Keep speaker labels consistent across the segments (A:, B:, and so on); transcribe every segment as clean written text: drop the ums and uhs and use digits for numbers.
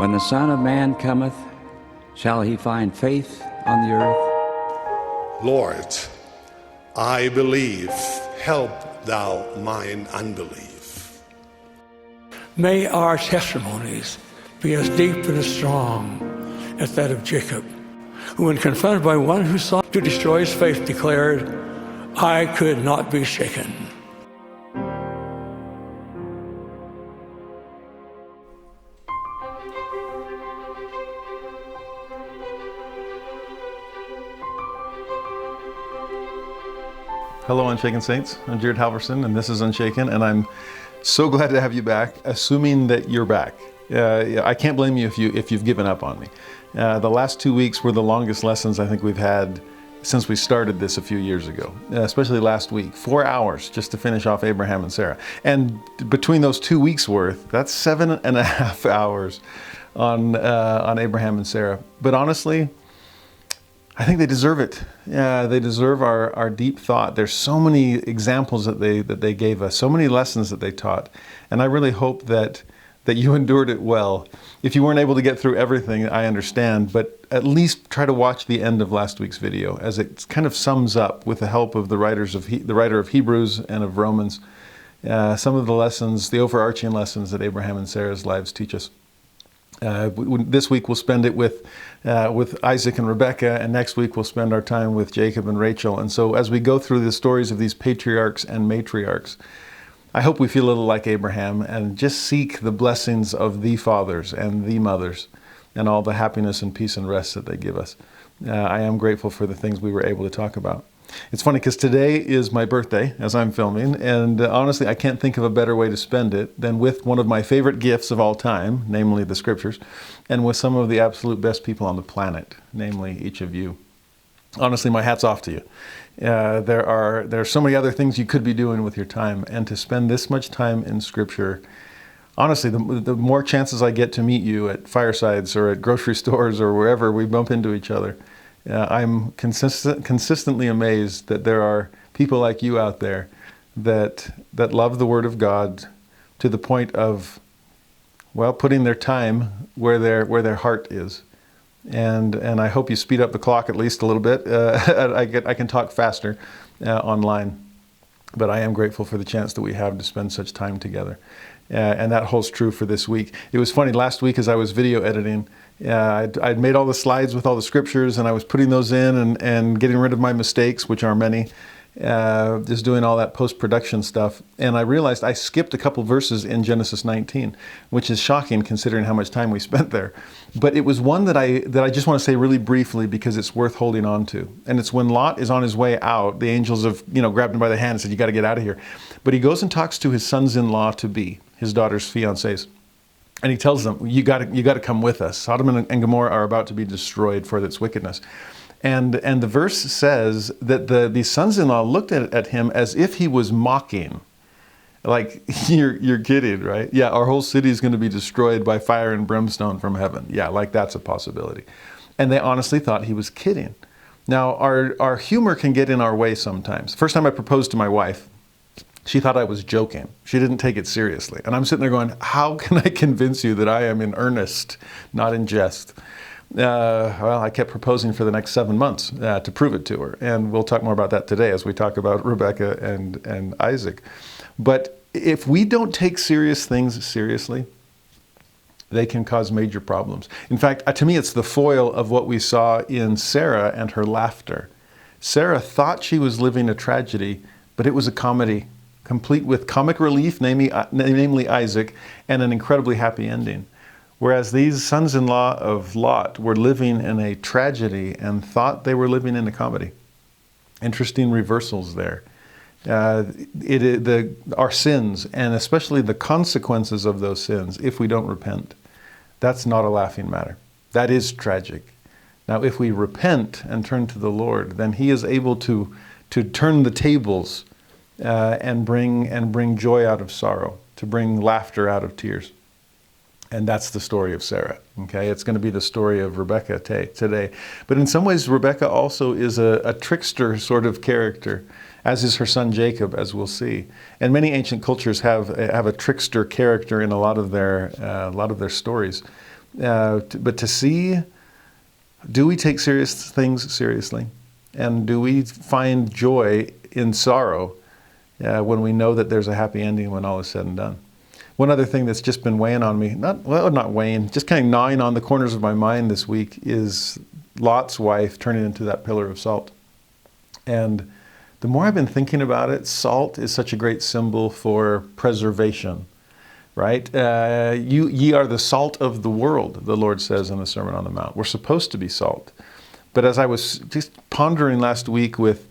A: When the Son of Man cometh, shall he find faith on the earth?
B: Lord, I believe, help thou mine unbelief.
C: May our testimonies be as deep and as strong as that of Jacob, who, when confronted by one who sought to destroy his faith, declared, I could not be shaken.
D: Hello, Unshaken Saints. I'm Jared Halverson, and this is Unshaken, and I'm so glad to have you back, assuming that you're back. I can't blame you if you've given up on me. The last 2 weeks were the longest lessons I think we've had since we started this a few years ago, especially last week. 4 hours just to finish off Abraham and Sarah. And between those 2 weeks worth, that's 7.5 hours on Abraham and Sarah. But honestly, I think they deserve it. Yeah, they deserve our deep thought. There's so many examples that they gave us, so many lessons that they taught. And I really hope that you endured it well. If you weren't able to get through everything, I understand, but at least try to watch the end of last week's video, as it kind of sums up, with the help of the writer of Hebrews and of Romans, some of the lessons, the overarching lessons that Abraham and Sarah's lives teach us. This week we'll spend it with Isaac and Rebekah, and next week we'll spend our time with Jacob and Rachel. And so as we go through the stories of these patriarchs and matriarchs, I hope we feel a little like Abraham and just seek the blessings of the fathers and the mothers and all the happiness and peace and rest that they give us. I am grateful for the things we were able to talk about. It's funny because today is my birthday as I'm filming, and honestly I can't think of a better way to spend it than with one of my favorite gifts of all time, namely the scriptures, and with some of the absolute best people on the planet, namely each of you. Honestly, my hat's off to you. There are so many other things you could be doing with your time, and to spend this much time in scripture, honestly, the more chances I get to meet you at firesides or at grocery stores or wherever we bump into each other, I'm consistently amazed that there are people like you out there that love the Word of God to the point of, well, putting their time where their heart is. And I hope you speed up the clock at least a little bit. I can talk faster online, but I am grateful for the chance that we have to spend such time together. And that holds true for this week. It was funny, last week as I was video editing, I'd made all the slides with all the scriptures, and I was putting those in and getting rid of my mistakes, which are many, just doing all that post-production stuff. And I realized I skipped a couple verses in Genesis 19, which is shocking considering how much time we spent there. But it was one that I just want to say really briefly because it's worth holding on to. And it's when Lot is on his way out, the angels have grabbed him by the hand and said, you got to get out of here. But he goes and talks to his sons-in-law to be, his daughter's fiancés. And he tells them, you got to come with us. Sodom and Gomorrah are about to be destroyed for its wickedness. And the verse says that the sons-in-law looked at him as if he was mocking. Like, you're kidding, right? Yeah, our whole city is going to be destroyed by fire and brimstone from heaven. Yeah, like that's a possibility. And they honestly thought he was kidding. Now, our humor can get in our way sometimes. First time I proposed to my wife, she thought I was joking. She didn't take it seriously. And I'm sitting there going, how can I convince you that I am in earnest, not in jest? Well, I kept proposing for the next 7 months to prove it to her. And we'll talk more about that today as we talk about Rebekah and Isaac. But if we don't take serious things seriously, they can cause major problems. In fact, to me, it's the foil of what we saw in Sarah and her laughter. Sarah thought she was living a tragedy, but it was a comedy, complete with comic relief, namely Isaac, and an incredibly happy ending. Whereas these sons-in-law of Lot were living in a tragedy and thought they were living in a comedy. Interesting reversals there. Our sins, and especially the consequences of those sins, if we don't repent, that's not a laughing matter. That is tragic. Now, if we repent and turn to the Lord, then He is able to turn the tables and bring joy out of sorrow, to bring laughter out of tears. And that's the story of Sarah. Okay, it's going to be the story of Rebekah today. But in some ways, Rebekah also is a trickster sort of character, as is her son Jacob, as we'll see. And many ancient cultures have a trickster character in a lot of their stories. But to see, do we take serious things seriously? And do we find joy in sorrow when we know that there's a happy ending when all is said and done? One other thing that's just been weighing on me, not weighing, just kind of gnawing on the corners of my mind this week, is Lot's wife turning into that pillar of salt. And the more I've been thinking about it, salt is such a great symbol for preservation, right? Ye are the salt of the world, the Lord says in the Sermon on the Mount. We're supposed to be salt. But as I was just pondering last week with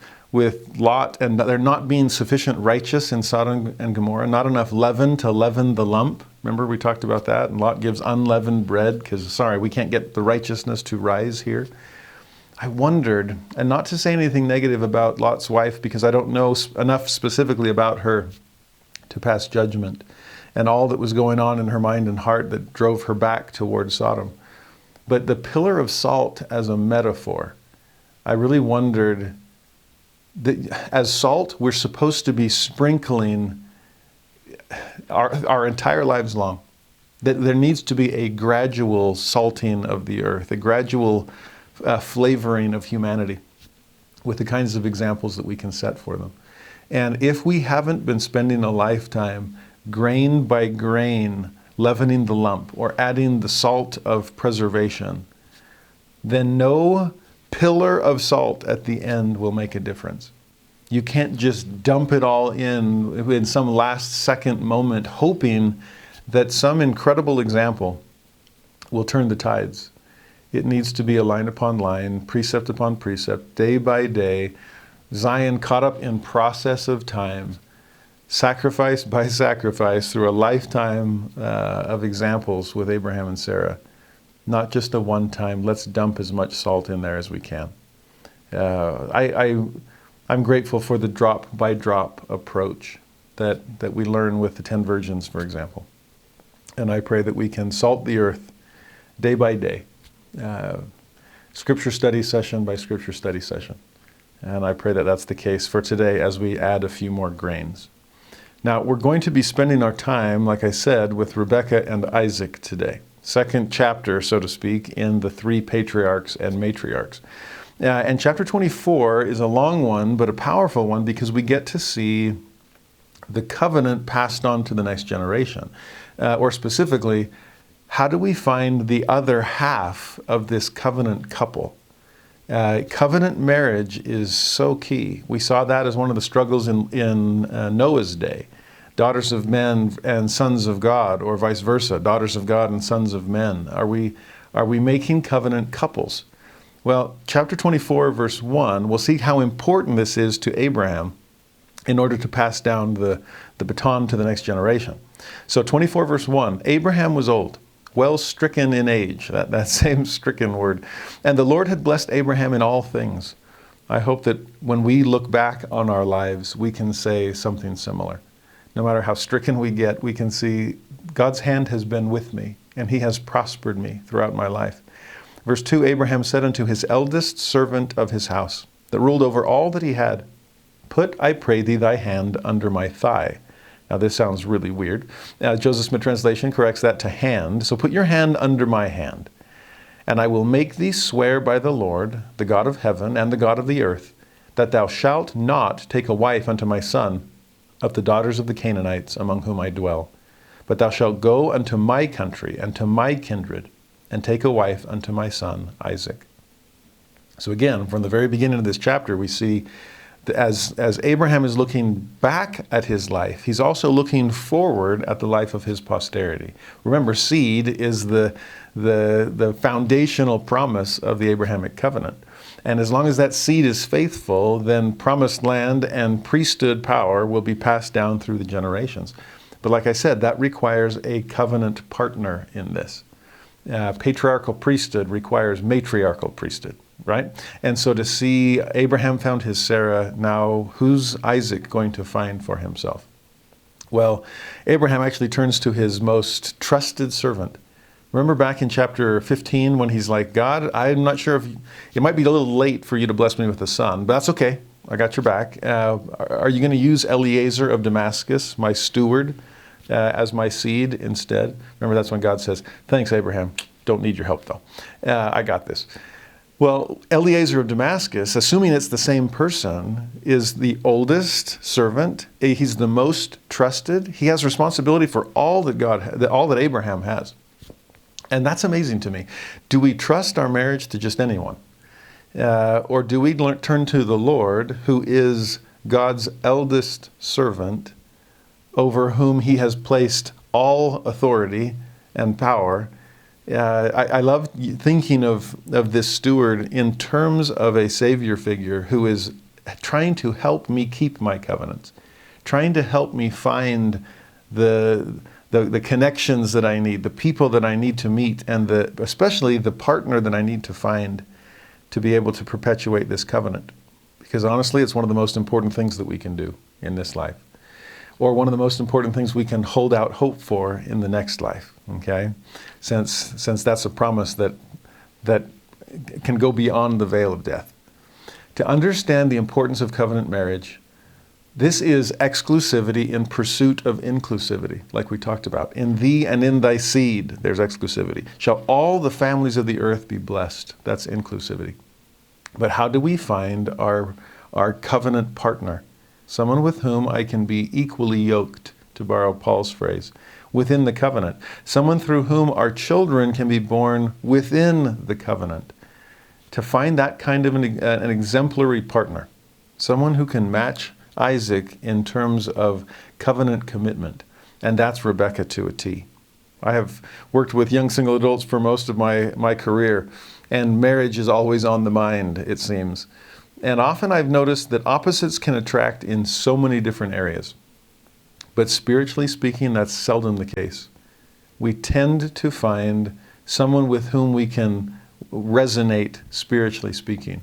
D: Lot, and there not being sufficient righteous in Sodom and Gomorrah, not enough leaven to leaven the lump. Remember we talked about that? And Lot gives unleavened bread because, we can't get the righteousness to rise here. I wondered, and not to say anything negative about Lot's wife because I don't know enough specifically about her to pass judgment and all that was going on in her mind and heart that drove her back toward Sodom. But the pillar of salt as a metaphor, I really wondered that as salt, we're supposed to be sprinkling our entire lives long. That there needs to be a gradual salting of the earth, a gradual flavoring of humanity with the kinds of examples that we can set for them. And if we haven't been spending a lifetime grain by grain leavening the lump or adding the salt of preservation, then no pillar of salt at the end will make a difference. You can't just dump it all in some last second moment hoping that some incredible example will turn the tides. It needs to be a line upon line, precept upon precept, day by day, Zion caught up in process of time, sacrifice by sacrifice through a lifetime of examples with Abraham and Sarah. Not just a one-time, let's dump as much salt in there as we can. I'm grateful for the drop-by-drop approach that we learn with the 10 virgins, for example. And I pray that we can salt the earth day by day, scripture study session by scripture study session. And I pray that that's the case for today as we add a few more grains. Now, we're going to be spending our time, like I said, with Rebekah and Isaac today. Second chapter, so to speak, in the 3 patriarchs and matriarchs. And chapter 24 is a long one, but a powerful one because we get to see the covenant passed on to the next generation. Or specifically, how do we find the other half of this covenant couple? Covenant marriage is so key. We saw that as one of the struggles in Noah's day. Daughters of men and sons of God, or vice versa, daughters of God and sons of men. Are we making covenant couples? Well, chapter 24, verse 1, we'll see how important this is to Abraham in order to pass down the baton to the next generation. So 24, verse 1, Abraham was old, well stricken in age, that same stricken word. And the Lord had blessed Abraham in all things. I hope that when we look back on our lives, we can say something similar. No matter how stricken we get, we can see God's hand has been with me, and he has prospered me throughout my life. Verse 2, Abraham said unto his eldest servant of his house, that ruled over all that he had, put, I pray thee, thy hand under my thigh. Now this sounds really weird. Joseph Smith translation corrects that to hand. So put your hand under my hand, and I will make thee swear by the Lord, the God of heaven and the God of the earth, that thou shalt not take a wife unto my son of the daughters of the Canaanites among whom I dwell, but thou shalt go unto my country and to my kindred, and take a wife unto my son Isaac. So again, from the very beginning of this chapter, we see that as Abraham is looking back at his life, he's also looking forward at the life of his posterity. Remember, seed is the foundational promise of the Abrahamic covenant. And as long as that seed is faithful, then promised land and priesthood power will be passed down through the generations. But like I said, that requires a covenant partner in this. Patriarchal priesthood requires matriarchal priesthood, right? And so to see Abraham found his Sarah, now who's Isaac going to find for himself? Well, Abraham actually turns to his most trusted servant. Remember back in chapter 15 when he's like, God, I'm not sure if it might be a little late for you to bless me with a son, but that's okay. I got your back. Are you going to use Eliezer of Damascus, my steward, as my seed instead? Remember, that's when God says, thanks, Abraham. Don't need your help, though. I got this. Well, Eliezer of Damascus, assuming it's the same person, is the oldest servant. He's the most trusted. He has responsibility for all that Abraham has. And that's amazing to me. Do we trust our marriage to just anyone? Or do we turn to the Lord, who is God's eldest servant, over whom he has placed all authority and power? I love thinking of this steward in terms of a Savior figure who is trying to help me keep my covenants, trying to help me find the connections that I need, the people that I need to meet, and especially the partner that I need to find to be able to perpetuate this covenant. Because honestly, it's one of the most important things that we can do in this life, or one of the most important things we can hold out hope for in the next life, okay? Since that's a promise that can go beyond the veil of death. To understand the importance of covenant marriage, this is exclusivity in pursuit of inclusivity, like we talked about. In thee and in thy seed, there's exclusivity. Shall all the families of the earth be blessed? That's inclusivity. But how do we find our covenant partner? Someone with whom I can be equally yoked, to borrow Paul's phrase, within the covenant. Someone through whom our children can be born within the covenant. To find that kind of an exemplary partner. Someone who can match Isaac in terms of covenant commitment. And that's Rebekah to a T. I have worked with young single adults for most of my career, and marriage is always on the mind, it seems. And often I've noticed that opposites can attract in so many different areas. But spiritually speaking, that's seldom the case. We tend to find someone with whom we can resonate, spiritually speaking.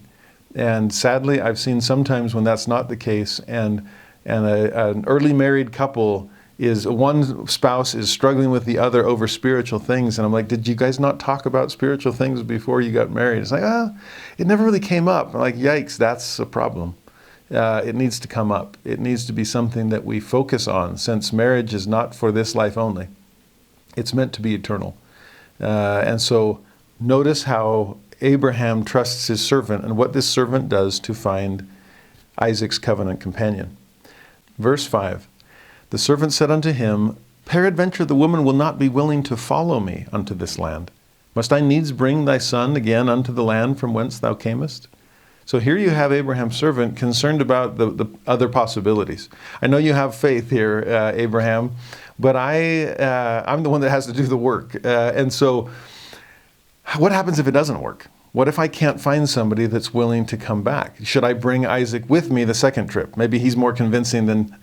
D: And sadly, I've seen sometimes when that's not the case, and an early married couple one spouse is struggling with the other over spiritual things, and I'm like, did you guys not talk about spiritual things before you got married? It's like, it never really came up. I'm like, yikes, that's a problem. It needs to come up. It needs to be something that we focus on, since marriage is not for this life only. It's meant to be eternal. And so notice how Abraham trusts his servant and what this servant does to find Isaac's covenant companion. Verse 5, the servant said unto him, peradventure the woman will not be willing to follow me unto this land. Must I needs bring thy son again unto the land from whence thou camest? So here you have Abraham's servant concerned about the other possibilities. I know you have faith here, Abraham, but I'm the one that has to do the work. And so what happens if it doesn't work? What if I can't find somebody that's willing to come back? Should I bring Isaac with me the second trip? Maybe he's more convincing than,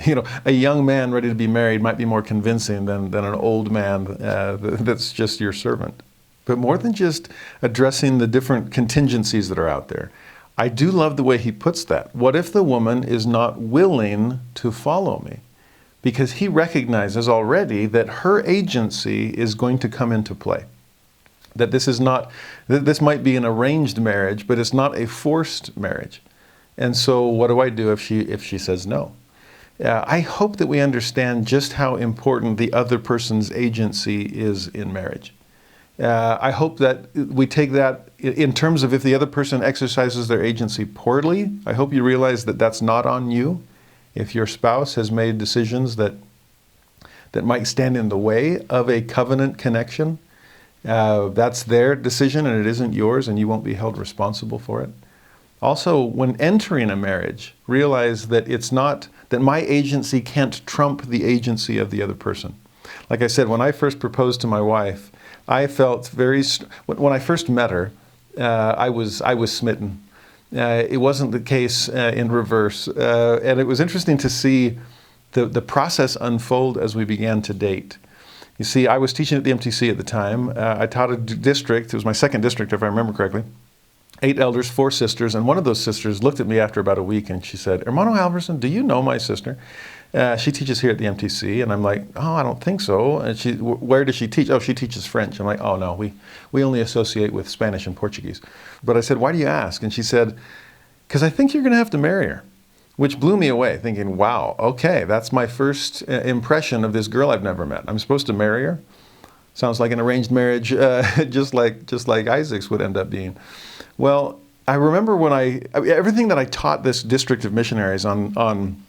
D: a young man ready to be married might be more convincing than an old man that's just your servant. But more than just addressing the different contingencies that are out there, I do love the way he puts that. What if the woman is not willing to follow me? Because he recognizes already that her agency is going to come into play. That this might be an arranged marriage, but it's not a forced marriage. And so what do I do if she says no? I hope that we understand just how important the other person's agency is in marriage. I hope that we take that in terms of if the other person exercises their agency poorly. I hope you realize that that's not on you. If your spouse has made decisions that might stand in the way of a covenant connection, that's their decision and it isn't yours, and you won't be held responsible for it. Also, when entering a marriage, realize that it's not that my agency can't trump the agency of the other person. Like I said, when I first proposed to my wife, I felt when I first met her, I was smitten. It wasn't the case in reverse. And it was interesting to see the process unfold as we began to date. You see, I was teaching at the MTC at the time. I taught a district. It was my second district, if I remember correctly. 8 elders, 4 sisters, and one of those sisters looked at me after about a week and she said, Hermano Halverson, do you know my sister? She teaches here at the MTC. And I'm like, oh, I don't think so. And where does she teach? Oh, she teaches French. I'm like, oh no, we only associate with Spanish and Portuguese. But I said, why do you ask? And she said, because I think you're going to have to marry her. Which blew me away, thinking, wow, okay, that's my first impression of this girl I've never met. I'm supposed to marry her? Sounds like an arranged marriage, just like Isaac's would end up being. Well, I remember everything that I taught this district of missionaries on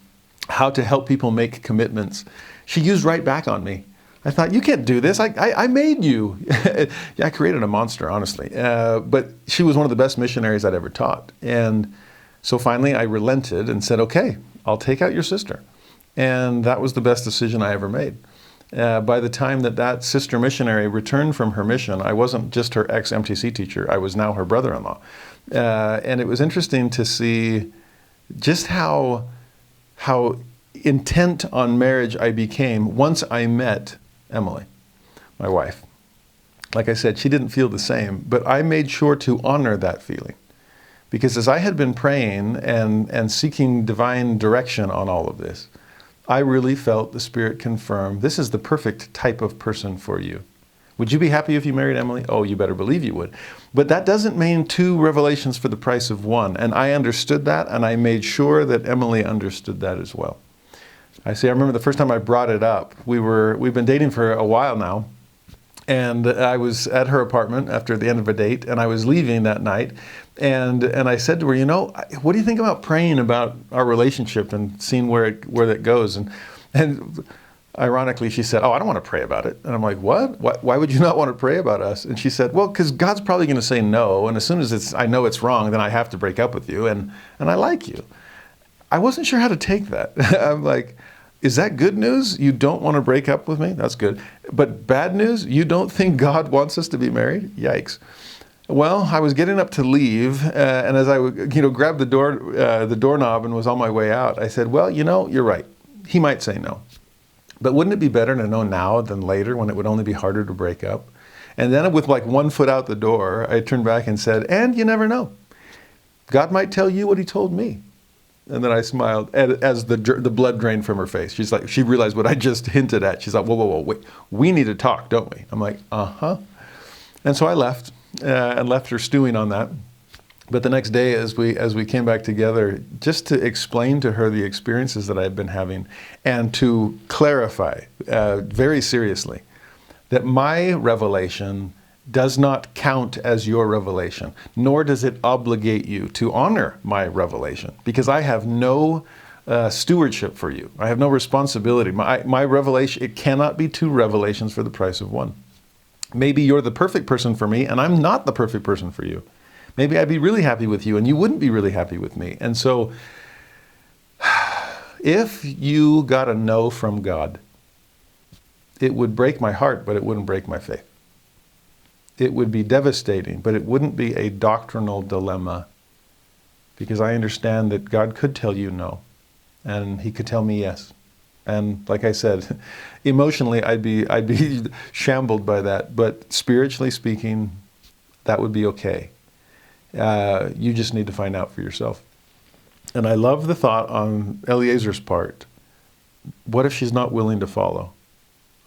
D: how to help people make commitments, she used right back on me. I thought, you can't do this. I made you. Yeah, I created a monster, honestly. But she was one of the best missionaries I'd ever taught. And so finally I relented and said, okay, I'll take out your sister. And that was the best decision I ever made. By the time that sister missionary returned from her mission, I wasn't just her ex-MTC teacher, I was now her brother-in-law. And it was interesting to see just how intent on marriage I became once I met Emily, my wife. Like I said, she didn't feel the same, but I made sure to honor that feeling. Because as I had been praying and seeking divine direction on all of this, I really felt the Spirit confirm, this is the perfect type of person for you. Would you be happy if you married Emily? Oh, you better believe you would. But that doesn't mean 2 revelations for the price of 1. And I understood that, and I made sure that Emily understood that as well. I remember the first time I brought it up, we've been dating for a while now, and I was at her apartment after the end of a date, and I was leaving that night, and I said to her, what do you think about praying about our relationship and seeing where that goes? And ironically, she said, oh, I don't want to pray about it. And I'm like, what? Why would you not want to pray about us? And she said, well, because God's probably going to say no, and as soon as I know it's wrong, then I have to break up with you, and I like you. I wasn't sure how to take that. I'm like, is that good news? You don't want to break up with me? That's good. But bad news? You don't think God wants us to be married? Yikes. Well, I was getting up to leave, and as I grabbed the doorknob and was on my way out, I said, well, you're right. He might say no. But wouldn't it be better to know now than later when it would only be harder to break up? And then with like 1 foot out the door, I turned back and said, and you never know. God might tell you what he told me. And then I smiled as the blood drained from her face. She's like, she realized what I just hinted at. She's like, whoa, wait, we need to talk, don't we? I'm like, uh-huh. And so I left and left her stewing on that. But the next day, as we came back together, just to explain to her the experiences that I had been having and to clarify very seriously that my revelation does not count as your revelation, nor does it obligate you to honor my revelation, because I have no stewardship for you. I have no responsibility. My revelation, it cannot be 2 revelations for the price of 1. Maybe you're the perfect person for me, and I'm not the perfect person for you. Maybe I'd be really happy with you, and you wouldn't be really happy with me. And so, if you got a no from God, it would break my heart, but it wouldn't break my faith. It would be devastating, but it wouldn't be a doctrinal dilemma, because I understand that God could tell you no, and he could tell me yes. And like I said, emotionally, I'd be shambled by that, but spiritually speaking, that would be okay. You just need to find out for yourself. And I love the thought on Eliezer's part. What if she's not willing to follow?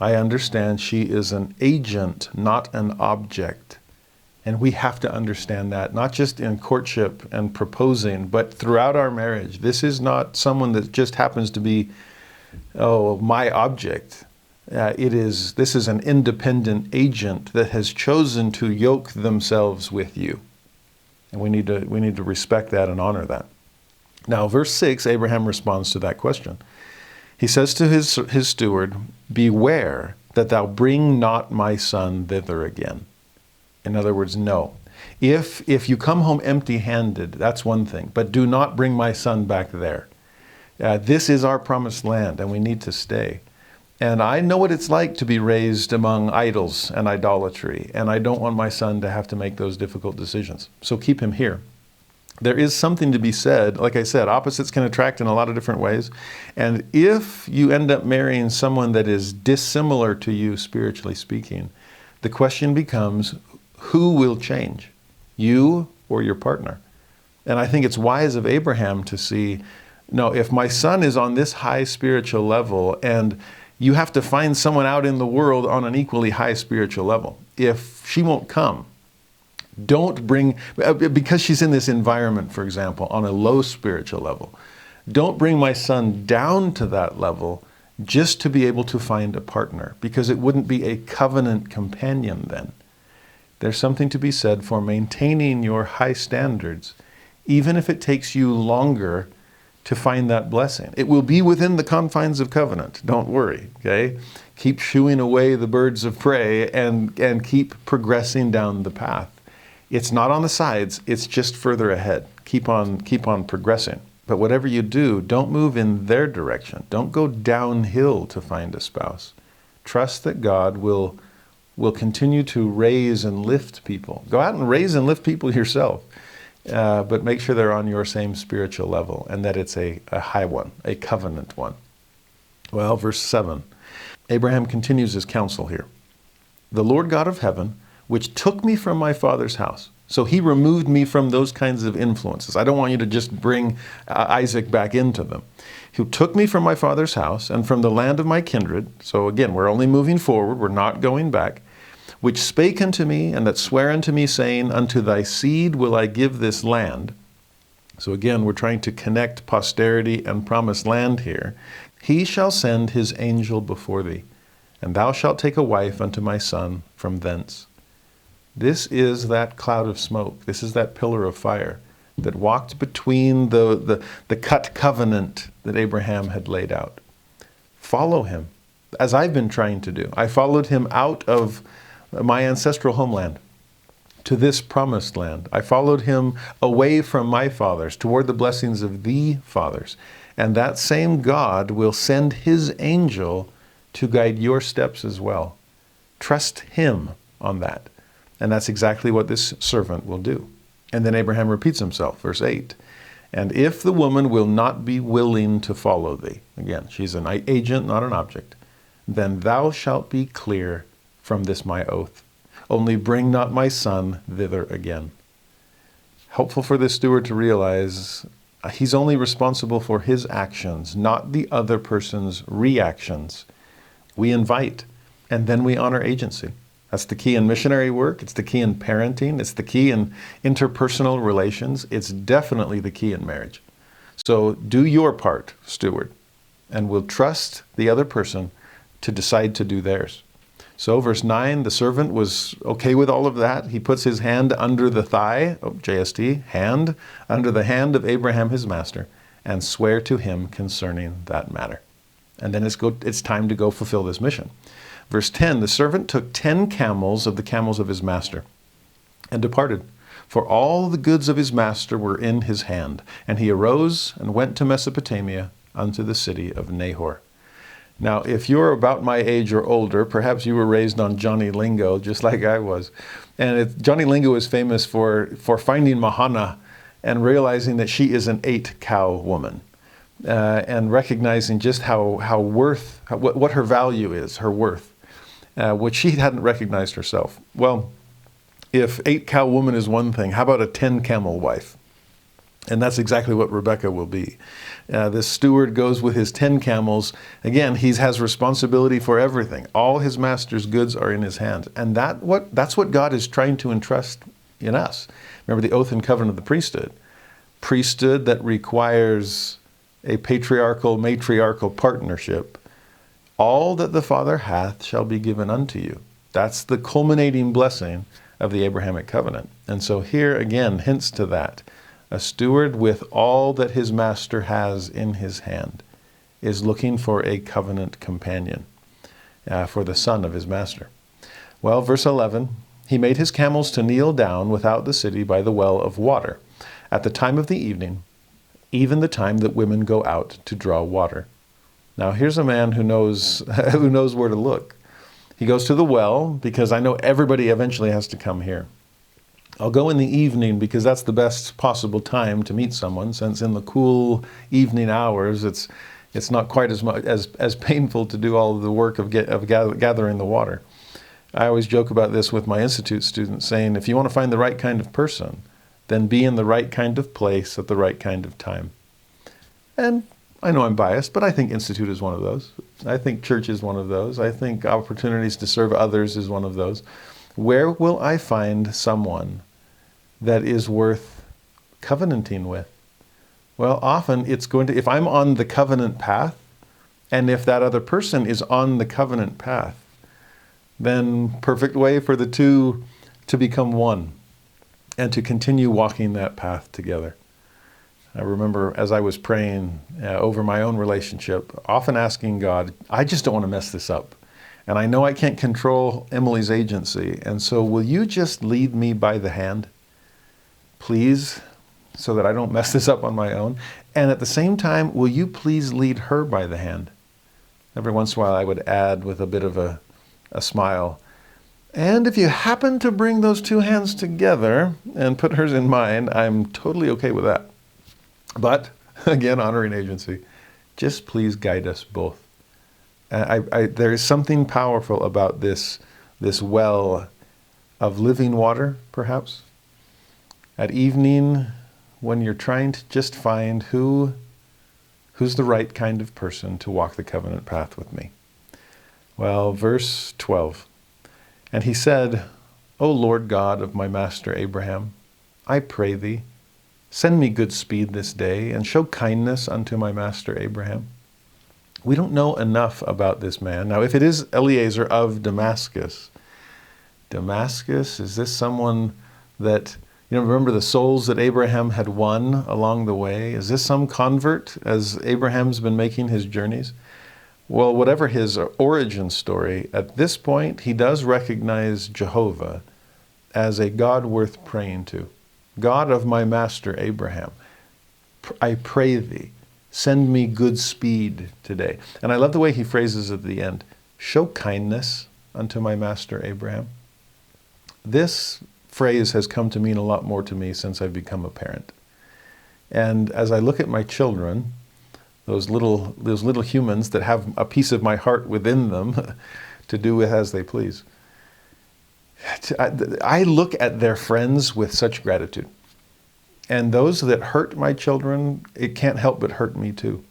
D: I understand she is an agent, not an object. And we have to understand that, not just in courtship and proposing, but throughout our marriage. This is not someone that just happens to be, my object. This is an independent agent that has chosen to yoke themselves with you. And we need to respect that and honor that. Now, verse 6, Abraham responds to that question. He says to his steward, beware that thou bring not my son thither again. In other words, no. If you come home empty-handed, that's one thing, but do not bring my son back there. This is our promised land, and we need to stay. And I know what it's like to be raised among idols and idolatry, and I don't want my son to have to make those difficult decisions. So keep him here. There is something to be said. Like I said, opposites can attract in a lot of different ways. And if you end up marrying someone that is dissimilar to you, spiritually speaking, the question becomes, who will change? You or your partner? And I think it's wise of Abraham to see, no, if my son is on this high spiritual level, and you have to find someone out in the world on an equally high spiritual level. If she won't come, don't bring, because she's in this environment, for example, on a low spiritual level, don't bring my son down to that level just to be able to find a partner, because it wouldn't be a covenant companion then. There's something to be said for maintaining your high standards, even if it takes you longer to find that blessing. It will be within the confines of covenant. Don't worry, okay? Keep shooing away the birds of prey and keep progressing down the path. It's not on the sides, it's just further ahead. Keep on progressing. But whatever you do, don't move in their direction. Don't go downhill to find a spouse. Trust that God will continue to raise and lift people. Go out and raise and lift people yourself. But make sure they're on your same spiritual level and that it's a high one, a covenant one. Well, verse 7, Abraham continues his counsel here. The Lord God of heaven, which took me from my father's house. So he removed me from those kinds of influences. I don't want you to just bring Isaac back into them. Who took me from my father's house and from the land of my kindred. So again, we're only moving forward. We're not going back. Which spake unto me, and that sware unto me, saying, unto thy seed will I give this land. So again, we're trying to connect posterity and promised land here. He shall send his angel before thee, and thou shalt take a wife unto my son from thence. This is that cloud of smoke. This is that pillar of fire that walked between the cut covenant that Abraham had laid out. Follow him, as I've been trying to do. I followed him out of my ancestral homeland to this promised land. I followed him away from my fathers toward the blessings of the fathers. And that same God will send his angel to guide your steps as well. Trust him on that. And that's exactly what this servant will do. And then Abraham repeats himself, verse 8. And if the woman will not be willing to follow thee, again, she's an agent, not an object, then thou shalt be clear from this my oath. Only bring not my son thither again. Helpful for this steward to realize he's only responsible for his actions, not the other person's reactions. We invite, and then we honor agency. That's the key in missionary work. It's the key in parenting. It's the key in interpersonal relations. It's definitely the key in marriage. So do your part, steward, and we'll trust the other person to decide to do theirs. So verse 9, the servant was okay with all of that. He puts his hand under the thigh, JST, hand, under the hand of Abraham his master, and swear to him concerning that matter. And then it's time to go fulfill this mission. Verse 10, the servant took 10 camels of the camels of his master and departed, for all the goods of his master were in his hand. And he arose and went to Mesopotamia unto the city of Nahor. Now, if you're about my age or older, perhaps you were raised on Johnny Lingo, just like I was. And Johnny Lingo is famous for finding Mahana and realizing that she is an 8-cow woman. And recognizing just what her value is, her worth, which she hadn't recognized herself. Well, if 8-cow woman is one thing, how about a 10-camel wife? And that's exactly what Rebekah will be. This steward goes with his 10 camels. Again, he has responsibility for everything. All his master's goods are in his hands. And that's what God is trying to entrust in us. Remember the oath and covenant of the priesthood. Priesthood that requires a patriarchal, matriarchal partnership. All that the Father hath shall be given unto you. That's the culminating blessing of the Abrahamic covenant. And so here again hints to that. A steward with all that his master has in his hand is looking for a covenant companion for the son of his master. Well, verse 11, he made his camels to kneel down without the city by the well of water at the time of the evening, even the time that women go out to draw water. Now here's a man who knows where to look. He goes to the well because I know everybody eventually has to come here. I'll go in the evening because that's the best possible time to meet someone, since in the cool evening hours it's not quite as much as painful to do all of the work of gathering the water. I always joke about this with my Institute students, saying if you want to find the right kind of person, then be in the right kind of place at the right kind of time. And I know I'm biased, but I think Institute is one of those. I think church is one of those. I think opportunities to serve others is one of those. Where will I find someone that is worth covenanting with? Well, often it's going to, if I'm on the covenant path, And if that other person is on the covenant path, then perfect way for the two to become one and to continue walking that path together. I remember as I was praying over my own relationship, often asking God, I just don't want to mess this up. And I know I can't control Emily's agency. And so will you just lead me by the hand, please, so that I don't mess this up on my own? And at the same time, will you please lead her by the hand? Every once in a while I would add with a bit of a smile, and if you happen to bring those two hands together and put hers in mine, I'm totally okay with that. But, again, honoring agency, just please guide us both. There is something powerful about this well of living water, perhaps. At evening, when you're trying to just find who's the right kind of person to walk the covenant path with me. Well, verse 12. And he said, O Lord God of my master Abraham, I pray thee, send me good speed this day, and show kindness unto my master Abraham. We don't know enough about this man. Now, if it is Eliezer of Damascus, is this someone that, remember the souls that Abraham had won along the way? Is this some convert as Abraham's been making his journeys? Well, whatever his origin story, at this point, he does recognize Jehovah as a God worth praying to. God of my master Abraham, I pray thee, send me good speed today. And I love the way he phrases at the end, show kindness unto my master Abraham. This phrase has come to mean a lot more to me since I've become a parent. And as I look at my children, those little humans that have a piece of my heart within them to do with as they please, I look at their friends with such gratitude. And those that hurt my children, it can't help but hurt me too.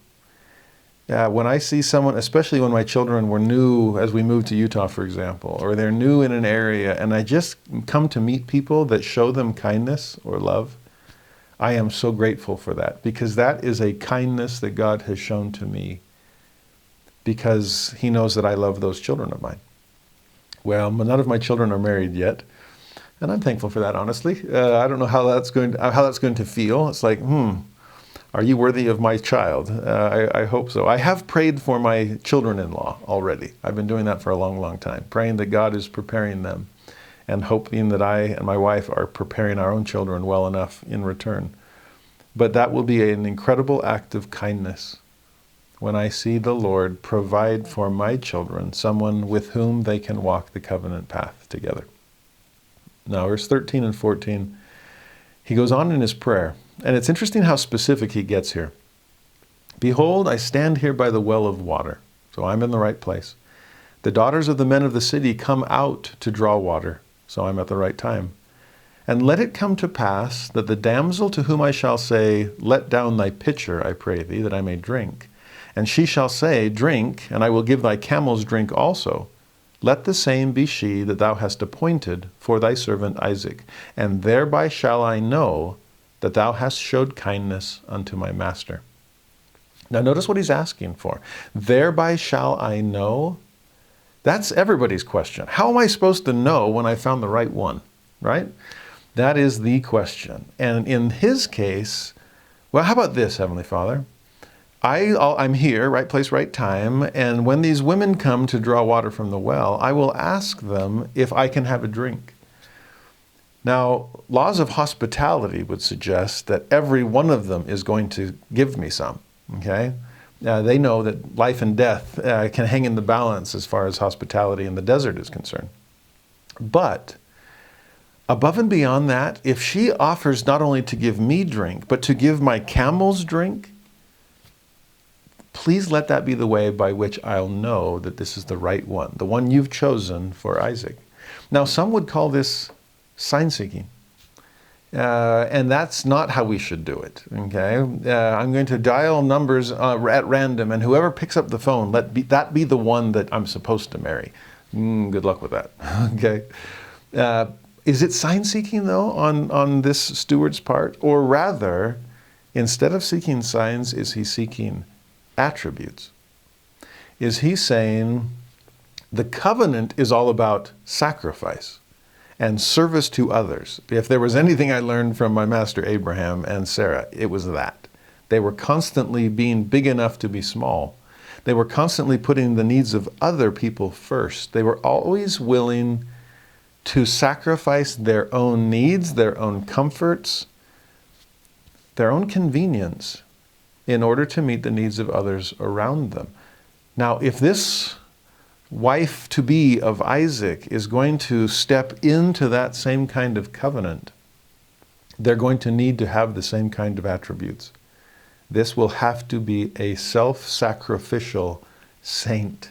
D: When I see someone, especially when my children were new as we moved to Utah, for example, or they're new in an area, and I just come to meet people that show them kindness or love, I am so grateful for that, because that is a kindness that God has shown to me because he knows that I love those children of mine. Well, none of my children are married yet, and I'm thankful for that, honestly. I don't know how that's going to feel. It's like, are you worthy of my child? I hope so. I have prayed for my children-in-law already. I've been doing that for a long, long time, praying that God is preparing them and hoping that I and my wife are preparing our own children well enough in return. But that will be an incredible act of kindness when I see the Lord provide for my children someone with whom they can walk the covenant path together. Now, verse 13 and 14, he goes on in his prayer, and it's interesting how specific he gets here. Behold, I stand here by the well of water, so I'm in the right place. The daughters of the men of the city come out to draw water, so I'm at the right time. And let it come to pass that the damsel to whom I shall say, let down thy pitcher, I pray thee, that I may drink. And she shall say, drink, and I will give thy camels drink also. Let the same be she that thou hast appointed for thy servant Isaac. And thereby shall I know that thou hast showed kindness unto my master. Now notice what he's asking for. Thereby shall I know. That's everybody's question. How am I supposed to know when I found the right one, right? That is the question. And in his case, well, how about this, Heavenly Father? I'm here, right place, right time, and when these women come to draw water from the well, I will ask them if I can have a drink. Now, laws of hospitality would suggest that every one of them is going to give me some, okay? They know that life and death can hang in the balance as far as hospitality in the desert is concerned. But above and beyond that, if she offers not only to give me drink, but to give my camels drink, please let that be the way by which I'll know that this is the right one, the one you've chosen for Isaac. Now, some would call this sign-seeking. And that's not how we should do it, okay? I'm going to dial numbers at random, and whoever picks up the phone, that be the one that I'm supposed to marry. Good luck with that, okay? Is it sign-seeking, though, on this steward's part? Or rather, instead of seeking signs, is he seeking attributes? is he's saying the covenant is all about sacrifice and service to others. If there was anything I learned from my master Abraham and Sarah, it was that. They were constantly being big enough to be small. They were constantly putting the needs of other people first. They were always willing to sacrifice their own needs, their own comforts, their own convenience in order to meet the needs of others around them. Now, if this wife-to-be of Isaac is going to step into that same kind of covenant, they're going to need to have the same kind of attributes. This will have to be a self-sacrificial saint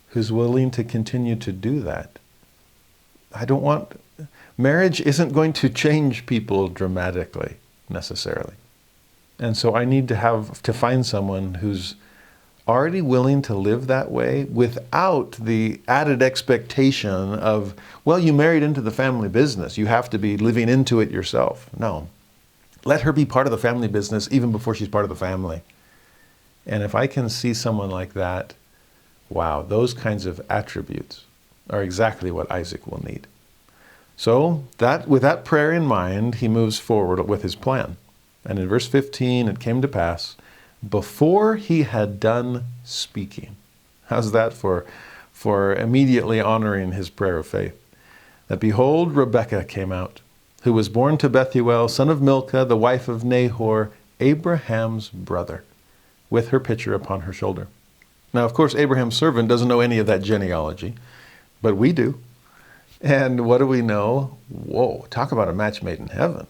D: who's willing to continue to do that. Marriage isn't going to change people dramatically, necessarily. And so I need to find someone who's already willing to live that way without the added expectation of, well, you married into the family business, you have to be living into it yourself. No. Let her be part of the family business even before she's part of the family. And if I can see someone like that, wow, those kinds of attributes are exactly what Isaac will need. So with that prayer in mind, he moves forward with his plan. And in verse 15, it came to pass, before he had done speaking. How's that for immediately honoring his prayer of faith? That behold, Rebekah came out, who was born to Bethuel, son of Milcah, the wife of Nahor, Abraham's brother, with her pitcher upon her shoulder. Now, of course, Abraham's servant doesn't know any of that genealogy, but we do. And what do we know? Whoa, talk about a match made in heaven.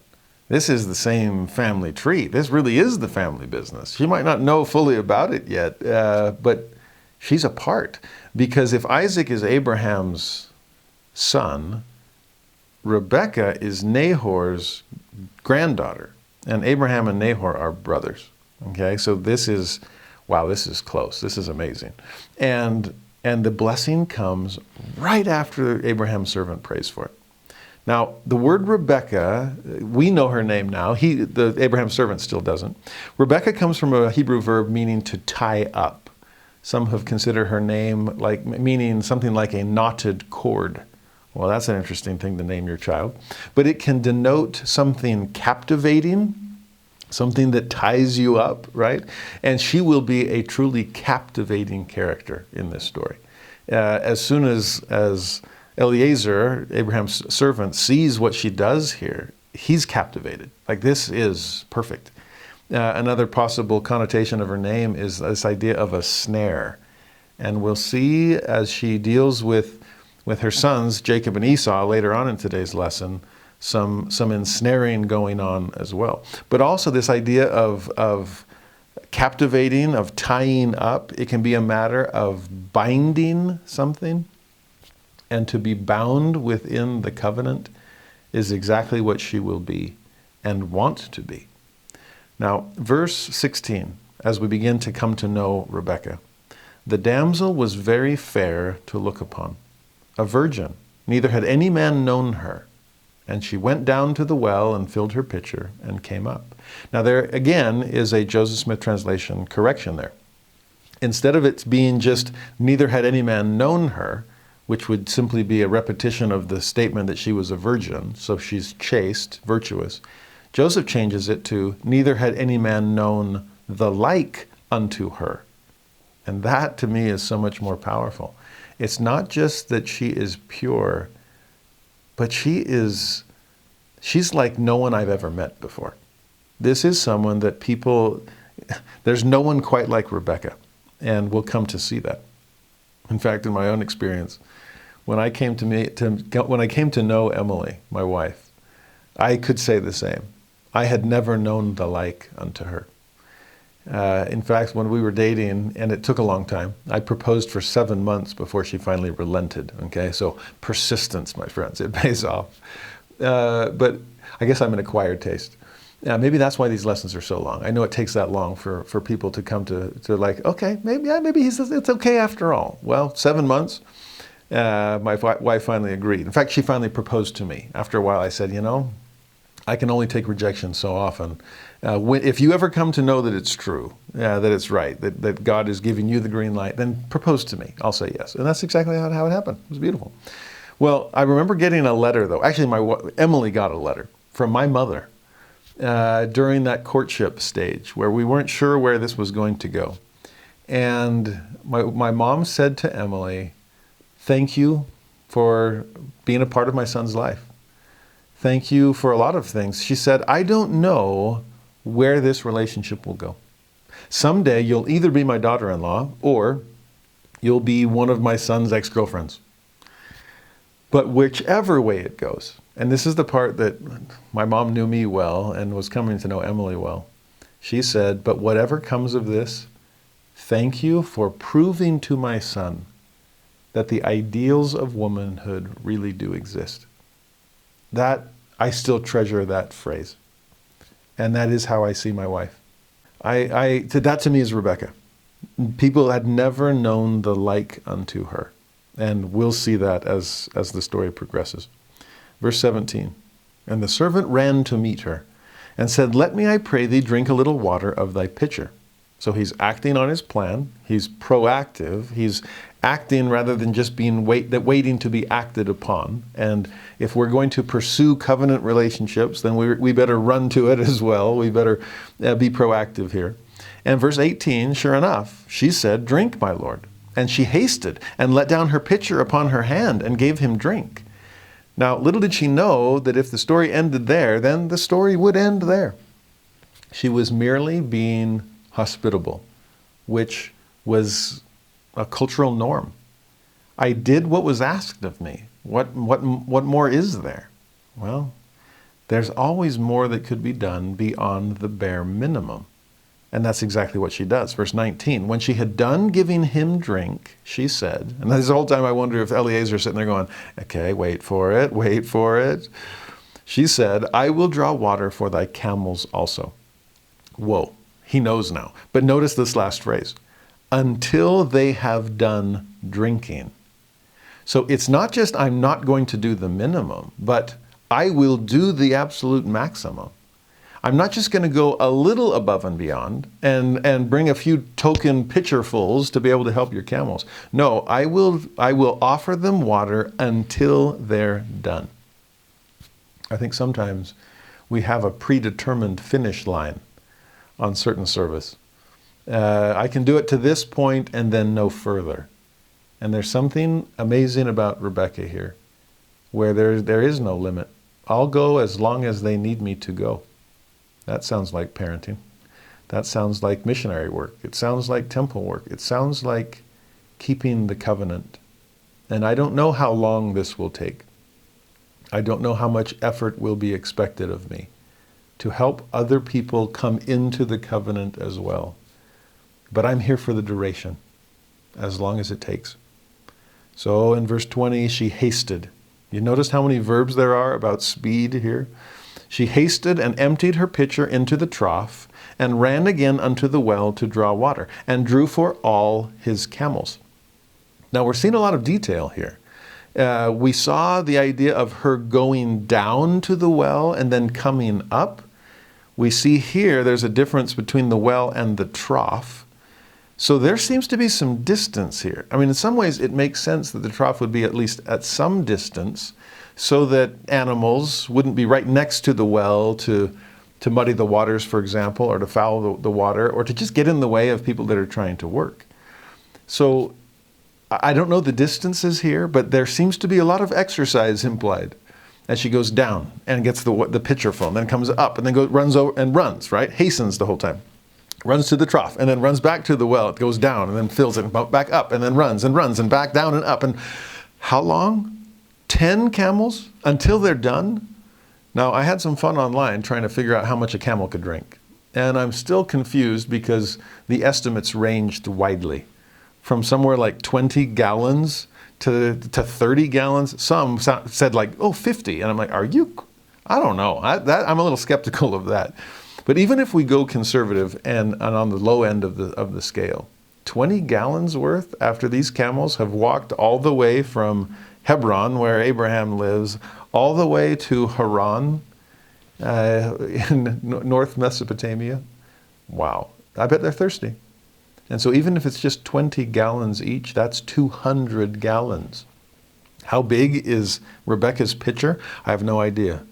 D: This is the same family tree. This really is the family business. She might not know fully about it yet, but she's a part. Because if Isaac is Abraham's son, Rebekah is Nahor's granddaughter. And Abraham and Nahor are brothers. Okay, so this is close. This is amazing. And the blessing comes right after Abraham's servant prays for it. Now, the word Rebekah, we know her name now. The Abraham's servant still doesn't. Rebekah comes from a Hebrew verb meaning to tie up. Some have considered her name meaning something like a knotted cord. Well, that's an interesting thing to name your child. But it can denote something captivating, something that ties you up, right? And she will be a truly captivating character in this story. As soon as Eliezer, Abraham's servant, sees what she does here, he's captivated. Like, this is perfect. Another possible connotation of her name is this idea of a snare. And we'll see as she deals with her sons, Jacob and Esau, later on in today's lesson, some ensnaring going on as well. But also this idea of captivating, of tying up. It can be a matter of binding something. And to be bound within the covenant is exactly what she will be and want to be. Now, verse 16, as we begin to come to know Rebekah. The damsel was very fair to look upon, a virgin, neither had any man known her. And she went down to the well and filled her pitcher and came up. Now there again is a Joseph Smith translation correction there. Instead of it being just, neither had any man known her, which would simply be a repetition of the statement that she was a virgin, so she's chaste, virtuous. Joseph changes it to, neither had any man known the like unto her. And that to me is so much more powerful. It's not just that she is pure, but she's like no one I've ever met before. This is someone that there's no one quite like Rebekah, and we'll come to see that. In fact, in my own experience, when I came to know Emily, my wife, I could say the same. I had never known the like unto her. In fact, when we were dating, and it took a long time, I proposed for 7 months before she finally relented. Okay, so persistence, my friends, it pays off. But I guess I'm an acquired taste. Maybe that's why these lessons are so long. I know it takes that long for people to come to like, okay, maybe he says it's okay after all. Well, 7 months, my wife finally agreed. In fact, she finally proposed to me. After a while, I said, I can only take rejection so often. If you ever come to know that it's true, that it's right, that God is giving you the green light, then propose to me. I'll say yes. And that's exactly how it happened. It was beautiful. Well, I remember getting a letter, though. Actually, Emily got a letter from my mother during that courtship stage where we weren't sure where this was going to go. And my mom said to Emily, "Thank you for being a part of my son's life. Thank you for a lot of things." She said, "I don't know where this relationship will go. Someday you'll either be my daughter-in-law or you'll be one of my son's ex-girlfriends. But whichever way it goes," and this is the part that my mom knew me well and was coming to know Emily well. She said, "But whatever comes of this, thank you for proving to my son that the ideals of womanhood really do exist." That, I still treasure that phrase. And that is how I see my wife. That to me is Rebekah. People had never known the like unto her. And we'll see that as the story progresses. Verse 17, "And the servant ran to meet her and said, 'Let me, I pray thee, drink a little water of thy pitcher.'" So he's acting on his plan. He's proactive. He's acting rather than just being waiting to be acted upon. And if we're going to pursue covenant relationships, then we better run to it as well. We better be proactive here. And verse 18, sure enough, she said, "Drink, my lord." And she hasted and let down her pitcher upon her hand and gave him drink. Now, little did she know that if the story ended there, then the story would end there. She was merely being hospitable, which was a cultural norm. I did what was asked of me. What more is there? Well, there's always more that could be done beyond the bare minimum. And that's exactly what she does. Verse 19, "When she had done giving him drink, she said," and this whole time I wonder if Eliezer is sitting there going, "Okay, wait for it. She said, 'I will draw water for thy camels also.'" Whoa, he knows now. But notice this last phrase, "until they have done drinking." So it's not just I'm not going to do the minimum, but I will do the absolute maximum. I'm not just going to go a little above and beyond and bring a few token pitcherfuls to be able to help your camels. No, I will offer them water until they're done. I think sometimes we have a predetermined finish line on certain service. I can do it to this point and then no further. And there's something amazing about Rebekah here, where there is no limit. I'll go as long as they need me to go. That sounds like parenting. That sounds like missionary work. It sounds like temple work. It sounds like keeping the covenant. And I don't know how long this will take. I don't know how much effort will be expected of me to help other people come into the covenant as well. But I'm here for the duration, as long as it takes. So in verse 20, she hasted. You notice how many verbs there are about speed here? She hasted and emptied her pitcher into the trough and ran again unto the well to draw water and drew for all his camels. Now we're seeing a lot of detail here. We saw the idea of her going down to the well and then coming up. We see here there's a difference between the well and the trough. So there seems to be some distance here. I mean, in some ways it makes sense that the trough would be at least at some distance so that animals wouldn't be right next to the well to muddy the waters, for example, or to foul the water, or to just get in the way of people that are trying to work. So I don't know the distances here, but there seems to be a lot of exercise implied as she goes down and gets the pitcher full, and then comes up and then runs over and runs, right? Hastens the whole time. Runs to the trough and then runs back to the well. It goes down and then fills it and back up and then runs and back down and up. And how long? 10 camels until they're done? Now, I had some fun online trying to figure out how much a camel could drink. And I'm still confused because the estimates ranged widely. From somewhere like 20 gallons to 30 gallons. Some said like, 50. And I'm like, I don't know. I'm a little skeptical of that. But even if we go conservative and on the low end of the scale, 20 gallons worth after these camels have walked all the way from Hebron, where Abraham lives, all the way to Haran, in North Mesopotamia. Wow. I bet they're thirsty. And so even if it's just 20 gallons each, that's 200 gallons. How big is Rebekah's pitcher? I have no idea.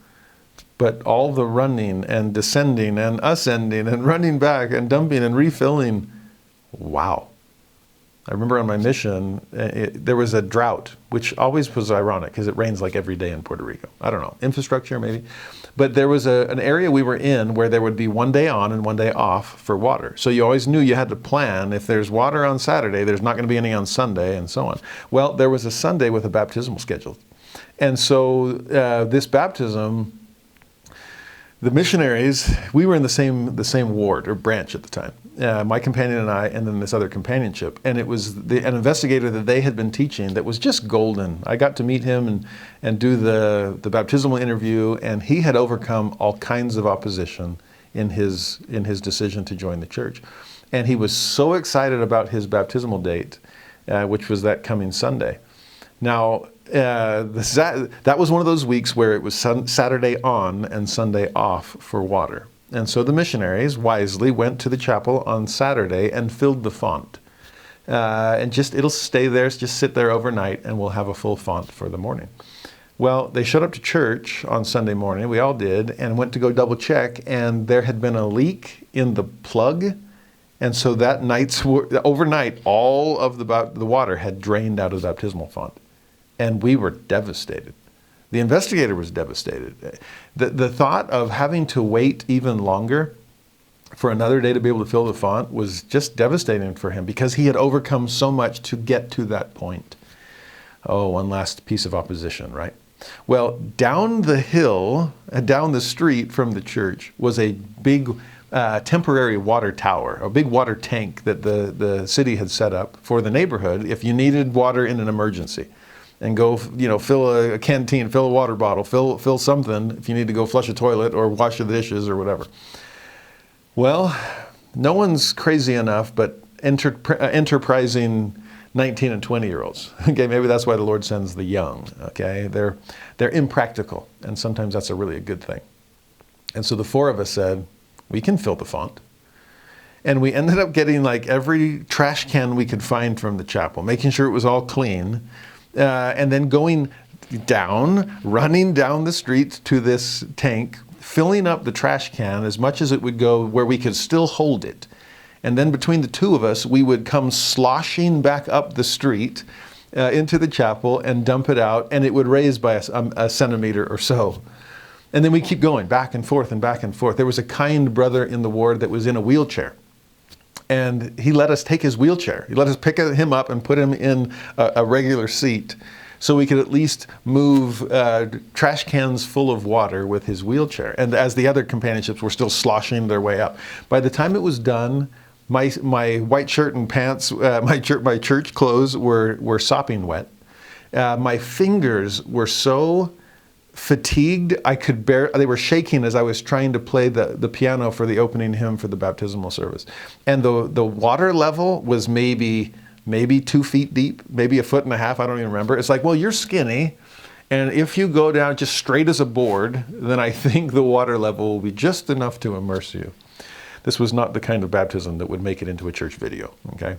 D: But all the running and descending and ascending and running back and dumping and refilling, wow. I remember on my mission, there was a drought, which always was ironic because it rains like every day in Puerto Rico. I don't know, infrastructure maybe. But there was an area we were in where there would be one day on and one day off for water. So you always knew you had to plan. If there's water on Saturday, there's not going to be any on Sunday and so on. Well, there was a Sunday with a baptismal scheduled. And so this baptism, the missionaries, we were in the same ward or branch at the time. My companion and I, and then this other companionship. And it was an investigator that they had been teaching that was just golden. I got to meet him and do the baptismal interview, and he had overcome all kinds of opposition in his decision to join the church. And he was so excited about his baptismal date, which was that coming Sunday. Now, that was one of those weeks where it was Saturday on and Sunday off for water. And so the missionaries wisely went to the chapel on Saturday and filled the font. And it'll stay there, just sit there overnight, and we'll have a full font for the morning. Well, they showed up to church on Sunday morning, we all did, and went to go double check, and there had been a leak in the plug. And so that overnight, all of the water had drained out of the baptismal font. And we were devastated. The investigator was devastated. The thought of having to wait even longer for another day to be able to fill the font was just devastating for him because he had overcome so much to get to that point. Oh, one last piece of opposition, right? Well, down the hill, down the street from the church was a big temporary water tower, a big water tank that the city had set up for the neighborhood if you needed water in an emergency. And go, fill a canteen, fill a water bottle, fill something if you need to go flush a toilet or wash the dishes or whatever. Well, no one's crazy enough, but enterprising 19 and 20-year-olds. Okay, maybe that's why the Lord sends the young. Okay, they're impractical, and sometimes that's a good thing. And so the four of us said, we can fill the font. And we ended up getting like every trash can we could find from the chapel, making sure it was all clean. And then going down, running down the street to this tank, filling up the trash can as much as it would go where we could still hold it. And then between the two of us, we would come sloshing back up the street into the chapel and dump it out, and it would raise by a centimeter or so. And then we keep going back and forth and back and forth. There was a kind brother in the ward that was in a wheelchair. And he let us take his wheelchair. He let us pick him up and put him in a regular seat so we could at least move trash cans full of water with his wheelchair. And as the other companionships were still sloshing their way up. By the time it was done, my white shirt and pants, my church clothes were sopping wet. My fingers were so fatigued, they were shaking as I was trying to play the piano for the opening hymn for the baptismal service. And the water level was maybe 2 feet deep, maybe 1.5 feet, I don't even remember. It's like, well, you're skinny, and if you go down just straight as a board, then I think the water level will be just enough to immerse you. This was not the kind of baptism that would make it into a church video, okay?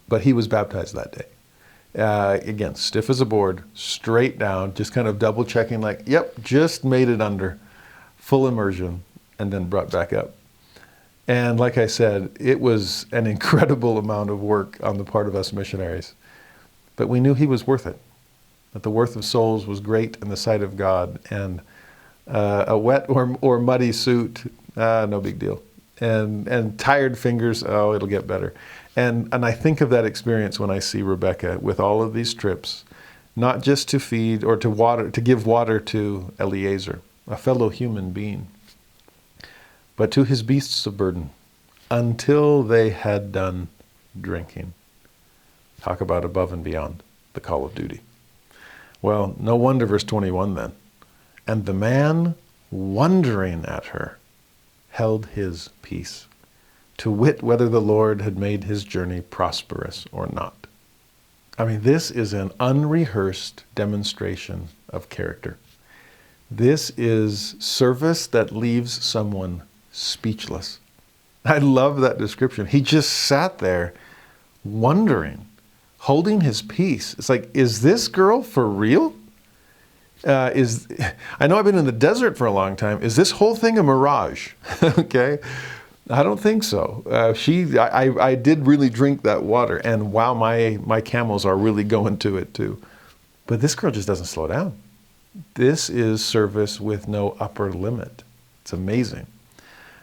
D: But he was baptized that day. Again, stiff as a board, straight down, just kind of double checking like, yep, just made it under, full immersion, and then brought back up. And like I said, it was an incredible amount of work on the part of us missionaries. But we knew he was worth it, that the worth of souls was great in the sight of God, and a wet or muddy suit, no big deal. And tired fingers, oh, it'll get better. And I think of that experience when I see Rebekah with all of these trips, not just to feed or to give water to Eliezer, a fellow human being, but to his beasts of burden, until they had done drinking. Talk about above and beyond the call of duty. Well, no wonder verse 21 then. And the man, wondering at her, held his peace, to wit whether the Lord had made his journey prosperous or not. I mean, this is an unrehearsed demonstration of character. This is service that leaves someone speechless. I love that description. He just sat there wondering, holding his peace. It's like, is this girl for real? I know I've been in the desert for a long time. Is this whole thing a mirage? Okay. I don't think so. I did really drink that water, and wow, my camels are really going to it too. But this girl just doesn't slow down. This is service with no upper limit. It's amazing.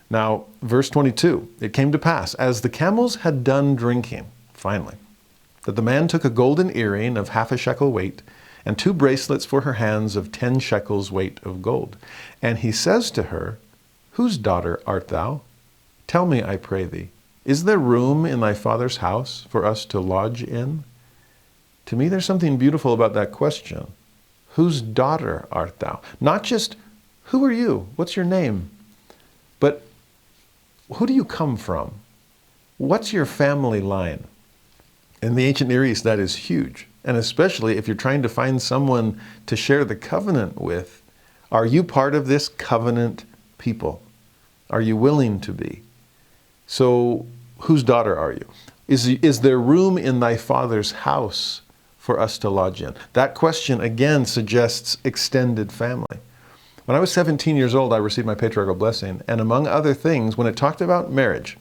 D: Now, verse 22, it came to pass, as the camels had done drinking, finally, that the man took a golden earring of 1/2 shekel weight, and 2 bracelets for her hands of 10 shekels weight of gold. And he says to her, whose daughter art thou? Tell me, I pray thee, is there room in thy father's house for us to lodge in? To me, there's something beautiful about that question. Whose daughter art thou? Not just, who are you? What's your name? But who do you come from? What's your family line? In the ancient Near East, that is huge. And especially if you're trying to find someone to share the covenant with, are you part of this covenant people? Are you willing to be? So, whose daughter are you? Is there room in thy father's house for us to lodge in? That question again suggests extended family. When I was 17 years old, I received my patriarchal blessing, and among other things, when it talked about marriage,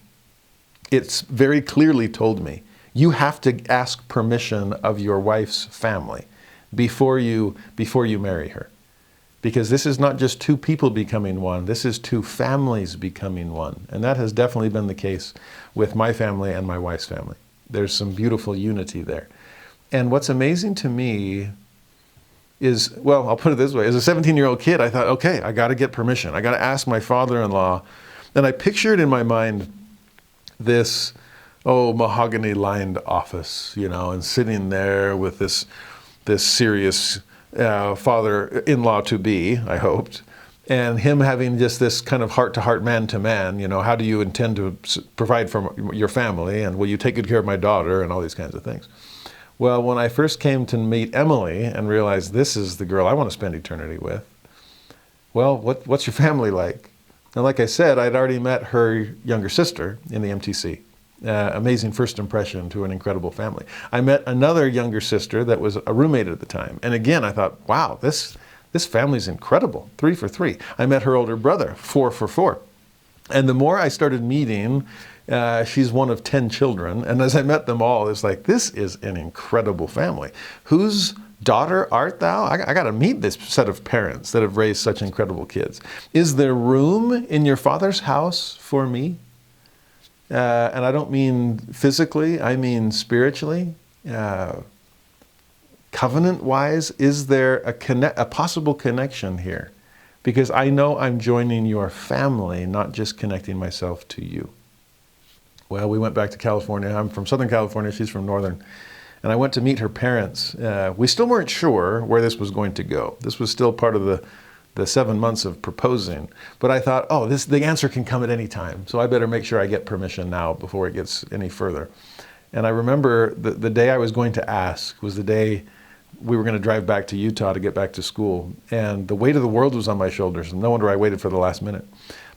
D: it's very clearly told me, you have to ask permission of your wife's family before you marry her. Because this is not just 2 people becoming one, this is 2 families becoming one. And that has definitely been the case with my family and my wife's family. There's some beautiful unity there. And what's amazing to me is, well, I'll put it this way. As a 17-year-old kid, I thought, okay, I got to get permission. I got to ask my father-in-law. And I pictured in my mind this, mahogany-lined office, and sitting there with this serious father-in-law to be, I hoped, and him having just this kind of heart-to-heart, man-to-man, how do you intend to provide for your family, and will you take good care of my daughter, and all these kinds of things. Well, when I first came to meet Emily and realized this is the girl I want to spend eternity with, well, what's your family like? And like I said, I'd already met her younger sister in the MTC. Amazing first impression to an incredible family. I met another younger sister that was a roommate at the time. And again, I thought, wow, this family's incredible. 3 for 3. I met her older brother, 4 for 4. And the more I started meeting, she's one of 10 children. And as I met them all, it's like, this is an incredible family. Whose daughter art thou? I got to meet this set of parents that have raised such incredible kids. Is there room in your father's house for me? And I don't mean physically, I mean spiritually. Covenant-wise, is there a possible connection here? Because I know I'm joining your family, not just connecting myself to you. Well, we went back to California. I'm from Southern California, she's from Northern. And I went to meet her parents. We still weren't sure where this was going to go. This was still part of the 7 months of proposing. But I thought, the answer can come at any time. So I better make sure I get permission now before it gets any further. And I remember the day I was going to ask was the day we were going to drive back to Utah to get back to school. And the weight of the world was on my shoulders. And no wonder I waited for the last minute.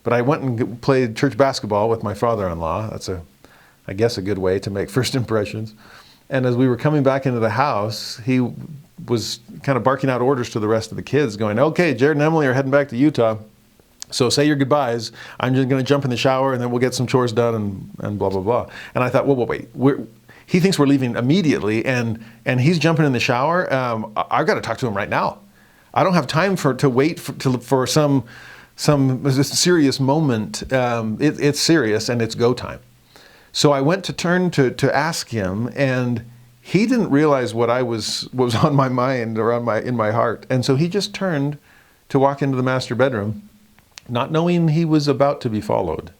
D: But I went and played church basketball with my father-in-law. That's I guess a good way to make first impressions. And as we were coming back into the house, he was kind of barking out orders to the rest of the kids going, okay, Jared and Emily are heading back to Utah. So say your goodbyes. I'm just going to jump in the shower and then we'll get some chores done and blah, blah, blah. And I thought, wait. He thinks we're leaving immediately and he's jumping in the shower. I've got to talk to him right now. I don't have time to wait for some serious moment. It's serious and it's go time. So I went to turn to ask him, and he didn't realize what was on my mind or in my heart. And so he just turned to walk into the master bedroom, not knowing he was about to be followed.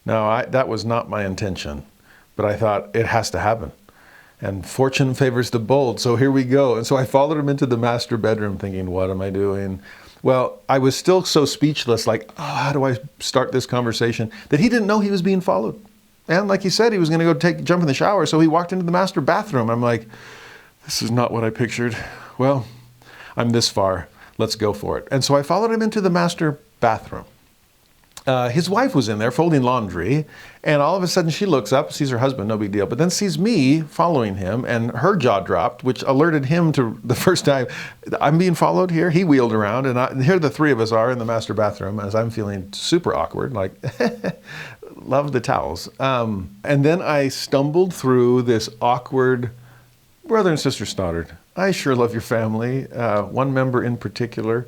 D: Now, that was not my intention, but I thought it has to happen. And fortune favors the bold, so here we go. And so I followed him into the master bedroom thinking, what am I doing? Well, I was still so speechless, like, how do I start this conversation, that he didn't know he was being followed. And like he said, he was going to go jump in the shower, so he walked into the master bathroom. I'm like, this is not what I pictured. Well, I'm this far. Let's go for it. And so I followed him into the master bathroom. His wife was in there folding laundry, and all of a sudden she looks up, sees her husband, no big deal, but then sees me following him, and her jaw dropped, which alerted him to the first time, I'm being followed here. He wheeled around, and here the three of us are in the master bathroom as I'm feeling super awkward, like, love the towels. And then I stumbled through this awkward, brother and sister Stoddard, I sure love your family, one member in particular.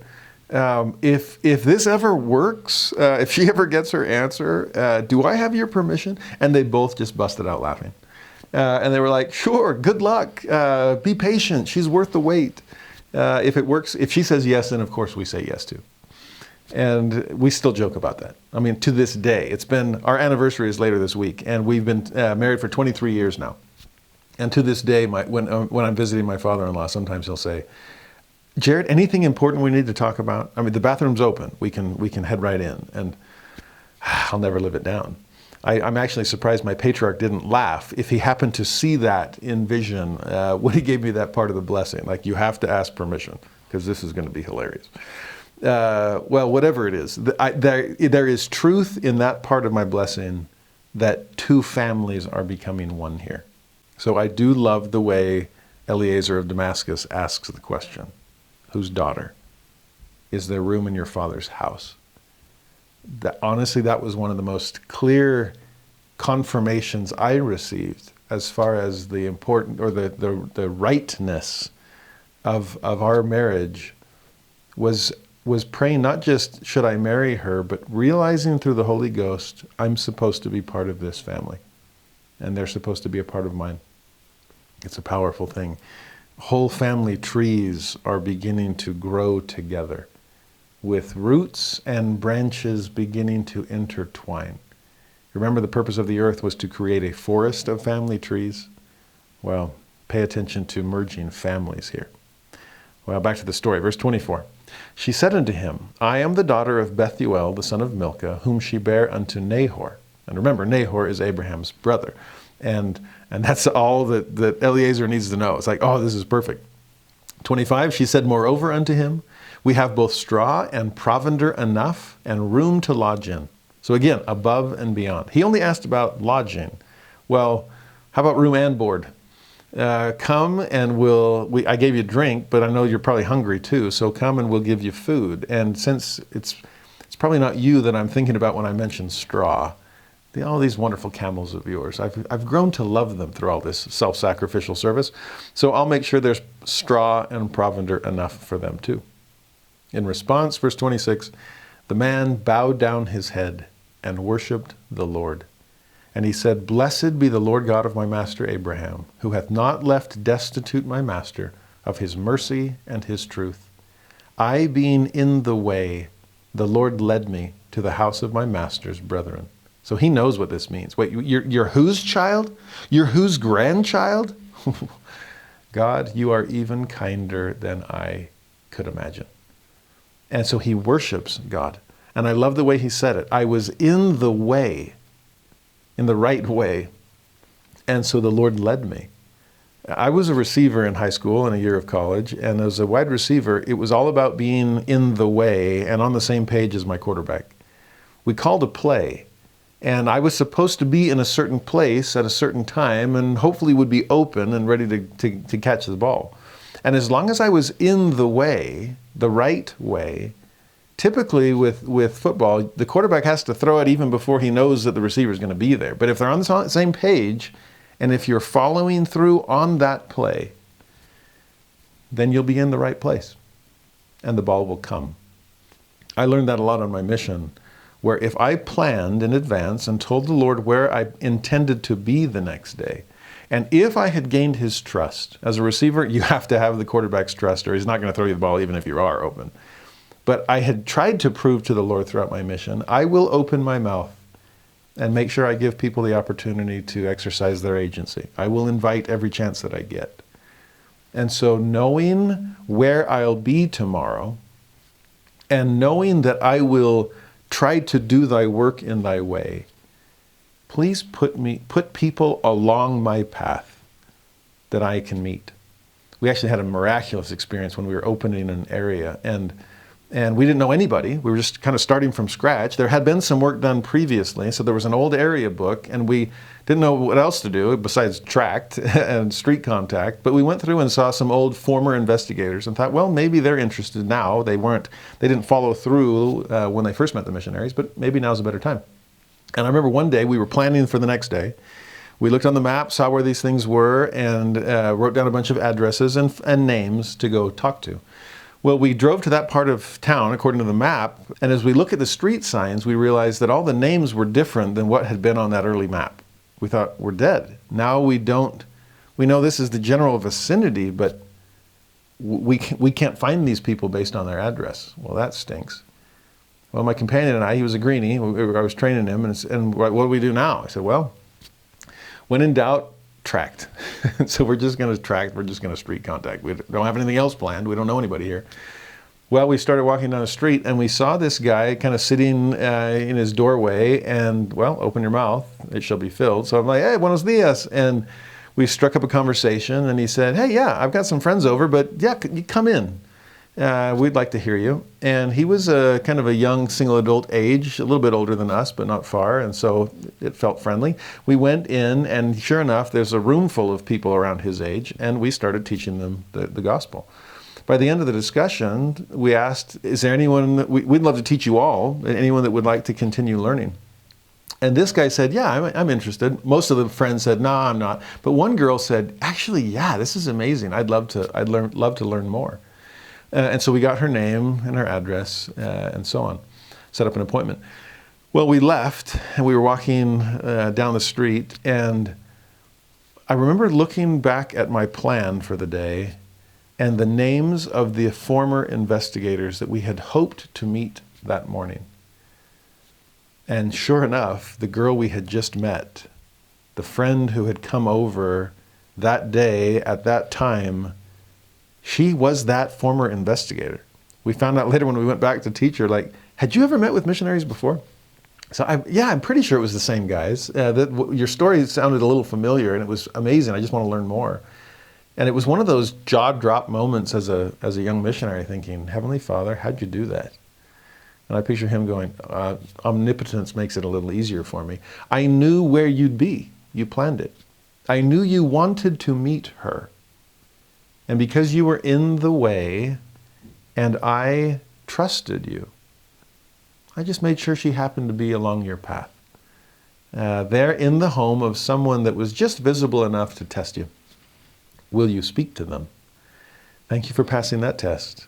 D: If this ever works, if she ever gets her answer, do I have your permission? And they both just busted out laughing. And they were like, sure, good luck, be patient, she's worth the wait. If it works, if she says yes, then of course we say yes too. And we still joke about that. I mean, to this day, our anniversary is later this week, and we've been married for 23 years now. And to this day, when I'm visiting my father-in-law, sometimes he'll say, Jared, anything important we need to talk about? I mean, the bathroom's open. We can head right in. And I'll never live it down. I'm actually surprised my patriarch didn't laugh if he happened to see that in vision when he gave me that part of the blessing. Like, you have to ask permission because this is going to be hilarious. Well, whatever it is, there is truth in that part of my blessing that two families are becoming one here. So I do love the way Eliezer of Damascus asks the question, whose daughter? Is there room in your father's house? Honestly, that was one of the most clear confirmations I received as far as the important or the rightness of our marriage was praying not just should I marry her, but realizing through the Holy Ghost I'm supposed to be part of this family and they're supposed to be a part of mine. It's a powerful thing. Whole family trees are beginning to grow together with roots and branches beginning to intertwine. Remember, the purpose of the earth was to create a forest of family trees? Well, pay attention to merging families here. Well, back to the story, verse 24. She said unto him, I am the daughter of Bethuel, the son of Milcah, whom she bare unto Nahor. And remember, Nahor is Abraham's brother. And that's all that Eliezer needs to know. It's like, oh, this is perfect. 25, she said, moreover unto him, we have both straw and provender enough and room to lodge in. So again, above and beyond. He only asked about lodging. Well, how about room and board? Come and I gave you drink, but I know you're probably hungry too, so come and we'll give you food. And since it's probably not you that I'm thinking about when I mention straw, all these wonderful camels of yours, I've grown to love them through all this self-sacrificial service. So I'll make sure there's straw and provender enough for them too. In response, verse 26, the man bowed down his head and worshipped the Lord. And he said, Blessed be the Lord God of my master Abraham, who hath not left destitute my master of his mercy and his truth. I being in the way, the Lord led me to the house of my master's brethren. So he knows what this means. Wait, you're whose child? You're whose grandchild? God, you are even kinder than I could imagine. And so he worships God. And I love the way he said it. I was in the way, in the right way. And so the Lord led me. I was a receiver in high school and a year of college. And as a wide receiver, it was all about being in the way and on the same page as my quarterback. We called a play. And I was supposed to be in a certain place at a certain time and hopefully would be open and ready to catch the ball. And as long as I was in the way, the right way, typically with football, the quarterback has to throw it even before he knows that the receiver is going to be there. But if they're on the same page, and if you're following through on that play, then you'll be in the right place and the ball will come. I learned that a lot on my mission, where if I planned in advance and told the Lord where I intended to be the next day, and if I had gained his trust, as a receiver, you have to have the quarterback's trust or he's not going to throw you the ball even if you are open. But I had tried to prove to the Lord throughout my mission, I will open my mouth and make sure I give people the opportunity to exercise their agency. I will invite every chance that I get. And so knowing where I'll be tomorrow and knowing that I will try to do thy work in thy way, please put people along my path that I can meet. we actually had a miraculous experience when we were opening an area, and we didn't know anybody. We were just kind of starting from scratch. There had been some work done previously, so there was an old area book, and we didn't know what else to do besides tract and street contact. But we went through and saw some old former investigators and thought, well, maybe they're interested now. They didn't follow through when they first met the missionaries, but maybe now's a better time. And I remember one day we were planning for the next day. We looked on the map, saw where these things were, and wrote down a bunch of addresses and names to go talk to. Well, we drove to that part of town according to the map, and as we look at the street signs, we realized that all the names were different than what had been on that early map. We thought, we're dead. Now we know this is the general vicinity, but we can't find these people based on their address. Well, that stinks. Well, my companion and I, he was a greenie, I was training him, and what do we do now? I said, well, when in doubt, tract. So we're just going to tract, we're just going to street contact. We don't have anything else planned. We don't know anybody here. Well, we started walking down the street and we saw this guy kind of sitting in his doorway and, well, open your mouth, it shall be filled. So I'm like, hey, buenos dias. And we struck up a conversation and he said, hey, yeah, I've got some friends over, but yeah, you come in. We'd like to hear you. And he was kind of a young single adult age, a little bit older than us, but not far. And so it felt friendly. We went in and sure enough, there's a room full of people around his age. And we started teaching them the gospel. By the end of the discussion, we asked, is there anyone, we'd love to teach you all, anyone that would like to continue learning? And this guy said, yeah, I'm interested. Most of the friends said, no, I'm not. But one girl said, actually, yeah, this is amazing. I'd love to learn more. And so we got her name and her address and so on, set up an appointment. Well, we left and we were walking down the street, and I remember looking back at my plan for the day and the names of the former investigators that we had hoped to meet that morning. And sure enough, the girl we had just met, the friend who had come over that day at that time, she was that former investigator. We found out later when we went back to teach her, like, had you ever met with missionaries before? So I'm pretty sure it was the same guys. Your story sounded a little familiar and it was amazing. I just want to learn more. And it was one of those jaw-drop moments as a young missionary thinking, Heavenly Father, how'd you do that? And I picture him going, omnipotence makes it a little easier for me. I knew where you'd be. You planned it. I knew you wanted to meet her. And because you were in the way and I trusted you, I just made sure she happened to be along your path. There in the home of someone that was just visible enough to test you. Will you speak to them? Thank you for passing that test.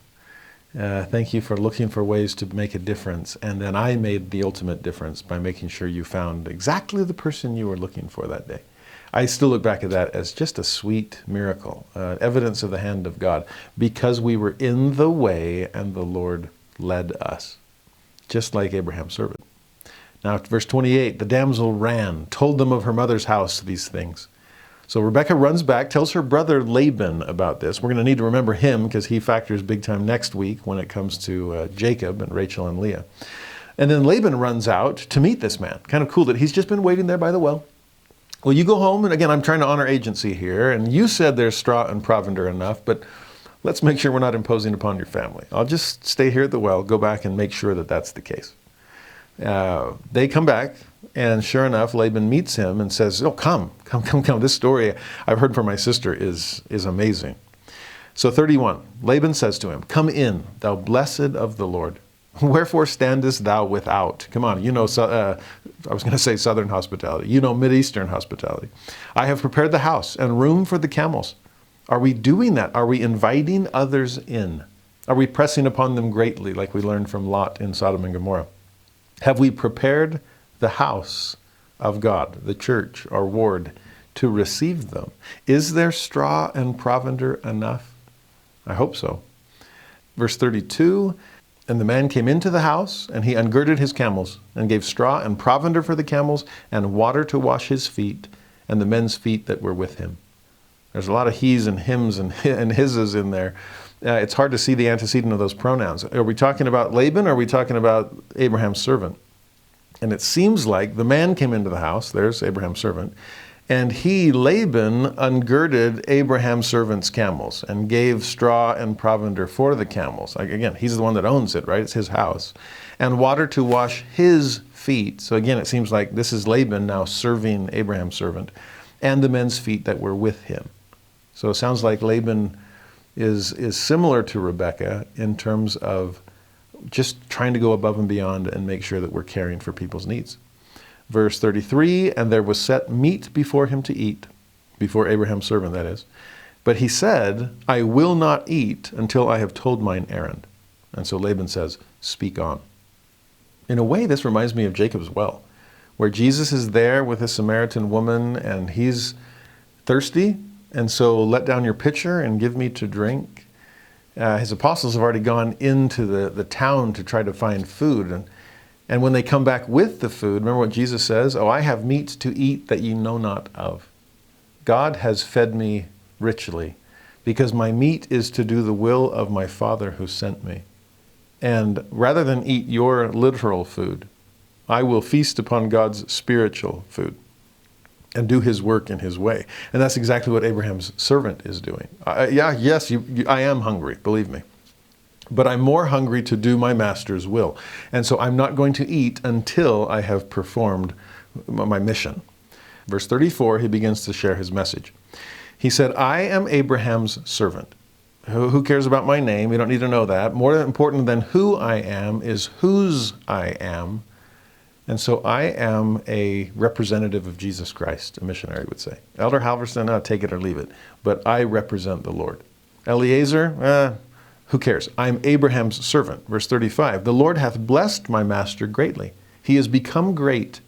D: Thank you for looking for ways to make a difference. And then I made the ultimate difference by making sure you found exactly the person you were looking for that day. I still look back at that as just a sweet miracle, evidence of the hand of God, because we were in the way and the Lord led us, just like Abraham's servant. Now, verse 28, the damsel ran, told them of her mother's house these things. So Rebekah runs back, tells her brother Laban about this. We're going to need to remember him because he factors big time next week when it comes to Jacob and Rachel and Leah. And then Laban runs out to meet this man. Kind of cool that he's just been waiting there by the well. Well, you go home, and again, I'm trying to honor agency here, and you said there's straw and provender enough, but let's make sure we're not imposing upon your family. I'll just stay here at the well, go back and make sure that that's the case. They come back, and sure enough, Laban meets him and says, oh, come. This story I've heard from my sister is amazing. So 31, Laban says to him, come in, thou blessed of the Lord. Wherefore standest thou without? Come on, you know, I was going to say southern hospitality. You know, Mideastern hospitality. I have prepared the house and room for the camels. Are we doing that? Are we inviting others in? Are we pressing upon them greatly, like we learned from Lot in Sodom and Gomorrah? Have we prepared the house of God, the church, our ward, to receive them? Is there straw and provender enough? I hope so. Verse 32, and the man came into the house, and he ungirded his camels, and gave straw and provender for the camels, and water to wash his feet, and the men's feet that were with him. There's a lot of he's and hims and his's in there. It's hard to see the antecedent of those pronouns. Are we talking about Laban, or are we talking about Abraham's servant? And it seems like the man came into the house, there's Abraham's servant, And he, Laban, ungirded Abraham's servants' camels and gave straw and provender for the camels. Again, he's the one that owns it, right? It's his house. And water to wash his feet. So again, it seems like this is Laban now serving Abraham's servant and the men's feet that were with him. So it sounds like Laban is similar to Rebekah in terms of just trying to go above and beyond and make sure that we're caring for people's needs. Verse 33, and there was set meat before him to eat, before Abraham's servant, that is. But he said, I will not eat until I have told mine errand. And so Laban says, speak on. In a way, this reminds me of Jacob's well, where Jesus is there with a Samaritan woman and he's thirsty, and so let down your pitcher and give me to drink. His apostles have already gone into the town to try to find food. And when they come back with the food, remember what Jesus says? Oh, I have meat to eat that ye know not of. God has fed me richly, because my meat is to do the will of my Father who sent me. And rather than eat your literal food, I will feast upon God's spiritual food and do his work in his way. And that's exactly what Abraham's servant is doing. I am hungry, believe me. But I'm more hungry to do my master's will. And so I'm not going to eat until I have performed my mission. Verse 34, he begins to share his message. He said, I am Abraham's servant. Who cares about my name? You don't need to know that. More important than who I am is whose I am. And so I am a representative of Jesus Christ, a missionary would say. Elder Halverson, take it or leave it. But I represent the Lord. Eliezer, who cares? I'm Abraham's servant. Verse 35, the Lord hath blessed my master greatly. He is become great.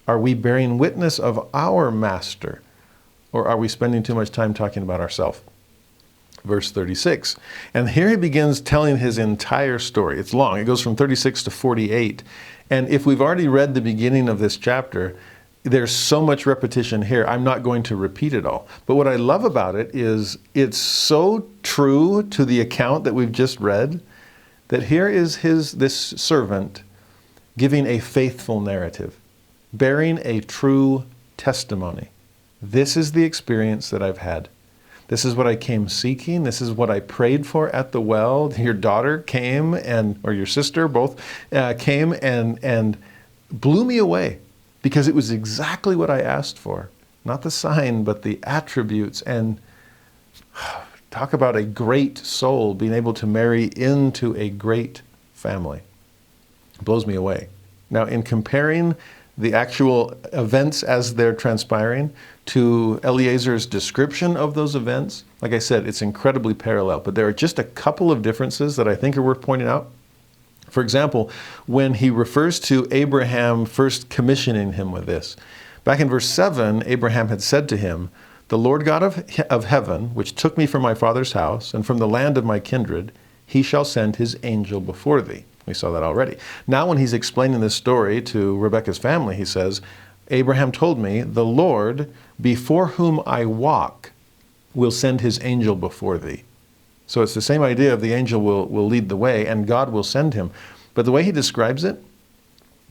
D: Are we bearing witness of our master? Or are we spending too much time talking about ourselves? Verse 36, and here he begins telling his entire story. It's long. It goes from 36 to 48. And if we've already read the beginning of this chapter, there's so much repetition here. I'm not going to repeat it all. But what I love about it is it's so true to the account that we've just read that here is this servant giving a faithful narrative, bearing a true testimony. This is the experience that I've had. This is what I came seeking. This is what I prayed for at the well. Your daughter came or your sister both came and blew me away because it was exactly what I asked for. Not the sign, but the attributes. And talk about a great soul being able to marry into a great family. It blows me away. Now, in comparing the actual events as they're transpiring to Eliezer's description of those events, like I said, it's incredibly parallel, but there are just a couple of differences that I think are worth pointing out. For example, when he refers to Abraham first commissioning him with this, back in verse 7, Abraham had said to him, the Lord God of heaven, which took me from my father's house and from the land of my kindred, he shall send his angel before thee. We saw that already. Now when he's explaining this story to Rebekah's family, he says, Abraham told me, the Lord, before whom I walk, will send his angel before thee. So it's the same idea of the angel will lead the way and God will send him. But the way he describes it,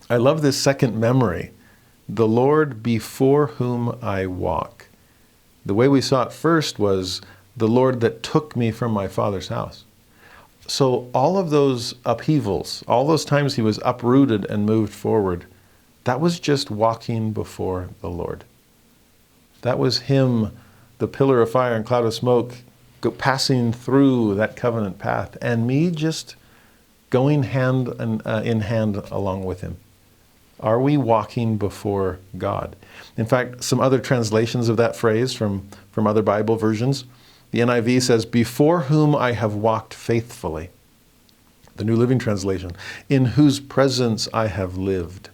D: I love this second memory. The Lord before whom I walk. The way we saw it first was the Lord that took me from my father's house. So all of those upheavals, all those times he was uprooted and moved forward, that was just walking before the Lord. That was him, the pillar of fire and cloud of smoke, passing through that covenant path, and me just going hand in hand along with him. Are we walking before God? In fact, some other translations of that phrase from other Bible versions, the NIV says, before whom I have walked faithfully. The New Living Translation, in whose presence I have lived.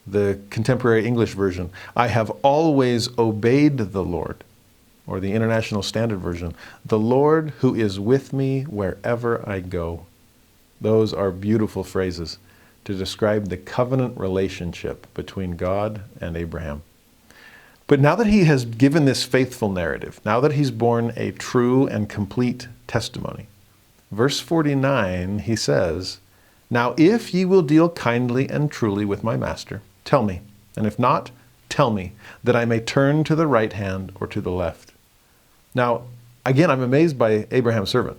D: The Contemporary English Version, I have always obeyed the Lord. Or the International Standard Version, the Lord who is with me wherever I go. Those are beautiful phrases to describe the covenant relationship between God and Abraham. But now that he has given this faithful narrative, now that he's borne a true and complete testimony, verse 49, he says, now if ye will deal kindly and truly with my master, tell me, and if not, tell me, that I may turn to the right hand or to the left. Now, again, I'm amazed by Abraham's servant.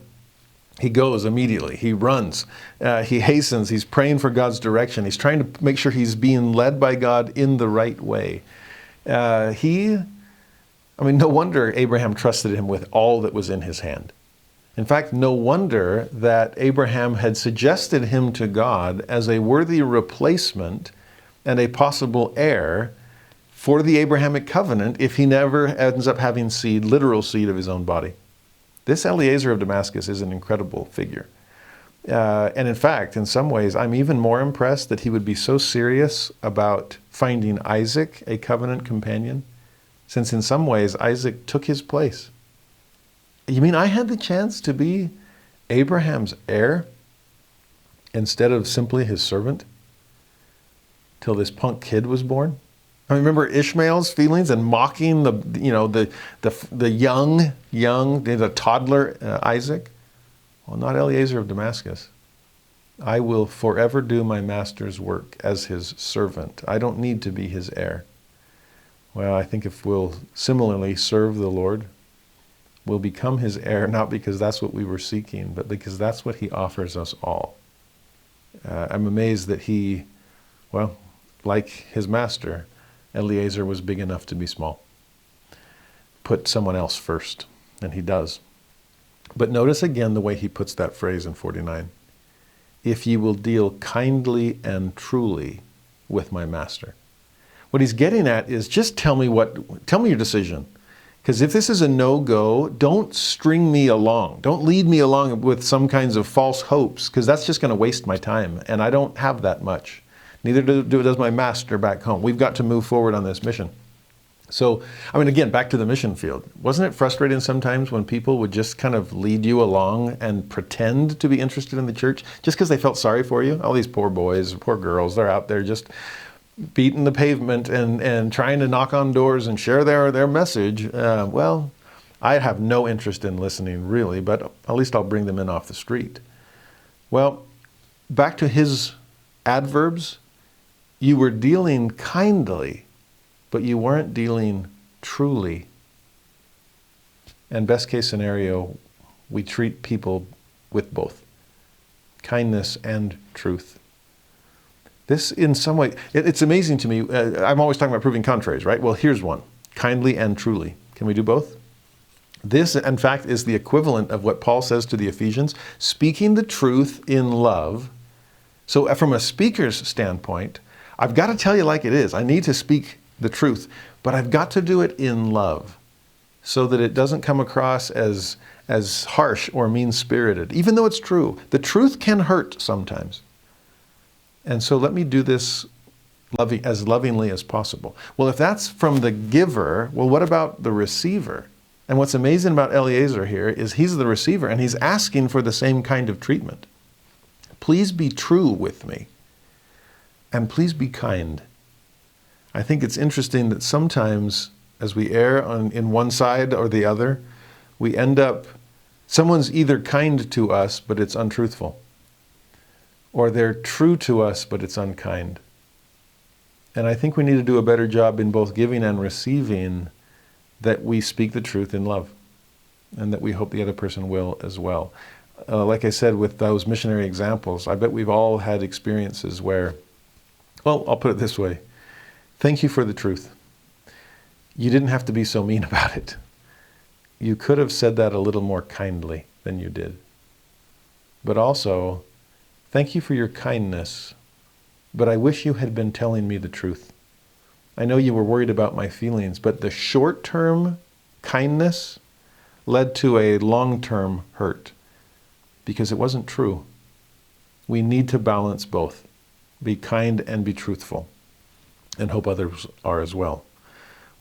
D: He goes immediately. He runs. He hastens. He's praying for God's direction. He's trying to make sure he's being led by God in the right way. No wonder Abraham trusted him with all that was in his hand. In fact, no wonder that Abraham had suggested him to God as a worthy replacement and a possible heir for the Abrahamic covenant if he never ends up having seed, literal seed of his own body. This Eliezer of Damascus is an incredible figure. And in fact, in some ways, I'm even more impressed that he would be so serious about finding Isaac a covenant companion, since in some ways Isaac took his place. You mean I had the chance to be Abraham's heir instead of simply his servant till this punk kid was born? I remember Ishmael's feelings and mocking the toddler Isaac. Well, not Eliezer of Damascus. I will forever do my master's work as his servant. I don't need to be his heir. Well, I think if we'll similarly serve the Lord, we'll become his heir, not because that's what we were seeking, but because that's what he offers us all. I'm amazed that he, like his master, Eliezer was big enough to be small. Put someone else first, and he does. But notice again the way he puts that phrase in 49. If ye will deal kindly and truly with my master. What he's getting at is just tell me your decision. Because if this is a no-go, don't string me along. Don't lead me along with some kinds of false hopes, because that's just going to waste my time, and I don't have that much. Neither does my master back home. We've got to move forward on this mission. So, again, back to the mission field. Wasn't it frustrating sometimes when people would just kind of lead you along and pretend to be interested in the church just because they felt sorry for you? All these poor boys, poor girls, they're out there just beating the pavement and trying to knock on doors and share their message. I have no interest in listening, really, but at least I'll bring them in off the street. Well, back to his adverbs. You were dealing kindly, but you weren't dealing truly. And best case scenario, we treat people with both kindness and truth. This, in some way, it's amazing to me. I'm always talking about proving contraries, right? Well, here's one. Kindly and truly. Can we do both? This, in fact, is the equivalent of what Paul says to the Ephesians, speaking the truth in love. So from a speaker's standpoint, I've got to tell you like it is. I need to speak the truth, but I've got to do it in love so that it doesn't come across as harsh or mean-spirited, even though it's true. The truth can hurt sometimes. And so let me do this as lovingly as possible. Well, if that's from the giver, well, what about the receiver? And what's amazing about Eliezer here is he's the receiver and he's asking for the same kind of treatment. Please be true with me. And please be kind. I think it's interesting that sometimes as we err in one side or the other, we end up, someone's either kind to us, but it's untruthful. Or they're true to us, but it's unkind. And I think we need to do a better job in both giving and receiving, that we speak the truth in love, and that we hope the other person will as well. Like I said, with those missionary examples, I bet we've all had experiences where, well, I'll put it this way. Thank you for the truth. You didn't have to be so mean about it. You could have said that a little more kindly than you did. But also, thank you for your kindness, but I wish you had been telling me the truth. I know you were worried about my feelings, but the short-term kindness led to a long-term hurt because it wasn't true. We need to balance both. Be kind and be truthful, and hope others are as well.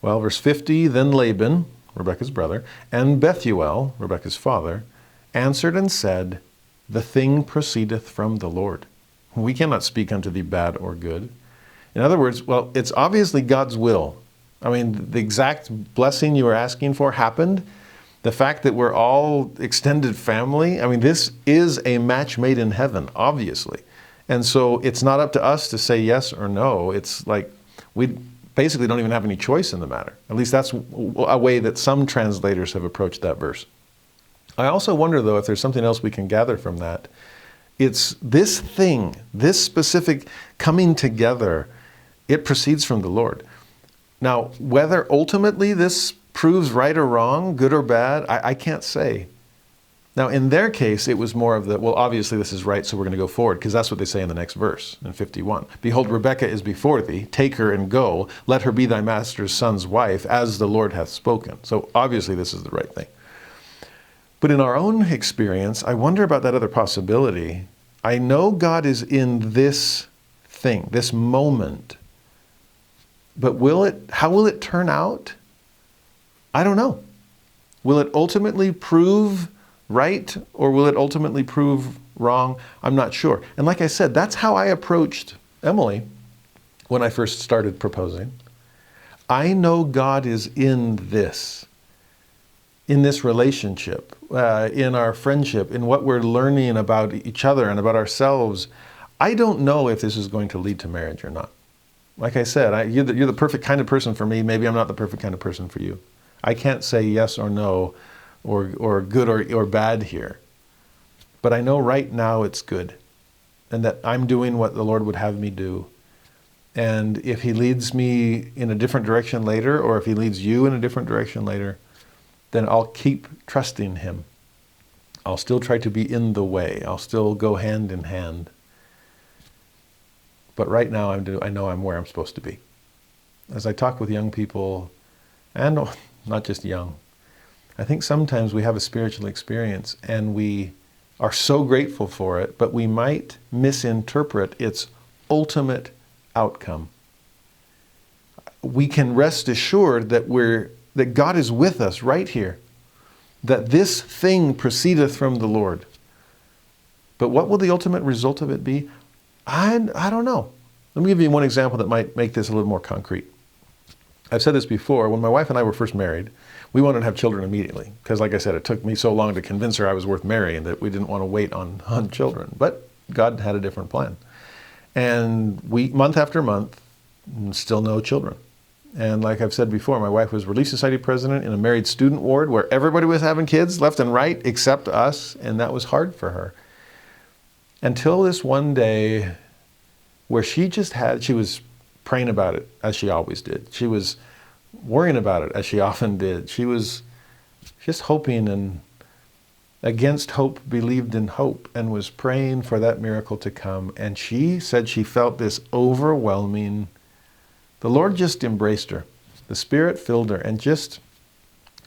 D: Well, verse 50, then Laban, Rebekah's brother, and Bethuel, Rebekah's father, answered and said, the thing proceedeth from the Lord. We cannot speak unto thee bad or good. In other words, well, it's obviously God's will. The exact blessing you were asking for happened. The fact that we're all extended family, this is a match made in heaven, obviously. And so it's not up to us to say yes or no. It's like basically don't even have any choice in the matter. At least that's a way that some translators have approached that verse. I also wonder, though, if there's something else we can gather from that. It's this thing, this specific coming together, it proceeds from the Lord. Now, whether ultimately this proves right or wrong, good or bad, I can't say. Now, in their case, it was more of the, well, obviously this is right, so we're going to go forward, because that's what they say in the next verse, in 51. Behold, Rebekah is before thee, take her and go, let her be thy master's son's wife, as the Lord hath spoken. So obviously this is the right thing. But in our own experience, I wonder about that other possibility. I know God is in this thing, this moment, but how will it turn out? I don't know. Will it ultimately prove right, or will it ultimately prove wrong? I'm not sure. And like I said, that's how I approached Emily when I first started proposing. I know God is in this relationship, in our friendship, in what we're learning about each other and about ourselves. I don't know if this is going to lead to marriage or not. Like I said, you're the perfect kind of person for me. Maybe I'm not the perfect kind of person for you. I can't say yes or no, or good or bad here. But I know right now it's good, and that I'm doing what the Lord would have me do. And if he leads me in a different direction later, or if he leads you in a different direction later, then I'll keep trusting him. I'll still try to be in the way. I'll still go hand in hand. But right now I know I'm where I'm supposed to be. As I talk with young people, and not just young, I think sometimes we have a spiritual experience and we are so grateful for it, but we might misinterpret its ultimate outcome. We can rest assured that God is with us right here, that this thing proceedeth from the Lord. But what will the ultimate result of it be? I don't know. Let me give you one example that might make this a little more concrete. I've said this before. When my wife and I were first married, we wanted to have children immediately. Because like I said, it took me so long to convince her I was worth marrying that we didn't want to wait on children. But God had a different plan. And we, month after month, still no children. And like I've said before, my wife was Relief Society president in a married student ward where everybody was having kids left and right except us. And that was hard for her. Until this one day where she was praying about it, as she always did. She was worrying about it, as she often did. She was just hoping, and against hope believed in hope, and was praying for that miracle to come. And she said she felt this overwhelming, the Lord just embraced her. The Spirit filled her and just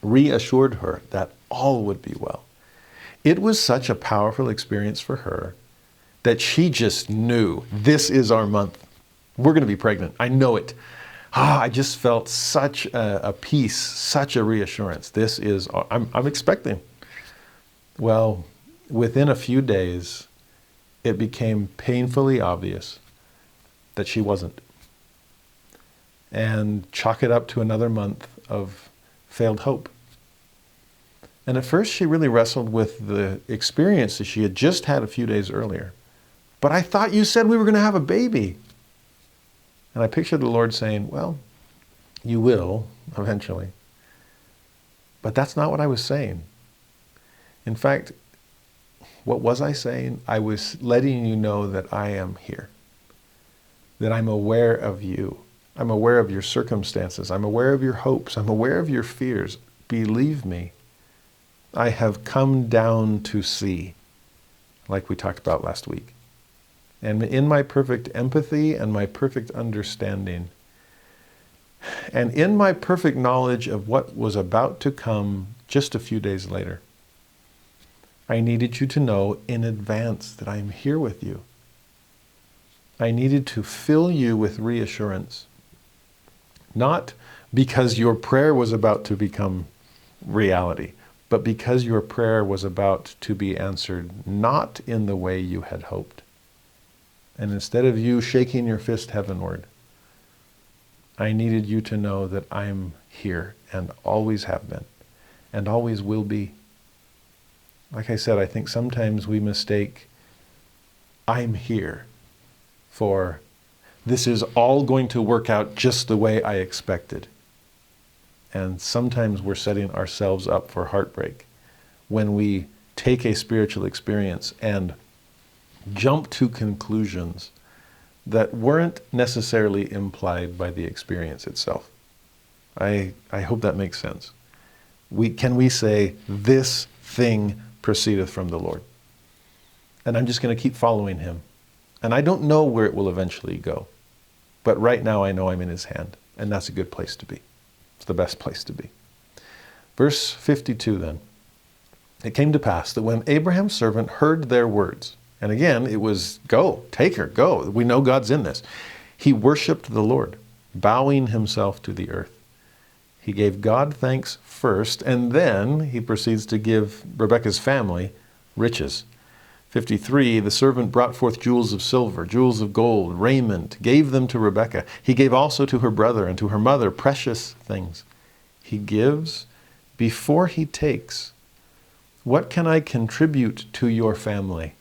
D: reassured her that all would be well. It was such a powerful experience for her that she just knew, this is our month. We're going to be pregnant. I know it. I just felt such a peace, such a reassurance. I'm expecting. Well, within a few days, it became painfully obvious that she wasn't. And chalk it up to another month of failed hope. And at first she really wrestled with the experience that she had just had a few days earlier. But I thought you said we were going to have a baby. And I pictured the Lord saying, well, you will eventually. But that's not what I was saying. In fact, what was I saying? I was letting you know that I am here. That I'm aware of you. I'm aware of your circumstances. I'm aware of your hopes. I'm aware of your fears. Believe me, I have come down to see, like we talked about last week. And in my perfect empathy and my perfect understanding, and in my perfect knowledge of what was about to come just a few days later, I needed you to know in advance that I am here with you. I needed to fill you with reassurance, not because your prayer was about to become reality, but because your prayer was about to be answered not in the way you had hoped. And instead of you shaking your fist heavenward, I needed you to know that I'm here and always have been and always will be. Like I said, I think sometimes we mistake I'm here for this is all going to work out just the way I expected. And sometimes we're setting ourselves up for heartbreak when we take a spiritual experience and jump to conclusions that weren't necessarily implied by the experience itself. I hope that makes sense. Can we say, this thing proceedeth from the Lord? And I'm just going to keep following him. And I don't know where it will eventually go. But right now I know I'm in his hand. And that's a good place to be. It's the best place to be. Verse 52 then. It came to pass that when Abraham's servant heard their words, and again, it was, go, take her, go. We know God's in this. He worshiped the Lord, bowing himself to the earth. He gave God thanks first, and then he proceeds to give Rebekah's family riches. 53, the servant brought forth jewels of silver, jewels of gold, raiment, gave them to Rebekah. He gave also to her brother and to her mother precious things. He gives before he takes. What can I contribute to your family?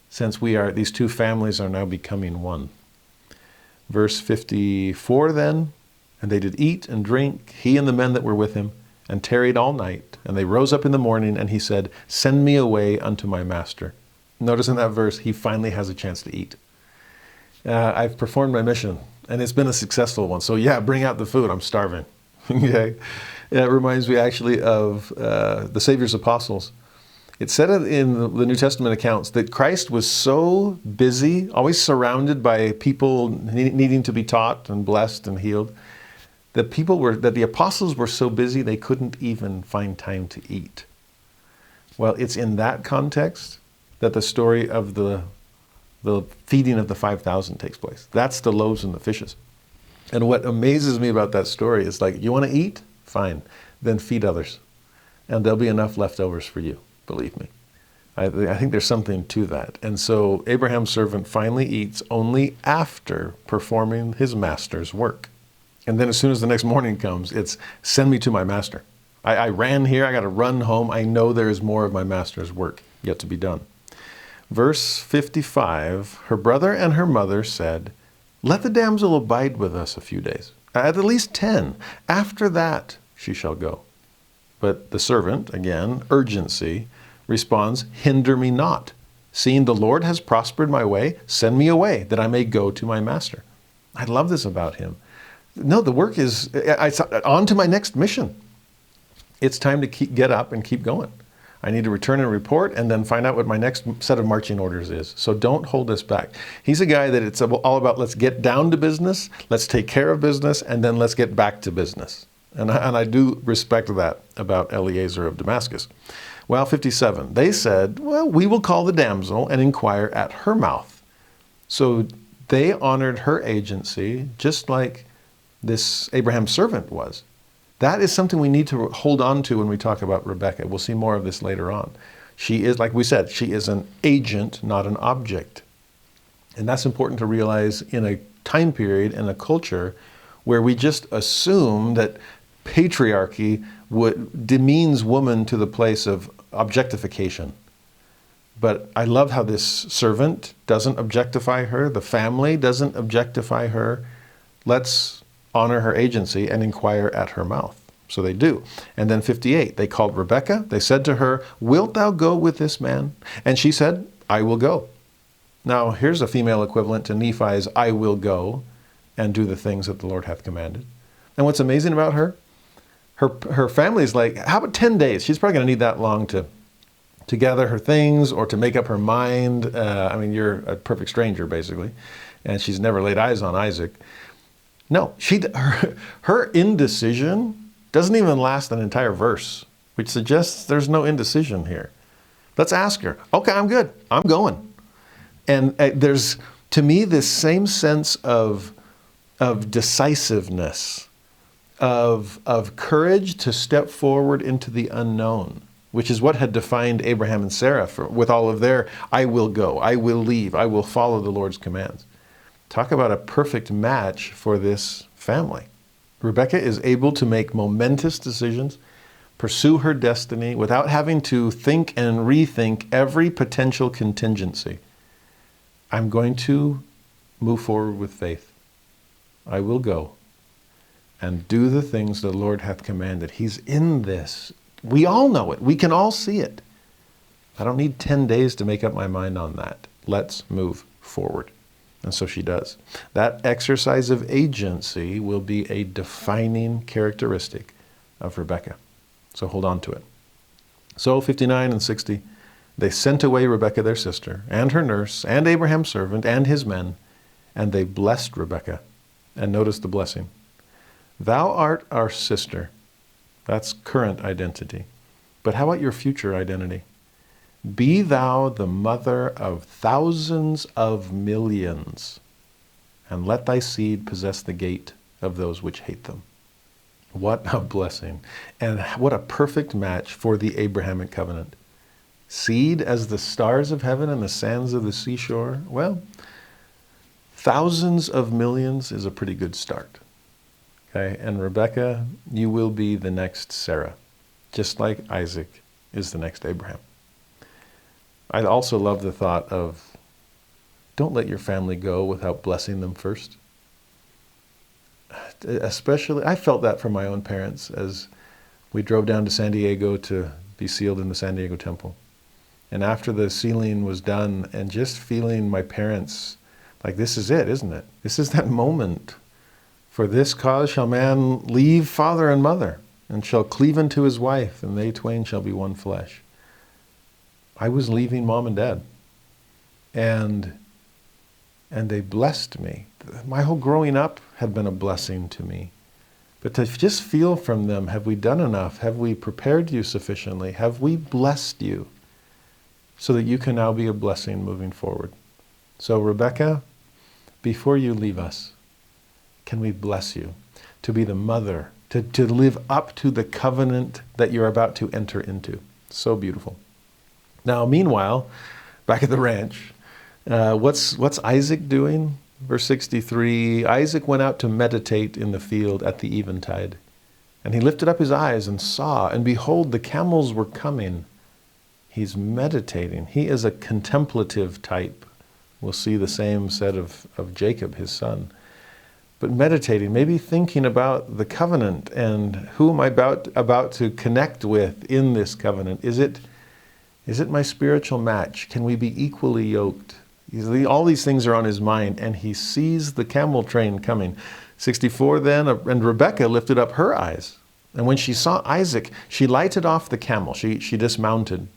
D: Since these two families are now becoming one. Verse 54 then, and they did eat and drink, he and the men that were with him, and tarried all night. And they rose up in the morning, and he said, send me away unto my master. Notice in that verse, he finally has a chance to eat. I've performed my mission, and it's been a successful one. So yeah, bring out the food. I'm starving. Okay. It reminds me actually of the Savior's apostles. It said in the New Testament accounts that Christ was so busy, always surrounded by people needing to be taught and blessed and healed, that the apostles were so busy they couldn't even find time to eat. Well, it's in that context that the story of the feeding of the 5,000 takes place. That's the loaves and the fishes. And what amazes me about that story is like, you want to eat? Fine. Then feed others. And there'll be enough leftovers for you. Believe me. I think there's something to that. And so Abraham's servant finally eats only after performing his master's work. And then as soon as the next morning comes, it's send me to my master. I ran here, I got to run home. I know there is more of my master's work yet to be done. Verse 55, her brother and her mother said, let the damsel abide with us a few days, at least 10. After that she shall go. But the servant, again, urgency, responds, hinder me not. Seeing the Lord has prospered my way, send me away that I may go to my master. I love this about him. No, the work is on to my next mission. It's time to get up and keep going. I need to return and report and then find out what my next set of marching orders is. So don't hold this back. He's a guy that it's all about, let's get down to business, let's take care of business, and then let's get back to business. And I do respect that about Eliezer of Damascus. Well, 57, they said, well, we will call the damsel and inquire at her mouth. So they honored her agency just like this Abraham's servant was. That is something we need to hold on to when we talk about Rebekah. We'll see more of this later on. She is, like we said, she is an agent, not an object. And that's important to realize in a time period and a culture where we just assume that patriarchy demeans woman to the place of objectification. But I love how this servant doesn't objectify her. The family doesn't objectify her. Let's honor her agency and inquire at her mouth. So they do. And then 58, they called Rebekah. They said to her, wilt thou go with this man? And she said, I will go. Now, here's a female equivalent to Nephi's, I will go and do the things that the Lord hath commanded. And what's amazing about her family's like, how about 10 days? She's probably going to need that long to gather her things or to make up her mind. You're a perfect stranger, basically. And she's never laid eyes on Isaac. No, her indecision doesn't even last an entire verse, which suggests there's no indecision here. Let's ask her. Okay, I'm good. I'm going. And there's, to me, this same sense of decisiveness, of courage to step forward into the unknown, which is what had defined Abraham and Sarah with all of their, I will go, I will leave, I will follow the Lord's commands. Talk about a perfect match for this family. Rebekah is able to make momentous decisions, pursue her destiny without having to think and rethink every potential contingency. I'm going to move forward with faith. I will go and do the things the Lord hath commanded. He's in this. We all know it. We can all see it. I don't need 10 days to make up my mind on that. Let's move forward. And so she does. That exercise of agency will be a defining characteristic of Rebekah. So hold on to it. So 59 and 60, they sent away Rebekah their sister, and her nurse, and Abraham's servant, and his men, and they blessed Rebekah. And notice the blessing. Thou art our sister. That's current identity. But how about your future identity? Be thou the mother of thousands of millions, and let thy seed possess the gate of those which hate them. What a blessing. And what a perfect match for the Abrahamic covenant. Seed as the stars of heaven and the sands of the seashore. Well, thousands of millions is a pretty good start. Okay, and Rebekah, you will be the next Sarah, just like Isaac is the next Abraham. I also love the thought of, don't let your family go without blessing them first. Especially, I felt that from my own parents as we drove down to San Diego to be sealed in the San Diego temple. And after the sealing was done, and just feeling my parents, like, this is it, isn't it? This is that moment. For this cause shall man leave father and mother, and shall cleave unto his wife, and they twain shall be one flesh. I was leaving mom and dad. And they blessed me. My whole growing up had been a blessing to me. But to just feel from them, have we done enough? Have we prepared you sufficiently? Have we blessed you so that you can now be a blessing moving forward? So Rebekah, before you leave us, can we bless you to be the mother, to live up to the covenant that you're about to enter into. So beautiful. Now, meanwhile, back at the ranch, what's Isaac doing? Verse 63, Isaac went out to meditate in the field at the eventide. And he lifted up his eyes and saw, and behold, the camels were coming. He's meditating. He is a contemplative type. We'll see the same said of Jacob, his son. But meditating, maybe thinking about the covenant and who am I about to connect with in this covenant. Is it my spiritual match? Can we be equally yoked? All these things are on his mind, and he sees the camel train coming. 64 then, and Rebekah lifted up her eyes. And when she saw Isaac, she lighted off the camel. She dismounted.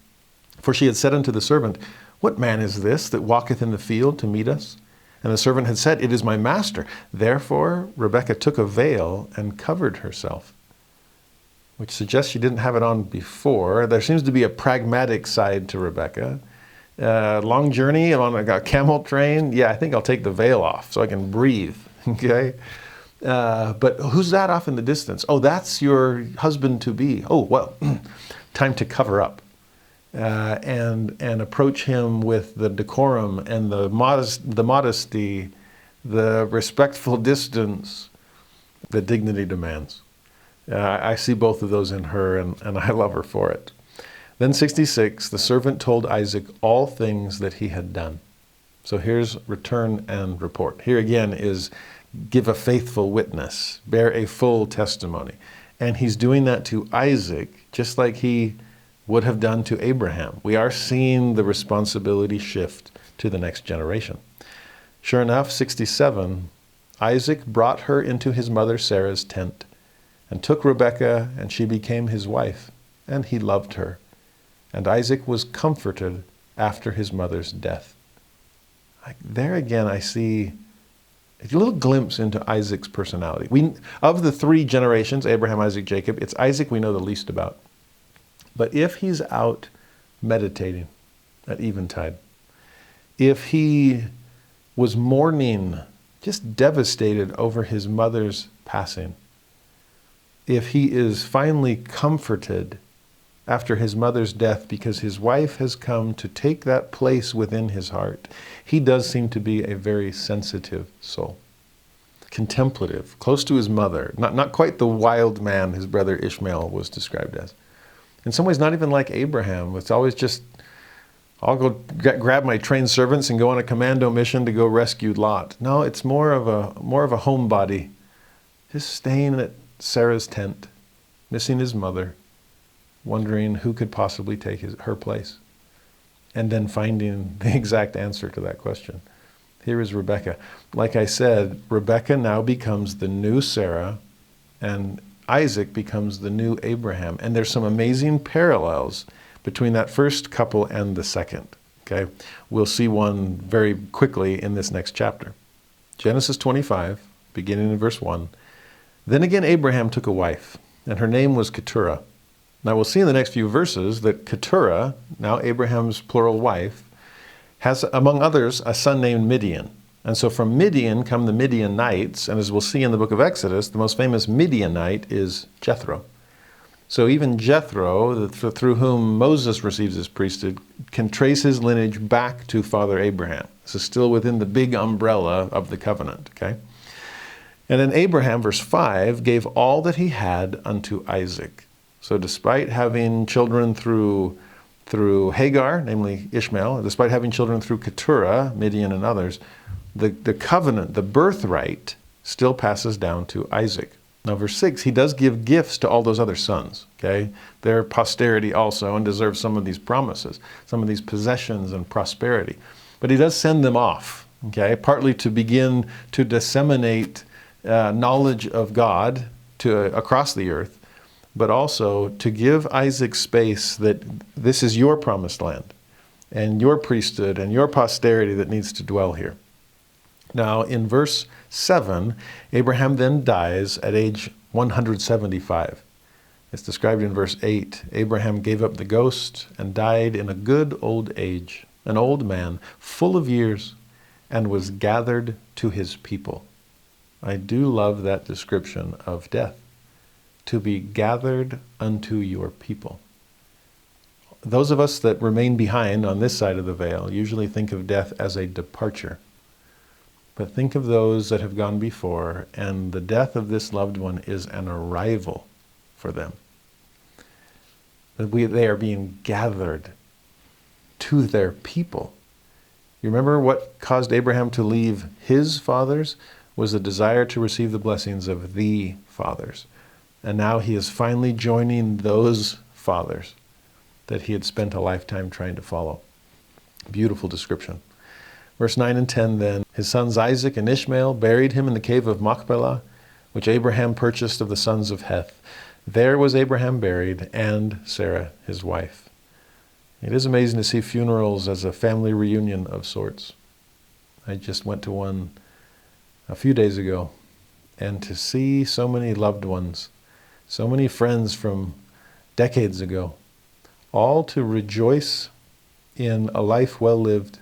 D: For she had said unto the servant, What man is this that walketh in the field to meet us? And the servant had said, It is my master. Therefore Rebekah took a veil and covered herself, which suggests she didn't have it on before. There seems to be a pragmatic side to Rebekah. Long journey on a camel train. Yeah, I think I'll take the veil off so I can breathe. Okay? But who's that off in the distance? Oh, that's your husband-to-be. Oh, well, time to cover up. And approach him with the decorum and the modesty, the respectful distance that dignity demands. I see both of those in her, and I love her for it. Then 66, the servant told Isaac all things that he had done. So here's return and report. Here again is give a faithful witness, bear a full testimony. And he's doing that to Isaac, just like he would have done to Abraham. We are seeing the responsibility shift to the next generation. Sure enough, 67, Isaac brought her into his mother Sarah's tent, and took Rebekah, and she became his wife, and he loved her. And Isaac was comforted after his mother's death. There again, I see a little glimpse into Isaac's personality. Of the three generations, Abraham, Isaac, Jacob, it's Isaac we know the least about. But if he's out meditating at eventide, if he was mourning, just devastated over his mother's passing, if he is finally comforted after his mother's death because his wife has come to take that place within his heart, he does seem to be a very sensitive soul. Contemplative, close to his mother, not quite the wild man his brother Ishmael was described as. In some ways, not even like Abraham. It's always I'll go grab my trained servants and go on a commando mission to go rescue Lot. No, it's more of a homebody, just staying at Sarah's tent, missing his mother, wondering who could possibly take her place, and then finding the exact answer to that question. Here is Rebekah. Like I said, Rebekah now becomes the new Sarah, and Isaac becomes the new Abraham. And there's some amazing parallels between that first couple and the second. Okay, we'll see one very quickly in this next chapter. Genesis 25, beginning in verse 1. Then again Abraham took a wife, and her name was Keturah. Now we'll see in the next few verses that Keturah, now Abraham's plural wife, has, among others, a son named Midian. And so from Midian come the Midianites, and as we'll see in the book of Exodus, the most famous Midianite is Jethro. So even Jethro, through whom Moses receives his priesthood, can trace his lineage back to Father Abraham. This is still within the big umbrella of the covenant, okay? And then Abraham, verse 5, gave all that he had unto Isaac. So despite having children through Hagar, namely Ishmael, despite having children through Keturah, Midian and others, the covenant, the birthright, still passes down to Isaac. Now, verse 6, he does give gifts to all those other sons, okay? They're posterity also and deserve some of these promises, some of these possessions and prosperity. But he does send them off, okay? Partly to begin to disseminate knowledge of God across the earth, but also to give Isaac space that this is your promised land and your priesthood and your posterity that needs to dwell here. Now, in verse 7, Abraham then dies at age 175. It's described in verse 8. Abraham gave up the ghost and died in a good old age, an old man, full of years, and was gathered to his people. I do love that description of death, to be gathered unto your people. Those of us that remain behind on this side of the veil usually think of death as a departure. But think of those that have gone before, and the death of this loved one is an arrival for them. They are being gathered to their people. You remember what caused Abraham to leave his fathers was the desire to receive the blessings of the fathers. And now he is finally joining those fathers that he had spent a lifetime trying to follow. Beautiful description. Verse 9 and 10 then, his sons Isaac and Ishmael buried him in the cave of Machpelah, which Abraham purchased of the sons of Heth. There was Abraham buried, and Sarah his wife. It is amazing to see funerals as a family reunion of sorts. I just went to one a few days ago, and to see so many loved ones, so many friends from decades ago, all to rejoice in a life well lived,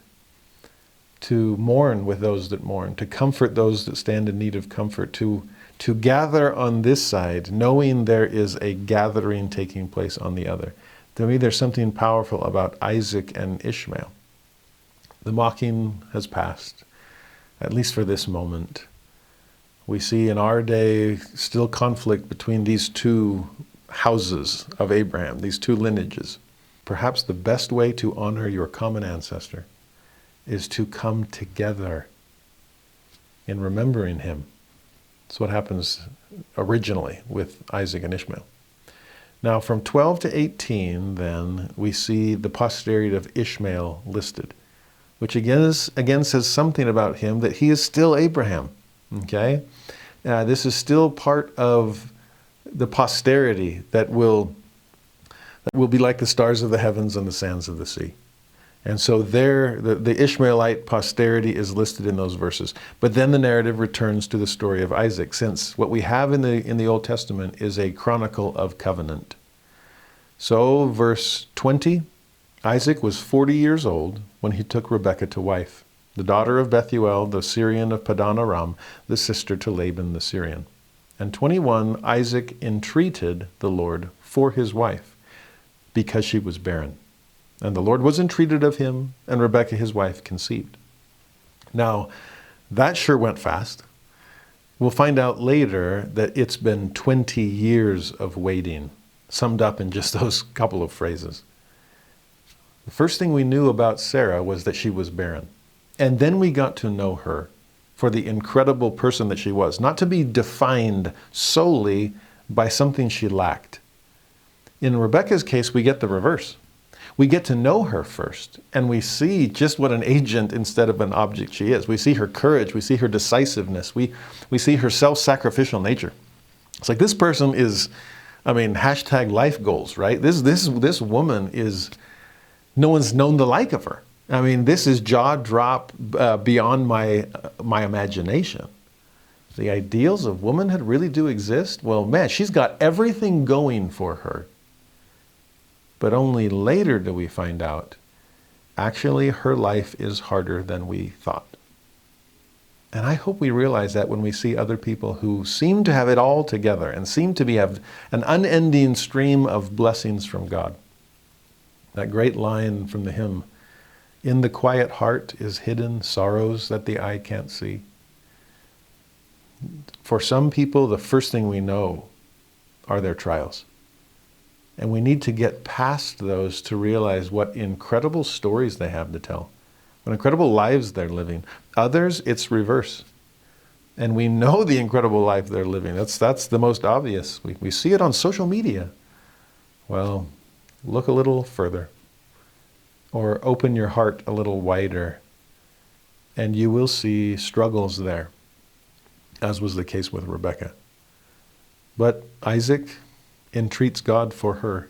D: to mourn with those that mourn, to comfort those that stand in need of comfort, to gather on this side, knowing there is a gathering taking place on the other. To me, there's something powerful about Isaac and Ishmael. The mocking has passed, at least for this moment. We see in our day still conflict between these two houses of Abraham, these two lineages. Perhaps the best way to honor your common ancestor is to come together in remembering him. That's what happens originally with Isaac and Ishmael. Now from 12 to 18 then we see the posterity of Ishmael listed, which again says something about him, that he is still Abraham. Okay? This is still part of the posterity that will be like the stars of the heavens and the sands of the sea. And so there, the Ishmaelite posterity is listed in those verses. But then the narrative returns to the story of Isaac, since what we have in the Old Testament is a chronicle of covenant. So verse 20, Isaac was 40 years old when he took Rebekah to wife, the daughter of Bethuel, the Syrian of Padan Aram, the sister to Laban the Syrian. And 21, Isaac entreated the Lord for his wife, because she was barren. And the Lord was entreated of him, and Rebekah his wife conceived. Now, that sure went fast. We'll find out later that it's been 20 years of waiting, summed up in just those couple of phrases. The first thing we knew about Sarah was that she was barren. And then we got to know her for the incredible person that she was, not to be defined solely by something she lacked. In Rebekah's case, we get the reverse. We get to know her first, and we see just what an agent instead of an object she is. We see her courage, we see her decisiveness, we see her self-sacrificial nature. It's like this person is, hashtag life goals, right? This woman is, no one's known the like of her. This is jaw drop beyond my imagination. The ideals of womanhood really do exist? Well, man, she's got everything going for her. But only later do we find out, actually, her life is harder than we thought. And I hope we realize that when we see other people who seem to have it all together and seem to have an unending stream of blessings from God. That great line from the hymn, "In the quiet heart is hidden sorrows that the eye can't see." For some people, the first thing we know are their trials. And we need to get past those to realize what incredible stories they have to tell, what incredible lives they're living. Others, it's reverse. And we know the incredible life they're living. That's the most obvious. We see it on social media. Well, look a little further, or open your heart a little wider, and you will see struggles there, as was the case with Rebekah. But Isaac entreats God for her.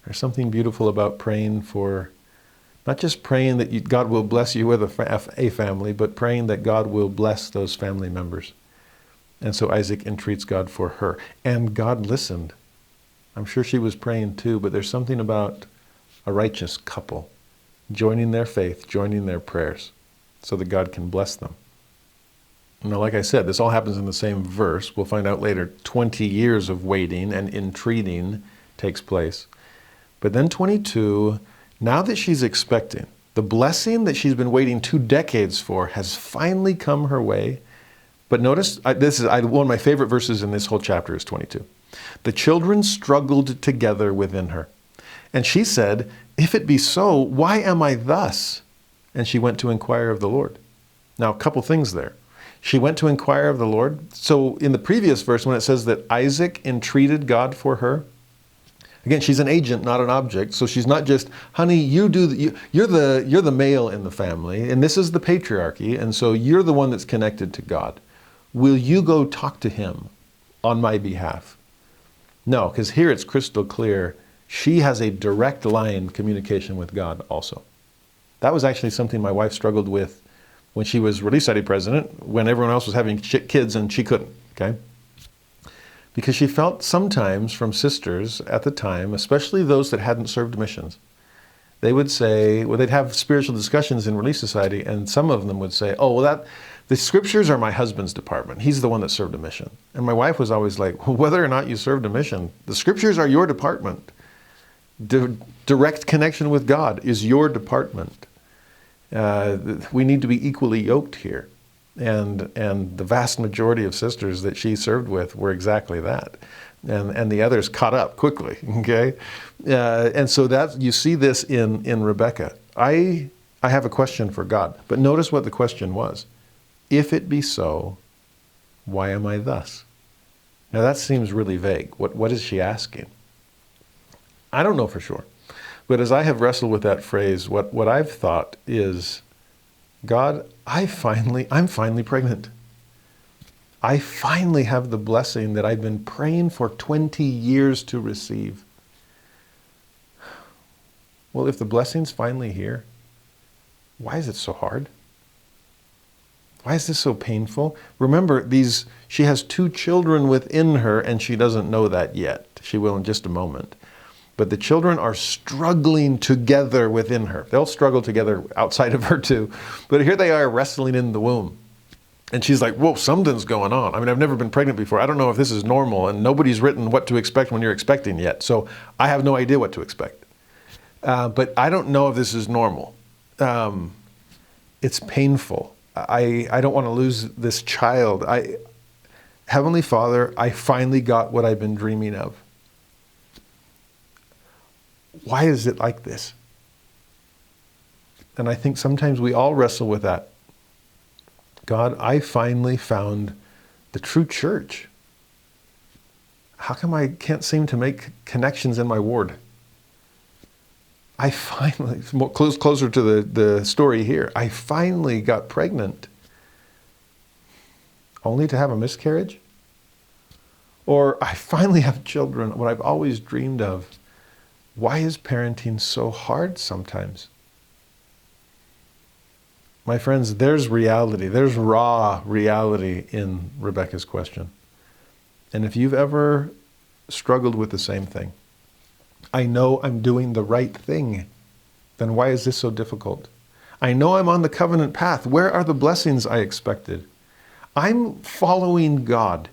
D: There's something beautiful about praying for, not just praying that God will bless you with a family, but praying that God will bless those family members. And so Isaac entreats God for her. And God listened. I'm sure she was praying too, but there's something about a righteous couple joining their faith, joining their prayers, so that God can bless them. Now, like I said, this all happens in the same verse. We'll find out later 20 years of waiting and entreating takes place. But then 22, now that she's expecting, the blessing that she's been waiting 2 decades for has finally come her way. But notice, this is one of my favorite verses in this whole chapter is 22. The children struggled together within her. And she said, "If it be so, why am I thus?" And she went to inquire of the Lord. Now, a couple things there. She went to inquire of the Lord. So in the previous verse, when it says that Isaac entreated God for her, again, she's an agent, not an object. So she's not just, honey, you're the male in the family, and this is the patriarchy, and so you're the one that's connected to God. Will you go talk to him on my behalf? No, because here it's crystal clear. She has a direct line communication with God also. That was actually something my wife struggled with when she was Relief Society president, when everyone else was having kids and she couldn't, okay? Because she felt sometimes from sisters at the time, especially those that hadn't served missions, they would say, well, they'd have spiritual discussions in Relief Society, and some of them would say, oh, well, the scriptures are my husband's department. He's the one that served a mission. And my wife was always like, well, whether or not you served a mission, the scriptures are your department. Direct connection with God is your department. We need to be equally yoked here. And the vast majority of sisters that she served with were exactly that. And the others caught up quickly, okay? And so that you see this in Rebekah. I have a question for God. But notice what the question was. If it be so, why am I thus? Now that seems really vague. What is she asking? I don't know for sure. But as I have wrestled with that phrase, what I've thought is, God, I'm finally pregnant. I finally have the blessing that I've been praying for 20 years to receive. Well, if the blessing's finally here, why is it so hard? Why is this so painful? Remember, she has 2 children within her, and she doesn't know that yet. She will in just a moment. But the children are struggling together within her. They'll struggle together outside of her too. But here they are wrestling in the womb. And she's like, whoa, something's going on. I've never been pregnant before. I don't know if this is normal. And nobody's written what to expect when you're expecting yet. So I have no idea what to expect. But I don't know if this is normal. It's painful. I don't want to lose this child. Heavenly Father, I finally got what I've been dreaming of. Why is it like this? And I think sometimes we all wrestle with that. God, I finally found the true church. How come I can't seem to make connections in my ward? I finally, closer to the story here, I finally got pregnant only to have a miscarriage? Or I finally have children, what I've always dreamed of. Why is parenting so hard sometimes? My friends, there's reality. There's raw reality in Rebekah's question. And if you've ever struggled with the same thing, I know I'm doing the right thing. Then why is this so difficult? I know I'm on the covenant path. Where are the blessings I expected? I'm following God.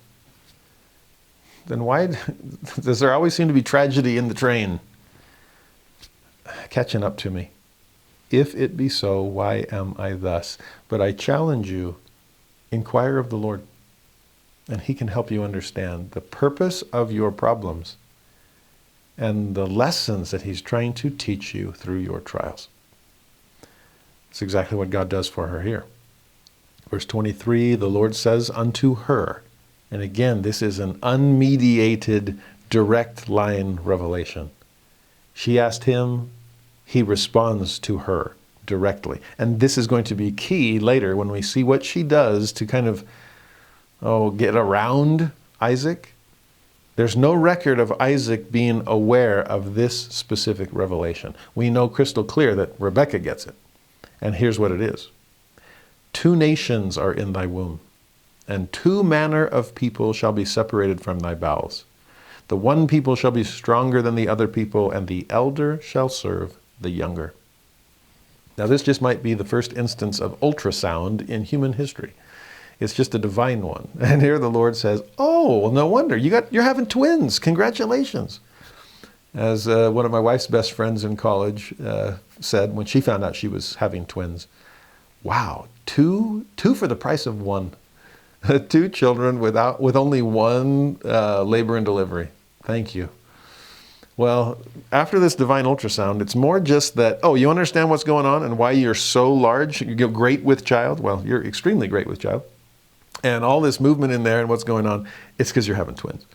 D: Then why does there always seem to be tragedy in the train catching up to me? If it be so, why am I thus? But I challenge you, inquire of the Lord, and He can help you understand the purpose of your problems and the lessons that He's trying to teach you through your trials. It's exactly what God does for her here. Verse 23, the Lord says unto her, and again, this is an unmediated, direct line revelation. She asked Him, He responds to her directly. And this is going to be key later when we see what she does to kind of, get around Isaac. There's no record of Isaac being aware of this specific revelation. We know crystal clear that Rebekah gets it. And here's what it is. 2 nations are in thy womb, and 2 manner of people shall be separated from thy bowels. The one people shall be stronger than the other people, and the elder shall serve the younger. Now this just might be the first instance of ultrasound in human history. It's just a divine one. And here the Lord says, oh, well, no wonder. You're having twins. Congratulations. As one of my wife's best friends in college said when she found out she was having twins, wow, two for the price of one. 2 children with only 1 labor and delivery. Thank you. Well, after this divine ultrasound, it's more just that, you understand what's going on and why you're so large? You're great with child? Well, you're extremely great with child. And all this movement in there and what's going on, it's because you're having twins.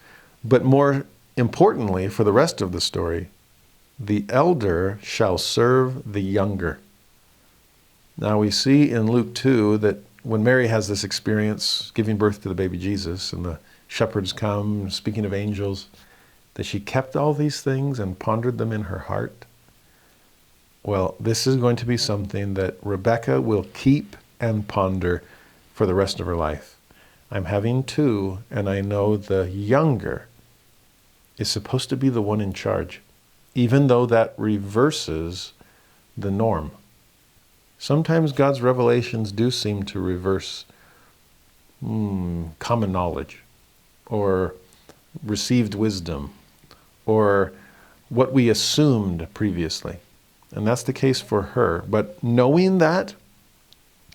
D: But more importantly, for the rest of the story, the elder shall serve the younger. Now we see in Luke 2 that when Mary has this experience giving birth to the baby Jesus and the shepherds come, speaking of angels, that she kept all these things and pondered them in her heart. Well, this is going to be something that Rebekah will keep and ponder for the rest of her life. I'm having 2, and I know the younger is supposed to be the one in charge, even though that reverses the norm. Sometimes God's revelations do seem to reverse common knowledge or received wisdom or what we assumed previously. And that's the case for her. But knowing that,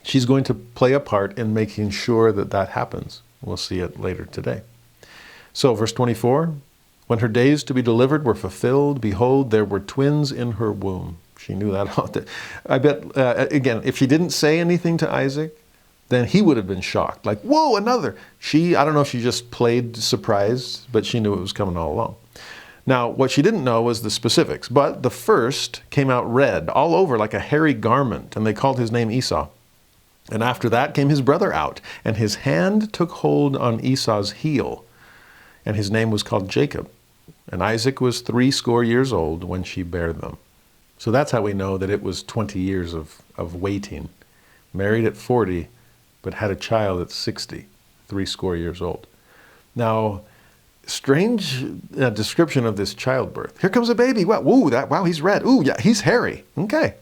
D: she's going to play a part in making sure that that happens. We'll see it later today. So verse 24, when her days to be delivered were fulfilled, behold, there were twins in her womb. She knew that. I bet, again, if she didn't say anything to Isaac, then he would have been shocked. Like, whoa, another. I don't know if she just played surprised, but she knew it was coming all along. Now, what she didn't know was the specifics, but the first came out red, all over like a hairy garment, and they called his name Esau. And after that came his brother out, and his hand took hold on Esau's heel, and his name was called Jacob. And Isaac was 80 years old when she bare them. So that's how we know that it was 20 years of waiting. Married at 40, but had a child at 60, 80 years old. Now, strange description of this childbirth. Here comes a baby. Wow, he's red. Ooh, yeah, he's hairy. Okay.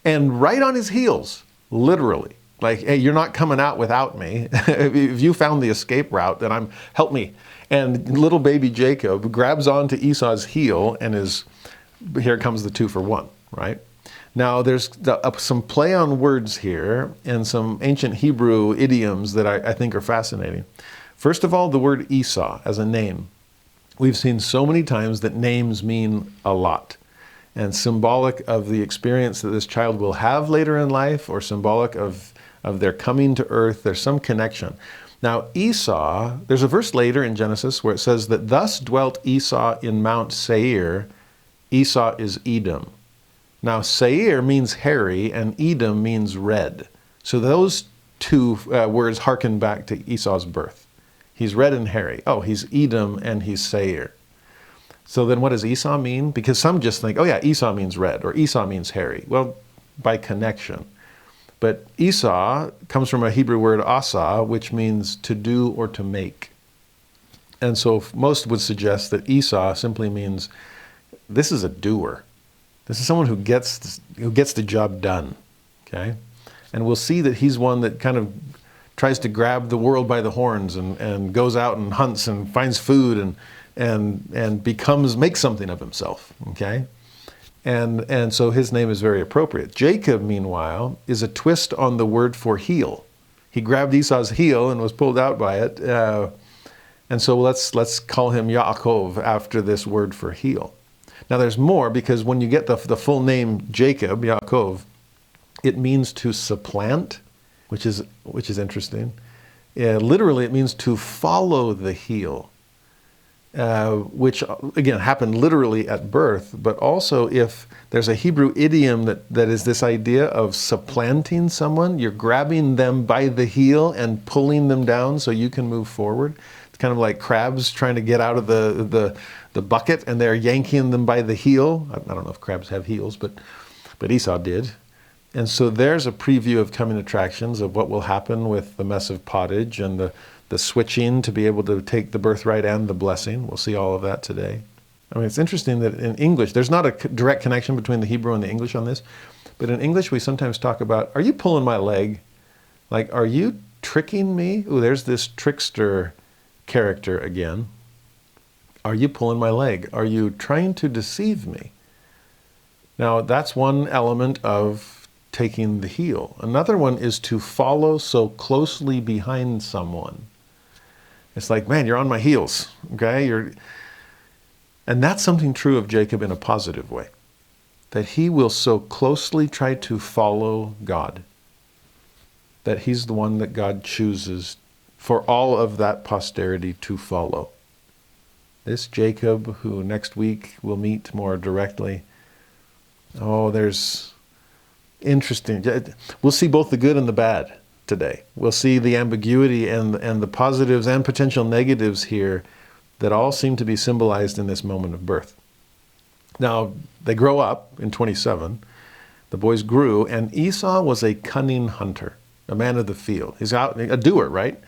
D: And right on his heels, literally. Like, hey, you're not coming out without me. If you found the escape route, then help me. And little baby Jacob grabs onto Esau's heel and here comes the 2 for 1, right? Now, there's some play on words here and some ancient Hebrew idioms that I think are fascinating. First of all, the word Esau as a name. We've seen so many times that names mean a lot. and symbolic of the experience that this child will have later in life, or symbolic of their coming to earth. There's some connection. Now Esau, there's a verse later in Genesis where it says that thus dwelt Esau in Mount Seir. Esau is Edom. Now Seir means hairy and Edom means red. So those two words harken back to Esau's birth. He's red and hairy. Oh, he's Edom and he's Seir. So then what does Esau mean? Because some just think, oh yeah, Esau means red or Esau means hairy. Well, by connection. But Esau comes from a Hebrew word asa, which means to do or to make. And so most would suggest that Esau simply means this is a doer. This is someone who gets the job done. Okay? And we'll see that he's one that kind of tries to grab the world by the horns and goes out and hunts and finds food and makes something of himself. Okay? And so his name is very appropriate. Jacob, meanwhile, is a twist on the word for heel. He grabbed Esau's heel and was pulled out by it. And so let's call him Yaakov after this word for heel. Now there's more, because when you get the full name Jacob, Yaakov, it means to supplant, which is interesting. Literally, it means to follow the heel, which again happened literally at birth. But also, if there's a Hebrew idiom that is this idea of supplanting someone, you're grabbing them by the heel and pulling them down so you can move forward. It's kind of like crabs trying to get out of the bucket, and they're yanking them by the heel. I don't know if crabs have heels, but Esau did. And so there's a preview of coming attractions of what will happen with the Mess of Pottage and the switching to be able to take the birthright and the blessing. We'll see all of that today. I mean, it's interesting that in English, there's not a direct connection between the Hebrew and the English on this, but in English we sometimes talk about, are you pulling my leg? Like, are you tricking me? Ooh, there's this trickster character again. Are you pulling my leg? Are you trying to deceive me? Now, that's one element of taking the heel. Another one is to follow so closely behind someone. It's like, man, you're on my heels, okay? And that's something true of Jacob in a positive way, that he will so closely try to follow God, that he's the one that God chooses for all of that posterity to follow. This Jacob, who next week we'll meet more directly, there's interesting. We'll see both the good and the bad today. We'll see the ambiguity and the positives and potential negatives here that all seem to be symbolized in this moment of birth. Now, they grow up in 27. The boys grew, and Esau was a cunning hunter, a man of the field. He's out, a doer, right?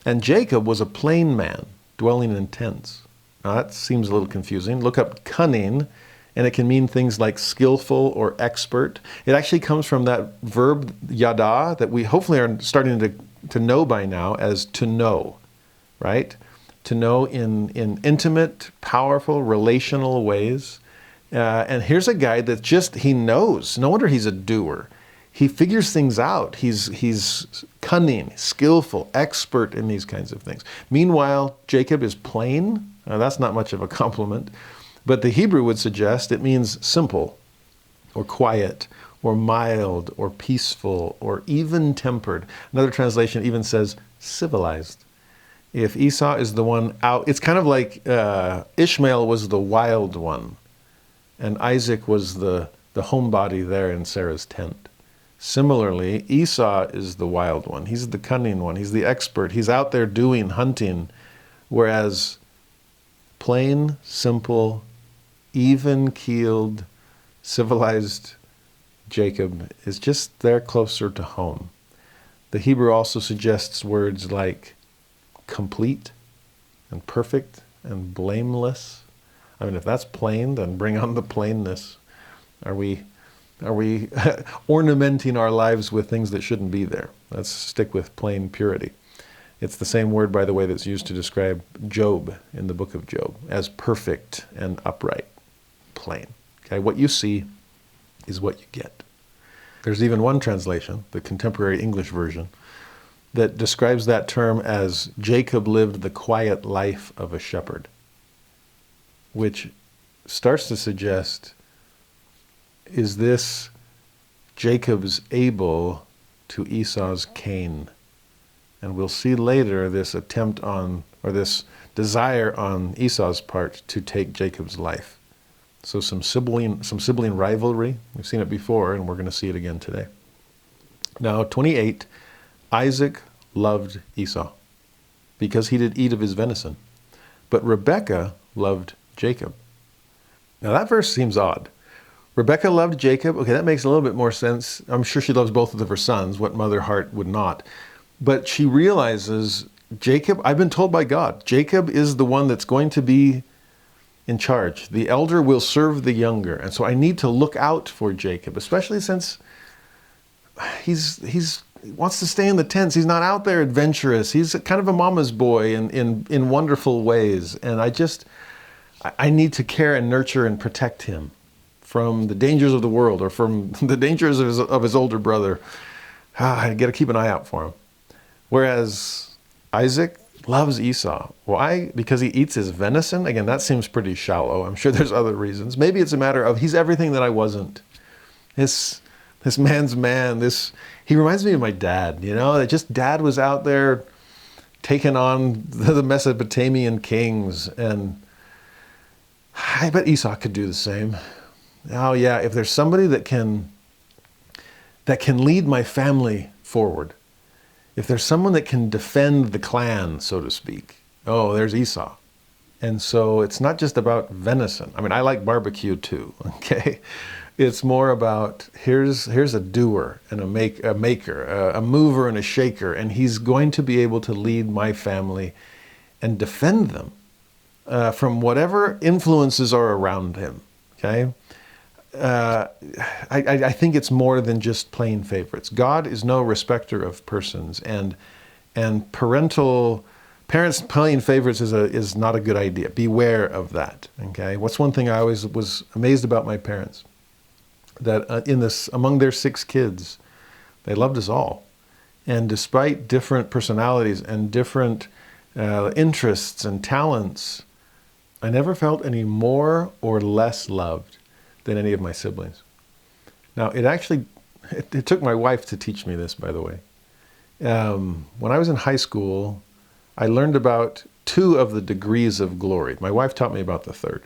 D: And Jacob was a plain man, dwelling in tents. Now, that seems a little confusing. Look up cunning, and it can mean things like skillful or expert. It actually comes from that verb yada that we hopefully are starting to know by now as to know, right? To know in intimate, powerful, relational ways. And here's a guy that he knows. No wonder he's a doer. He figures things out. He's cunning, skillful, expert in these kinds of things. Meanwhile, Jacob is plain. Now, that's not much of a compliment. But the Hebrew would suggest it means simple, or quiet, or mild, or peaceful, or even-tempered. Another translation even says civilized. If Esau is the one out, it's kind of like Ishmael was the wild one, and Isaac was the homebody there in Sarah's tent. Similarly, Esau is the wild one. He's the cunning one. He's the expert. He's out there doing hunting, whereas plain, simple, even-keeled, civilized Jacob is just there closer to home. The Hebrew also suggests words like complete and perfect and blameless. I mean, if that's plain, then bring on the plainness. Are we ornamenting our lives with things that shouldn't be there? Let's stick with plain purity. It's the same word, by the way, that's used to describe Job in the book of Job as perfect and upright, plain. Okay, what you see is what you get. There's even one translation, the contemporary English version, that describes that term as Jacob lived the quiet life of a shepherd, which starts to suggest is this Jacob's Abel to Esau's Cain? And we'll see later this attempt on, or this desire on Esau's part to take Jacob's life. So some sibling rivalry. We've seen it before, and we're going to see it again today. Now, 28, Isaac loved Esau because he did eat of his venison, but Rebekah loved Jacob. Now that verse seems odd. Rebekah loved Jacob. Okay, that makes a little bit more sense. I'm sure she loves both of her sons. What mother heart would not? But she realizes Jacob, I've been told by God, Jacob is the one that's going to be in charge. The elder will serve the younger. And so I need to look out for Jacob, especially since he wants to stay in the tents. He's not out there adventurous. He's kind of a mama's boy in wonderful ways. And I need to care and nurture and protect him from the dangers of the world or from the dangers of his older brother. I got to keep an eye out for him. Whereas Isaac loves Esau. Why? Because he eats his venison? Again, that seems pretty shallow. I'm sure there's other reasons. Maybe it's a matter of he's everything that I wasn't. This man's man. He reminds me of my dad, that just dad was out there taking on the Mesopotamian kings. And I bet Esau could do the same. Oh yeah, if there's somebody that can lead my family forward, if there's someone that can defend the clan, so to speak, oh, there's Esau. And so it's not just about venison. I mean, I like barbecue too, okay? It's more about here's a doer and a maker, a mover and a shaker, and he's going to be able to lead my family and defend them from whatever influences are around him, okay? I think it's more than just plain favorites. God is no respecter of persons, and parents playing favorites is not a good idea. Beware of that. Okay. What's one thing I always was amazed about my parents? That among their 6 kids, they loved us all, and despite different personalities and different interests and talents, I never felt any more or less loved than any of my siblings. Now, it took my wife to teach me this, by the way. When I was in high school, I learned about 2 of the degrees of glory. My wife taught me about the 3rd.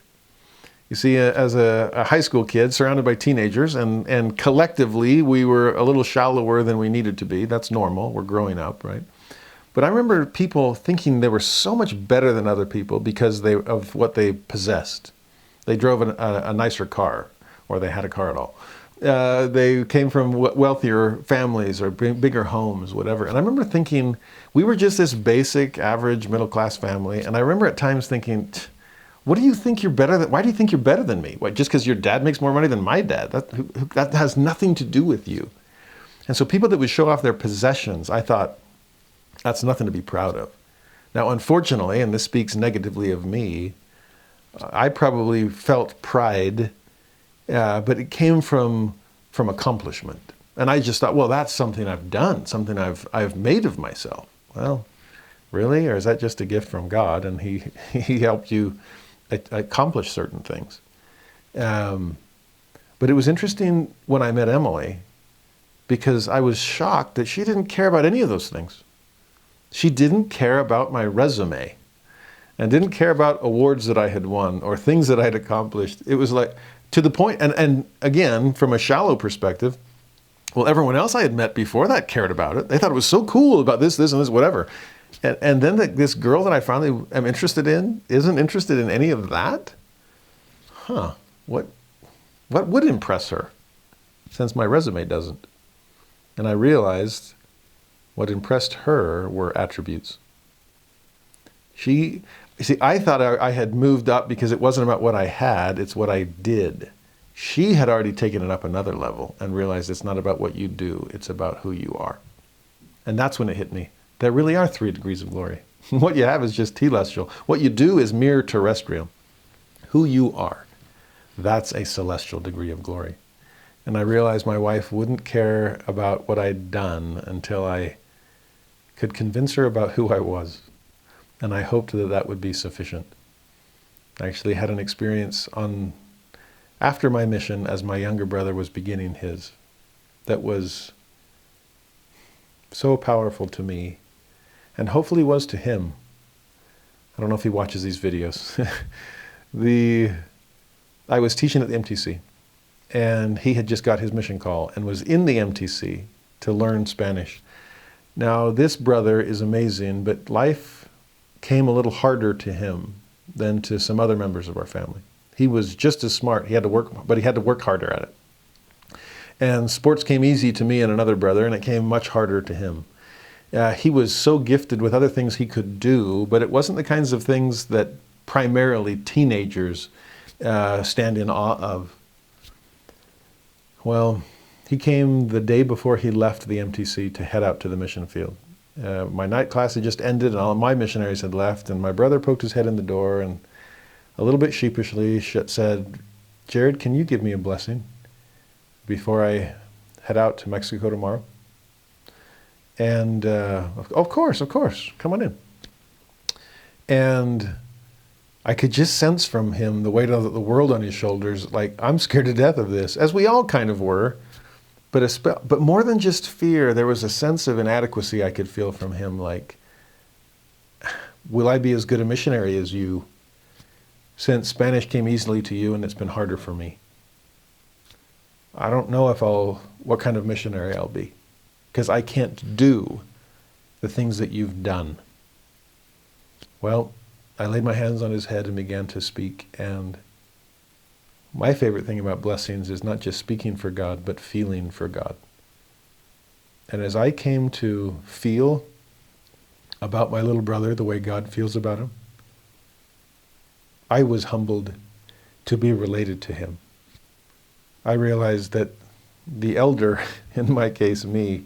D: You see, as a high school kid surrounded by teenagers, and collectively we were a little shallower than we needed to be. That's normal. We're growing up, right? But I remember people thinking they were so much better than other people because of what they possessed. They drove a nicer car, or they had a car at all. They came from wealthier families or bigger homes, whatever. And I remember thinking, we were just this basic, average, middle-class family. And I remember at times thinking, what do you think you're better than? Why do you think you're better than me? What, just because your dad makes more money than my dad? That has nothing to do with you. And so people that would show off their possessions, I thought, that's nothing to be proud of. Now, unfortunately, and this speaks negatively of me, I probably felt pride, but it came from accomplishment. And I just thought, well, that's something I've done, something I've made of myself. Well, really? Or is that just a gift from God and he helped you accomplish certain things? But it was interesting when I met Emily, because I was shocked that she didn't care about any of those things. She didn't care about my resume, and didn't care about awards that I had won or things that I had accomplished. It was like, to the point, and again, from a shallow perspective, well, everyone else I had met before that cared about it. They thought it was so cool about this, and this, whatever. And then this girl that I finally am interested in isn't interested in any of that? Huh, what would impress her, since my resume doesn't? And I realized what impressed her were attributes. I thought I had moved up because it wasn't about what I had, it's what I did. She had already taken it up another level and realized it's not about what you do, it's about who you are. And that's when it hit me. There really are 3 degrees of glory. What you have is just telestial. What you do is mere terrestrial. Who you are, that's a celestial degree of glory. And I realized my wife wouldn't care about what I'd done until I could convince her about who I was. And I hoped that would be sufficient. I actually had an experience on after my mission as my younger brother was beginning his, that was so powerful to me, and hopefully was to him. I don't know if he watches these videos. I was teaching at the MTC, and he had just got his mission call and was in the MTC to learn Spanish. Now, this brother is amazing, but life came a little harder to him than to some other members of our family. He was just as smart. He had to work, but he had to work harder at it. And sports came easy to me and another brother, and it came much harder to him. He was so gifted with other things he could do, but it wasn't the kinds of things that primarily teenagers stand in awe of. Well, he came the day before he left the MTC to head out to the mission field. My night class had just ended, and all of my missionaries had left, and my brother poked his head in the door and a little bit sheepishly said, "Jared, can you give me a blessing before I head out to Mexico tomorrow?" And of course, come on in. And I could just sense from him the weight of the world on his shoulders, like, I'm scared to death of this, as we all kind of were. But more than just fear, there was a sense of inadequacy I could feel from him, like, will I be as good a missionary as you, since Spanish came easily to you and it's been harder for me? I don't know what kind of missionary I'll be, because I can't do the things that you've done. Well, I laid my hands on his head and began to speak, and my favorite thing about blessings is not just speaking for God, but feeling for God. And as I came to feel about my little brother the way God feels about him, I was humbled to be related to him. I realized that the elder, in my case me,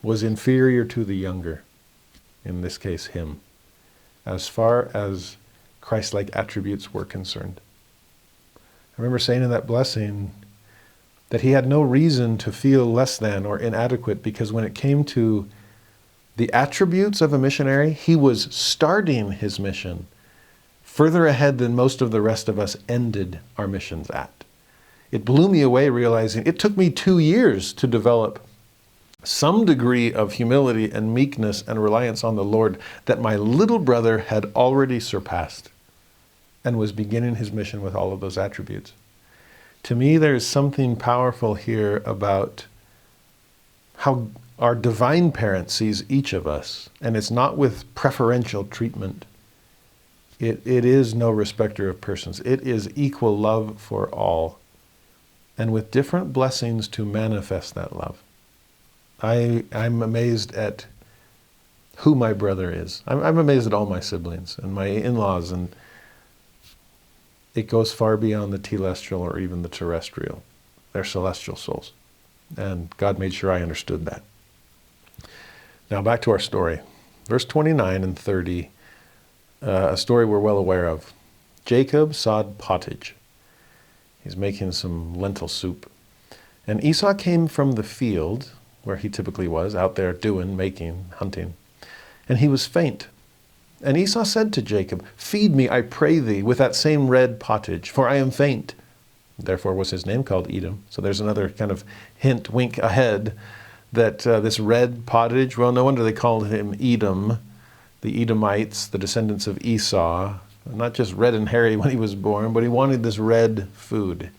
D: was inferior to the younger, in this case him, as far as Christ-like attributes were concerned. I remember saying in that blessing that he had no reason to feel less than or inadequate, because when it came to the attributes of a missionary, he was starting his mission further ahead than most of the rest of us ended our missions at. It blew me away realizing it took me 2 years to develop some degree of humility and meekness and reliance on the Lord that my little brother had already surpassed and was beginning his mission with all of those attributes. To me, there is something powerful here about how our divine parent sees each of us, and it's not with preferential treatment. It is no respecter of persons. It is equal love for all, and with different blessings to manifest that love. I'm amazed at who my brother is. I'm amazed at all my siblings and my in-laws, and it goes far beyond the telestial or even the terrestrial. They're celestial souls. And God made sure I understood that. Now back to our story. Verse 29 and 30, a story we're well aware of. Jacob sowed pottage. He's making some lentil soup. And Esau came from the field, where he typically was, out there doing, making, hunting. And he was faint. And Esau said to Jacob, "Feed me, I pray thee, with that same red pottage, for I am faint." Therefore was his name called Edom. So there's another kind of hint, wink ahead, that this red pottage, well, no wonder they called him Edom, the Edomites, the descendants of Esau. Not just red and hairy when he was born, but he wanted this red food.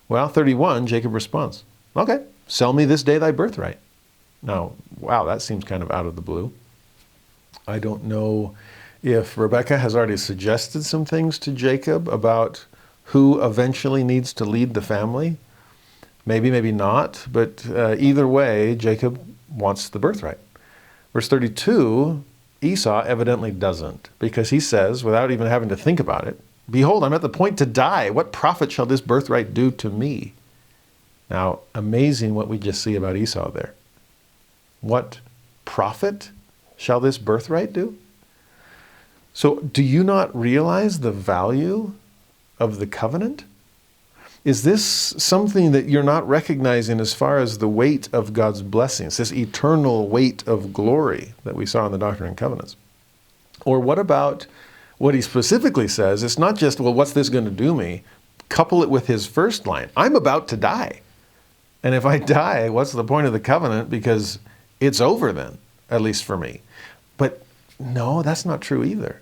D: Well, 31, Jacob responds, "Okay, sell me this day thy birthright." Now, wow, that seems kind of out of the blue. I don't know if Rebekah has already suggested some things to Jacob about who eventually needs to lead the family. Maybe, maybe not, but either way, Jacob wants the birthright. Verse 32, Esau evidently doesn't, because he says, without even having to think about it, "Behold, I'm at the point to die. What profit shall this birthright do to me?" Now, amazing what we just see about Esau there. What profit shall this birthright do? So do you not realize the value of the covenant? Is this something that you're not recognizing as far as the weight of God's blessings, this eternal weight of glory that we saw in the Doctrine and Covenants? Or what about what he specifically says? It's not just, well, what's this going to do me? couple it with his first line. I'm about to die. And if I die, what's the point of the covenant? Because it's over then, at least for me. But no, that's not true either.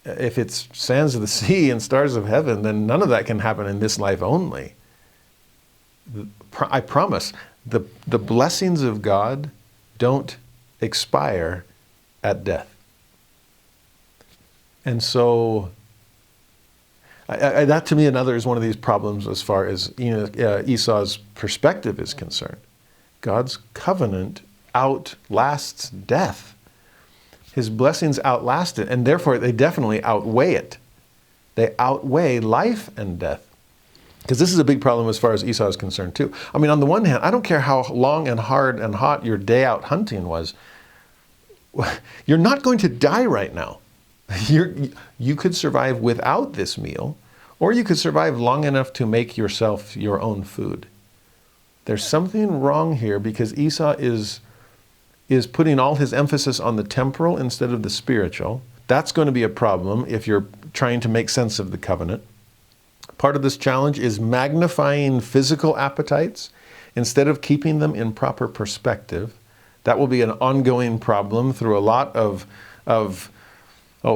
D: If it's sands of the sea and stars of heaven, then none of that can happen in this life only. I promise, the blessings of God don't expire at death. And so, that to me, another is one of these problems as far as Esau's perspective is concerned. God's covenant outlasts death. His blessings outlast it, and therefore they definitely outweigh it. They outweigh life and death. Because this is a big problem as far as Esau is concerned too. I mean, on the one hand, I don't care how long and hard and hot your day out hunting was. You're not going to die right now. You could survive without this meal, or you could survive long enough to make yourself your own food. There's something wrong here because Esau is putting all his emphasis on the temporal instead of the spiritual. That's going to be a problem if you're trying to make sense of the covenant. Part of this challenge is magnifying physical appetites instead of keeping them in proper perspective. That will be an ongoing problem through a lot of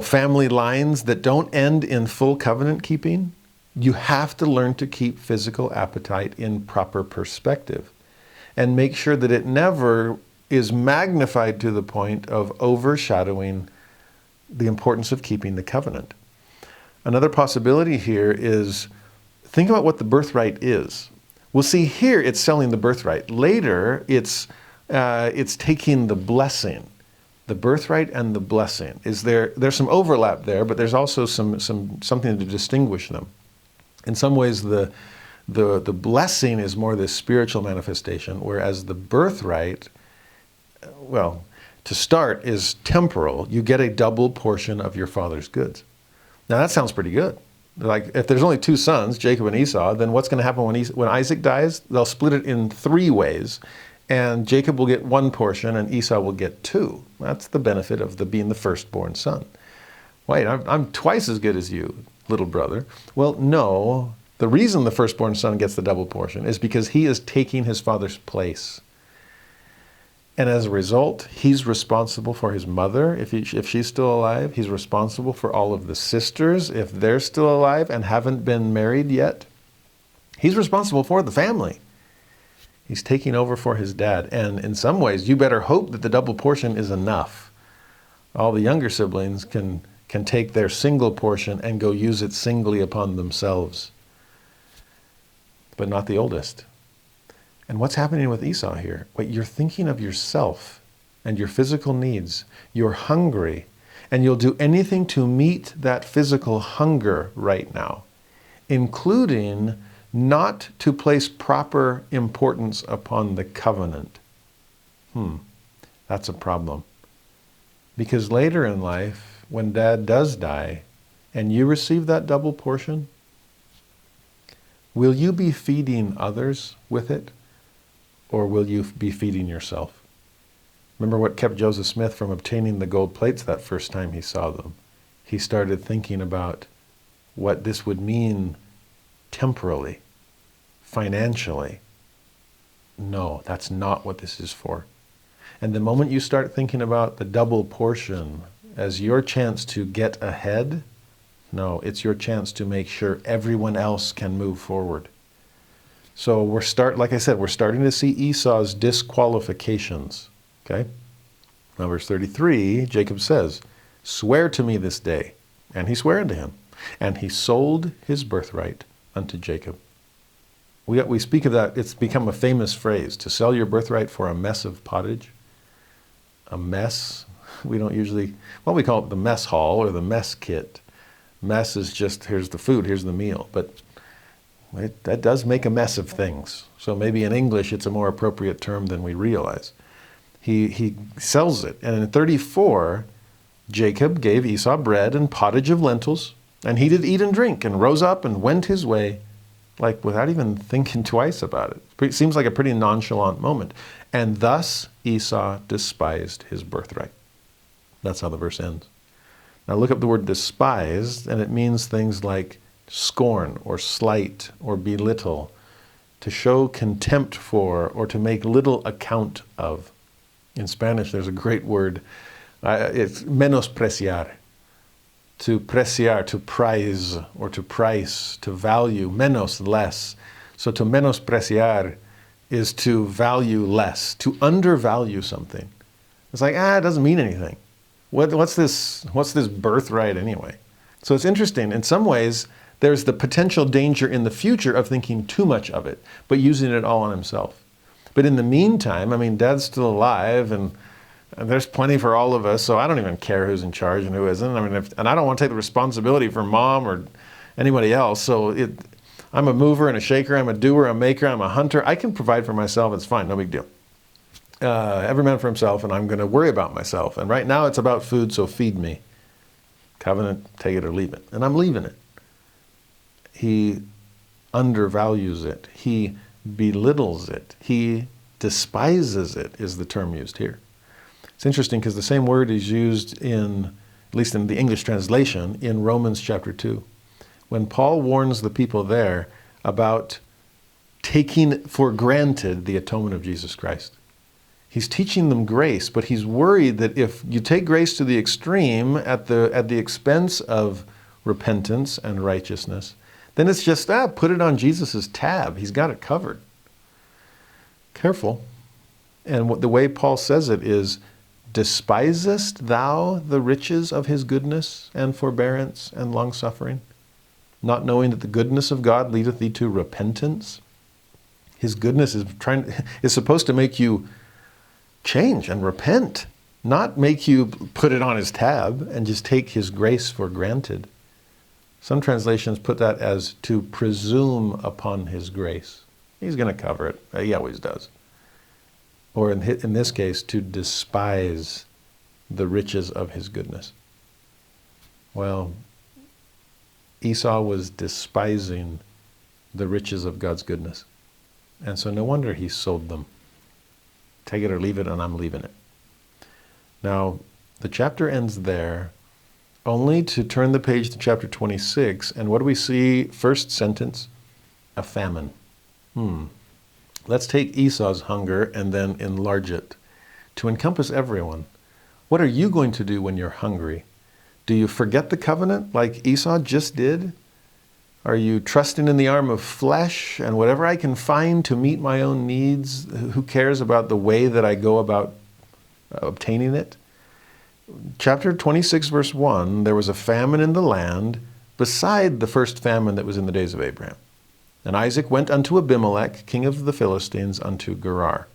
D: family lines that don't end in full covenant keeping. You have to learn to keep physical appetite in proper perspective and make sure that it never is magnified to the point of overshadowing the importance of keeping the covenant. Another possibility here is think about what the birthright is. We'll see here it's selling the birthright. Later, it's taking the blessing. The birthright and the blessing. There's some overlap there, but there's also something to distinguish them. In some ways, the blessing is more this spiritual manifestation, whereas the birthright, well, to start, is temporal. You get a double portion of your father's goods. Now that sounds pretty good. Like if there's only two sons, Jacob and Esau, then what's going to happen when Isaac dies? They'll split it in 3 ways. And Jacob will get 1 portion and Esau will get 2. That's the benefit of being the firstborn son. Wait, I'm twice as good as you, little brother. Well, no. The reason the firstborn son gets the double portion is because he is taking his father's place. And as a result, he's responsible for his mother if she's still alive. He's responsible for all of the sisters if they're still alive and haven't been married yet. He's responsible for the family. He's taking over for his dad. And in some ways, you better hope that the double portion is enough. All the younger siblings can take their single portion and go use it singly upon themselves. But not the oldest. And what's happening with Esau here? Wait, you're thinking of yourself and your physical needs. You're hungry, and you'll do anything to meet that physical hunger right now, including not to place proper importance upon the covenant. That's a problem. Because later in life, when dad does die, and you receive that double portion, will you be feeding others with it? Or will you be feeding yourself? Remember what kept Joseph Smith from obtaining the gold plates that first time he saw them? He started thinking about what this would mean temporally, financially. No, that's not what this is for. And the moment you start thinking about the double portion as your chance to get ahead, no, it's your chance to make sure everyone else can move forward. So like I said, we're starting to see Esau's disqualifications. Okay? Now verse 33, Jacob says, "Swear to me this day." And he sware unto him. And he sold his birthright unto Jacob. We speak of that, it's become a famous phrase, to sell your birthright for a mess of pottage. A mess, we don't usually, we call it the mess hall or the mess kit. Mess is just, here's the food, here's the meal. But that does make a mess of things. So maybe in English it's a more appropriate term than we realize. He sells it. And in 34, Jacob gave Esau bread and pottage of lentils, and he did eat and drink, and rose up and went his way, like without even thinking twice about it. It seems like a pretty nonchalant moment. And thus Esau despised his birthright. That's how the verse ends. Now look up the word despised, and it means things like scorn or slight or belittle, to show contempt for, or to make little account of. In Spanish, there's a great word, it's menospreciar. To preciar, to prize, or to price, to value, menos, less. So to menospreciar is to value less, to undervalue something. It's like, it doesn't mean anything. What's this birthright anyway? So it's interesting. In some ways, there's the potential danger in the future of thinking too much of it, but using it all on himself. But in the meantime, I mean, Dad's still alive, and there's plenty for all of us, so I don't even care who's in charge and who isn't. I mean, and I don't want to take the responsibility for Mom or anybody else. So I'm a mover and a shaker. I'm a doer, a maker. I'm a hunter. I can provide for myself. It's fine. No big deal. Every man for himself, and I'm going to worry about myself. And right now it's about food, so feed me. Covenant, take it or leave it. And I'm leaving it. He undervalues it. He belittles it. He despises it, is the term used here. It's interesting because the same word is used at least in the English translation, in Romans chapter 2. When Paul warns the people there about taking for granted the atonement of Jesus Christ. He's teaching them grace, but he's worried that if you take grace to the extreme at the expense of repentance and righteousness, then it's just, put it on Jesus' tab. He's got it covered. Careful. And the way Paul says it is, despisest thou the riches of his goodness and forbearance and long-suffering, not knowing that the goodness of God leadeth thee to repentance? His goodness is supposed to make you change and repent, not make you put it on his tab and just take his grace for granted. Some translations put that as to presume upon his grace. He's going to cover it. He always does. Or in this case, to despise the riches of his goodness. Well, Esau was despising the riches of God's goodness. And so no wonder he sold them. Take it or leave it, and I'm leaving it. Now, the chapter ends there, only to turn the page to chapter 26, and what do we see? First sentence, a famine. Let's take Esau's hunger and then enlarge it to encompass everyone. What are you going to do when you're hungry? Do you forget the covenant like Esau just did? Are you trusting in the arm of flesh and whatever I can find to meet my own needs? Who cares about the way that I go about obtaining it? Chapter 26, verse 1, there was a famine in the land beside the first famine that was in the days of Abraham. And Isaac went unto Abimelech, king of the Philistines, unto Gerar.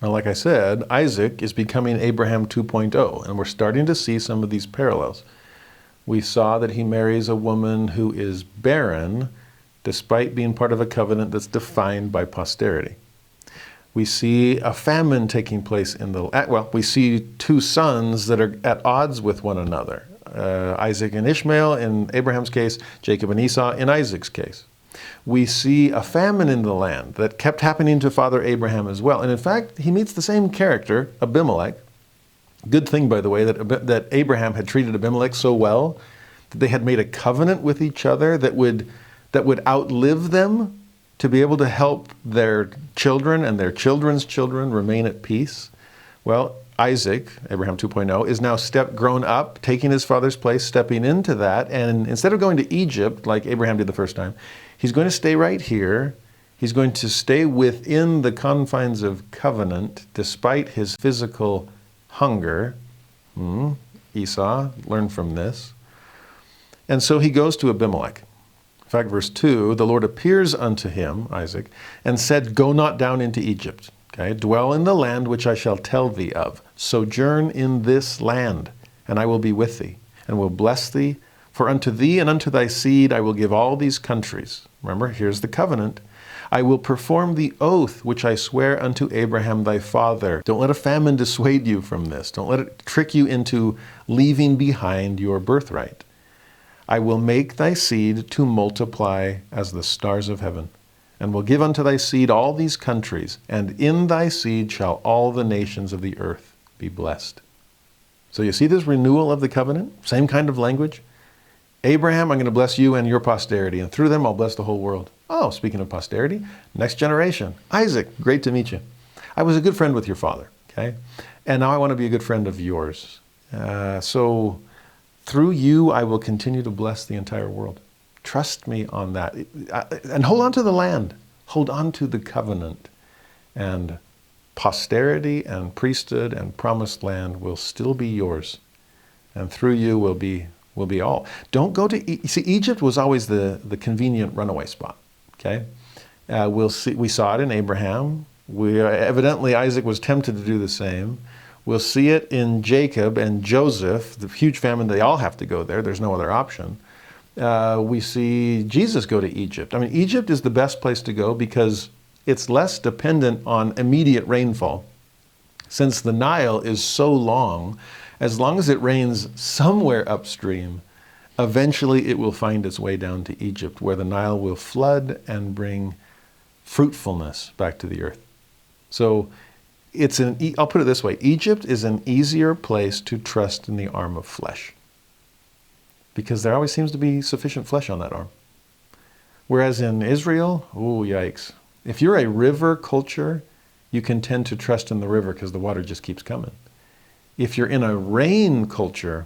D: Now, like I said, Isaac is becoming Abraham 2.0, and we're starting to see some of these parallels. We saw that he marries a woman who is barren, despite being part of a covenant that's defined by posterity. We see a famine taking place we see two sons that are at odds with one another. Isaac and Ishmael in Abraham's case, Jacob and Esau in Isaac's case. We see a famine in the land that kept happening to Father Abraham as well. And in fact, he meets the same character, Abimelech. Good thing, by the way, that Abraham had treated Abimelech so well that they had made a covenant with each other that would outlive them to be able to help their children and their children's children remain at peace. Well, Isaac, Abraham 2.0, is now grown up, taking his father's place, stepping into that. And instead of going to Egypt, like Abraham did the first time, he's going to stay right here. He's going to stay within the confines of covenant, despite his physical hunger. Esau learned from this. And so he goes to Abimelech. In fact, verse 2, the Lord appears unto him, Isaac, and said, go not down into Egypt. Okay? Dwell in the land which I shall tell thee of. Sojourn in this land, and I will be with thee, and will bless thee. For unto thee and unto thy seed I will give all these countries. Remember, here's the covenant. I will perform the oath which I swear unto Abraham thy father. Don't let a famine dissuade you from this. Don't let it trick you into leaving behind your birthright. I will make thy seed to multiply as the stars of heaven, and will give unto thy seed all these countries, and in thy seed shall all the nations of the earth be blessed. So you see this renewal of the covenant? Same kind of language. Abraham, I'm going to bless you and your posterity, and through them I'll bless the whole world. Oh, speaking of posterity, next generation. Isaac, great to meet you. I was a good friend with your father, okay? And now I want to be a good friend of yours. So through you, I will continue to bless the entire world. Trust me on that. And hold on to the land. Hold on to the covenant. And posterity and priesthood and promised land will still be yours. And through you will be all. Don't go to, see, Egypt was always the convenient runaway spot, okay? We saw it in Abraham. Evidently, Isaac was tempted to do the same. We'll see it in Jacob and Joseph, the huge famine. They all have to go there. There's no other option. We see Jesus go to Egypt. I mean, Egypt is the best place to go because it's less dependent on immediate rainfall. Since the Nile is so long as it rains somewhere upstream, eventually it will find its way down to Egypt, where the Nile will flood and bring fruitfulness back to the earth. So I'll put it this way, Egypt is an easier place to trust in the arm of flesh, because there always seems to be sufficient flesh on that arm. Whereas in Israel, oh yikes. If you're a river culture, you can tend to trust in the river because the water just keeps coming. If you're in a rain culture,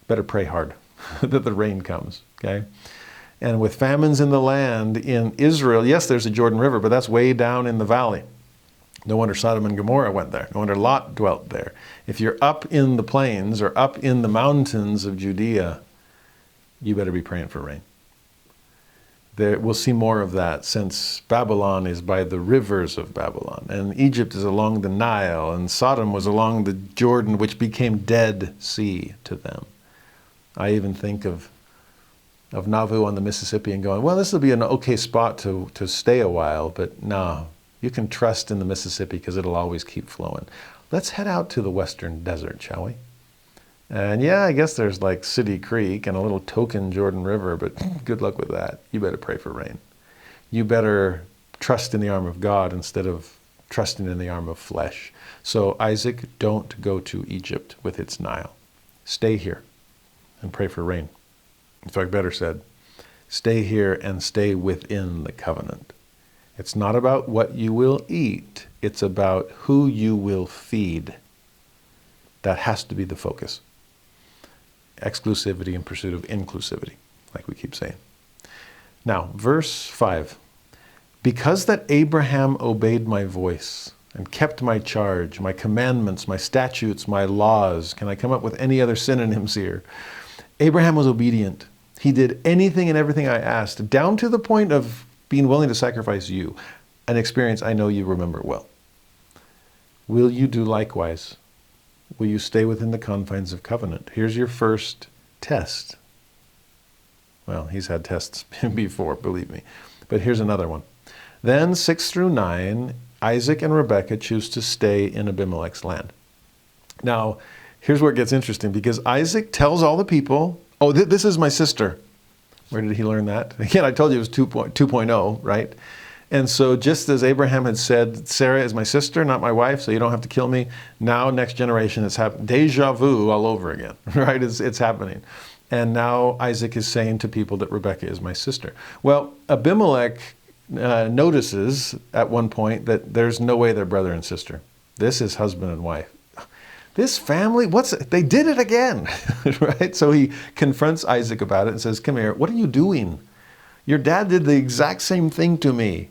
D: better pray hard that the rain comes, okay? And with famines in the land in Israel, yes, there's a Jordan River, but that's way down in the valley. No wonder Sodom and Gomorrah went there. No wonder Lot dwelt there. If you're up in the plains or up in the mountains of Judea, you better be praying for rain. We'll see more of that, since Babylon is by the rivers of Babylon, and Egypt is along the Nile, and Sodom was along the Jordan, which became Dead Sea to them. I even think of Nauvoo on the Mississippi and going, well, this will be an okay spot to stay a while, but no, you can trust in the Mississippi because it'll always keep flowing. Let's head out to the western desert, shall we? And yeah, I guess there's like City Creek and a little token Jordan River, but good luck with that. You better pray for rain. You better trust in the arm of God instead of trusting in the arm of flesh. So Isaac, don't go to Egypt with its Nile. Stay here and pray for rain. In fact, better said, stay here and stay within the covenant. It's not about what you will eat. It's about who you will feed. That has to be the focus. Exclusivity in pursuit of inclusivity, like we keep saying. Now, verse 5. Because that Abraham obeyed my voice and kept my charge, my commandments, my statutes, my laws. Can I come up with any other synonyms here? Abraham was obedient. He did anything and everything I asked, down to the point of being willing to sacrifice you, an experience I know you remember well. Will you do likewise? Will you stay within the confines of covenant? Here's your first test. Well, he's had tests before, believe me. But here's another one. Then 6 through 9, Isaac and Rebekah choose to stay in Abimelech's land. Now, here's where it gets interesting, because Isaac tells all the people, oh, this is my sister. Where did he learn that? Again, I told you it was 2.0, right? And so just as Abraham had said, Sarah is my sister, not my wife, so you don't have to kill me. Now, next generation, it's happening. Deja vu all over again, right? It's happening. And now Isaac is saying to people that Rebekah is my sister. Well, Abimelech notices at one point that there's no way they're brother and sister. This is husband and wife. This family, they did it again, right? So he confronts Isaac about it and says, come here, what are you doing? Your dad did the exact same thing to me.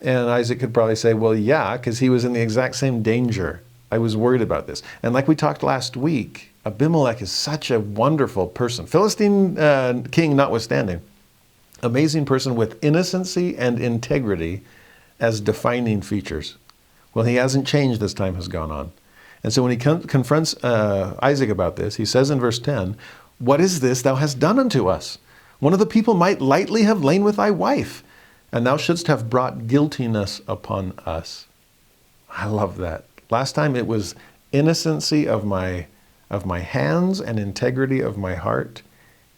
D: And Isaac could probably say, well, yeah, because he was in the exact same danger. I was worried about this. And like we talked last week, Abimelech is such a wonderful person. Philistine king notwithstanding. Amazing person with innocency and integrity as defining features. Well, he hasn't changed as time has gone on. And so when he confronts Isaac about this, he says in verse 10, what is this thou hast done unto us? One of the people might lightly have lain with thy wife, and thou shouldst have brought guiltiness upon us. I love that. Last time it was innocency of my hands and integrity of my heart.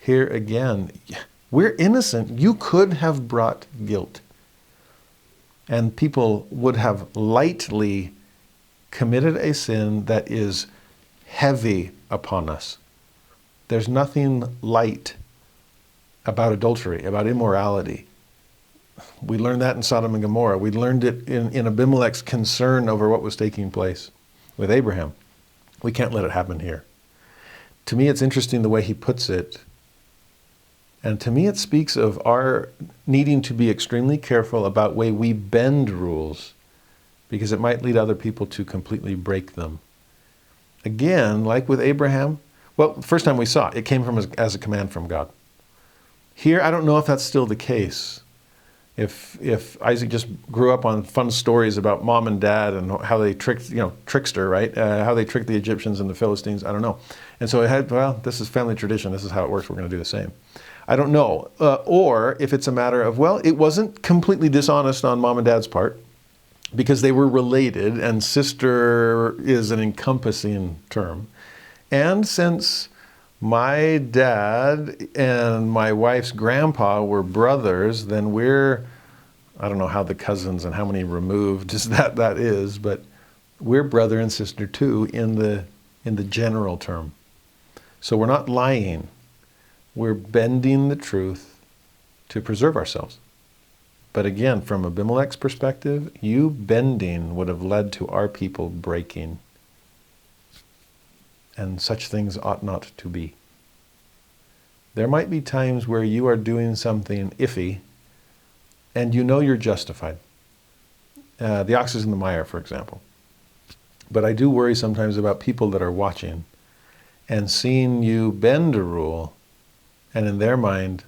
D: Here again, we're innocent. You could have brought guilt. And people would have lightly committed a sin that is heavy upon us. There's nothing light about adultery, about immorality. We learned that in Sodom and Gomorrah. We learned it in Abimelech's concern over what was taking place with Abraham. We can't let it happen here. To me, it's interesting the way he puts it. And to me, it speaks of our needing to be extremely careful about the way we bend rules, because it might lead other people to completely break them. Again, like with Abraham, well, the first time we saw it, it came from as a command from God. Here, I don't know if that's still the case. If Isaac just grew up on fun stories about mom and dad and how they trickster, right? How they tricked the Egyptians and the Philistines, I don't know. And so it had, well, this is family tradition. This is how it works. We're going to do the same. I don't know. Or if it's a matter of, well, it wasn't completely dishonest on mom and dad's part because they were related, and sister is an encompassing term. And since my dad and my wife's grandpa were brothers, then I don't know how the cousins and how many removed that is, but we're brother and sister too in the general term. So we're not lying. We're bending the truth to preserve ourselves. But again, from Abimelech's perspective, you bending would have led to our people breaking. And such things ought not to be. There might be times where you are doing something iffy and you know you're justified. The ox is in the mire, for example. But I do worry sometimes about people that are watching and seeing you bend a rule, and in their mind,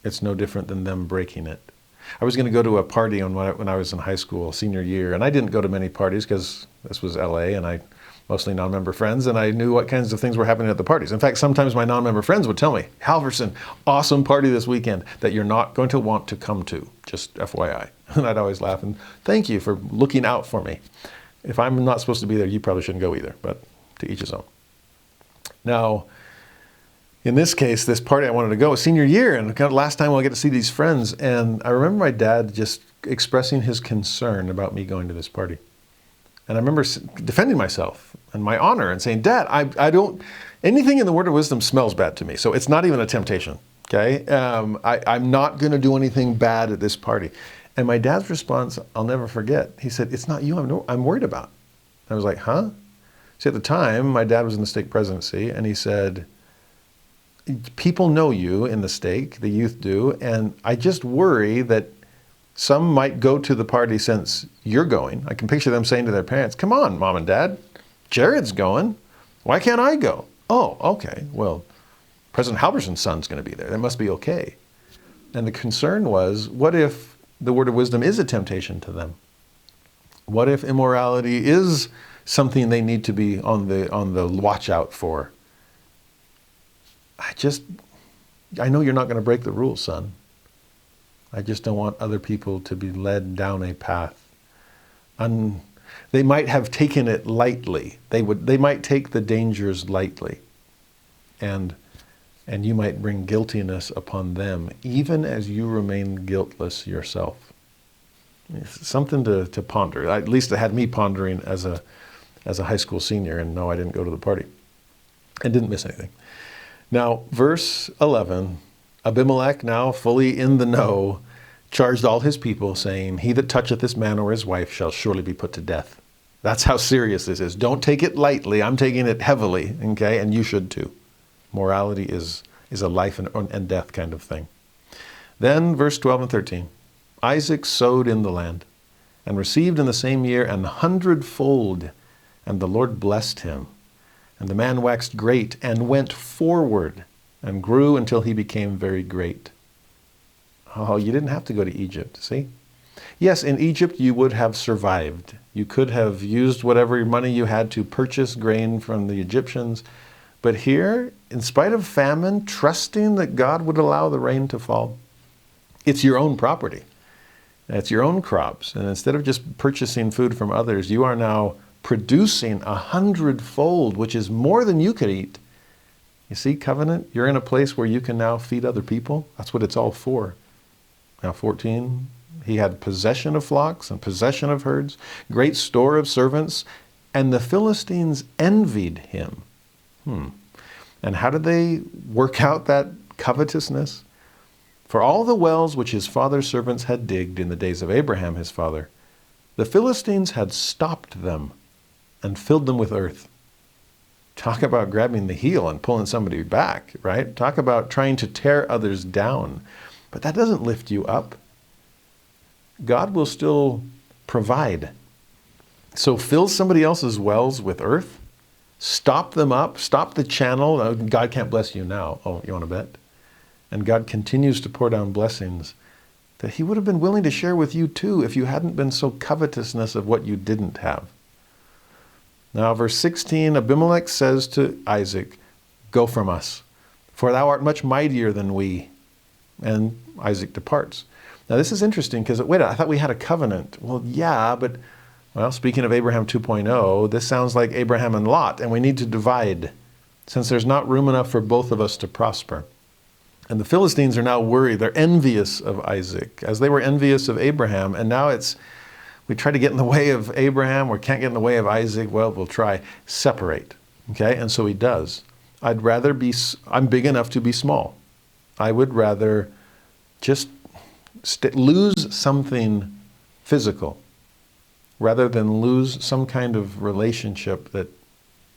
D: it's no different than them breaking it. I was going to go to a party when I was in high school, senior year, and I didn't go to many parties because this was LA and I mostly non-member friends, and I knew what kinds of things were happening at the parties. In fact, sometimes my non-member friends would tell me, Halverson, awesome party this weekend that you're not going to want to come to, just FYI. And I'd always laugh and thank you for looking out for me. If I'm not supposed to be there, you probably shouldn't go either, but to each his own. Now, in this case, this party I wanted to go was senior year, and kind of last time I'll get to see these friends, and I remember my dad just expressing his concern about me going to this party. And I remember defending myself and my honor and saying, Dad, I don't, anything in the word of wisdom smells bad to me, so it's not even a temptation, okay? I'm not going to do anything bad at this party. And my dad's response, I'll never forget. He said, it's not you I'm worried about. I was like, huh? See, at the time, my dad was in the stake presidency, and he said, people know you in the stake, the youth do, and I just worry that some might go to the party since you're going. I can picture them saying to their parents, come on, Mom and Dad, Jared's going. Why can't I go? Oh, okay. Well, President Halverson's son's going to be there. That must be okay. And the concern was, what if the word of wisdom is a temptation to them? What if immorality is something they need to be on the watch out for? I know you're not going to break the rules, son. I just don't want other people to be led down a path. They might have taken it lightly. They might take the dangers lightly. And you might bring guiltiness upon them, even as you remain guiltless yourself. It's something to ponder. At least it had me pondering as a high school senior, and no, I didn't go to the party. And didn't miss anything. Now, verse 11, Abimelech, now fully in the know, charged all his people, saying, he that toucheth this man or his wife shall surely be put to death. That's how serious this is. Don't take it lightly. I'm taking it heavily, okay? And you should too. Morality is a life and death kind of thing. Then, verse 12 and 13, Isaac sowed in the land, and received in the same year 100-fold, and the Lord blessed him. And the man waxed great, and went forward, and grew until he became very great. Oh, you didn't have to go to Egypt, see? Yes, in Egypt you would have survived. You could have used whatever money you had to purchase grain from the Egyptians. But here, in spite of famine, trusting that God would allow the rain to fall, it's your own property. It's your own crops. And instead of just purchasing food from others, you are now producing 100-fold, which is more than you could eat. You see, covenant, you're in a place where you can now feed other people. That's what it's all for. Now 14, he had possession of flocks and possession of herds, great store of servants, and the Philistines envied him. And how did they work out that covetousness? For all the wells which his father's servants had digged in the days of Abraham his father, the Philistines had stopped them and filled them with earth. Talk about grabbing the heel and pulling somebody back, right? Talk about trying to tear others down. But that doesn't lift you up. God will still provide. So fill somebody else's wells with earth, stop them up, stop the channel. Oh, God can't bless you now. Oh, you want to bet? And God continues to pour down blessings that he would have been willing to share with you too if you hadn't been so covetousness of what you didn't have. Now, verse 16, Abimelech says to Isaac, "Go from us, for thou art much mightier than we." And Isaac departs. Now, this is interesting because, wait, I thought we had a covenant. Well, yeah, but, well, speaking of Abraham 2.0, this sounds like Abraham and Lot, and we need to divide since there's not room enough for both of us to prosper. And the Philistines are now worried. They're envious of Isaac, as they were envious of Abraham. And now we try to get in the way of Abraham, or can't get in the way of Isaac. Well, we'll try. Separate. Okay? And so he does. I'm big enough to be small. I would rather just lose something physical rather than lose some kind of relationship that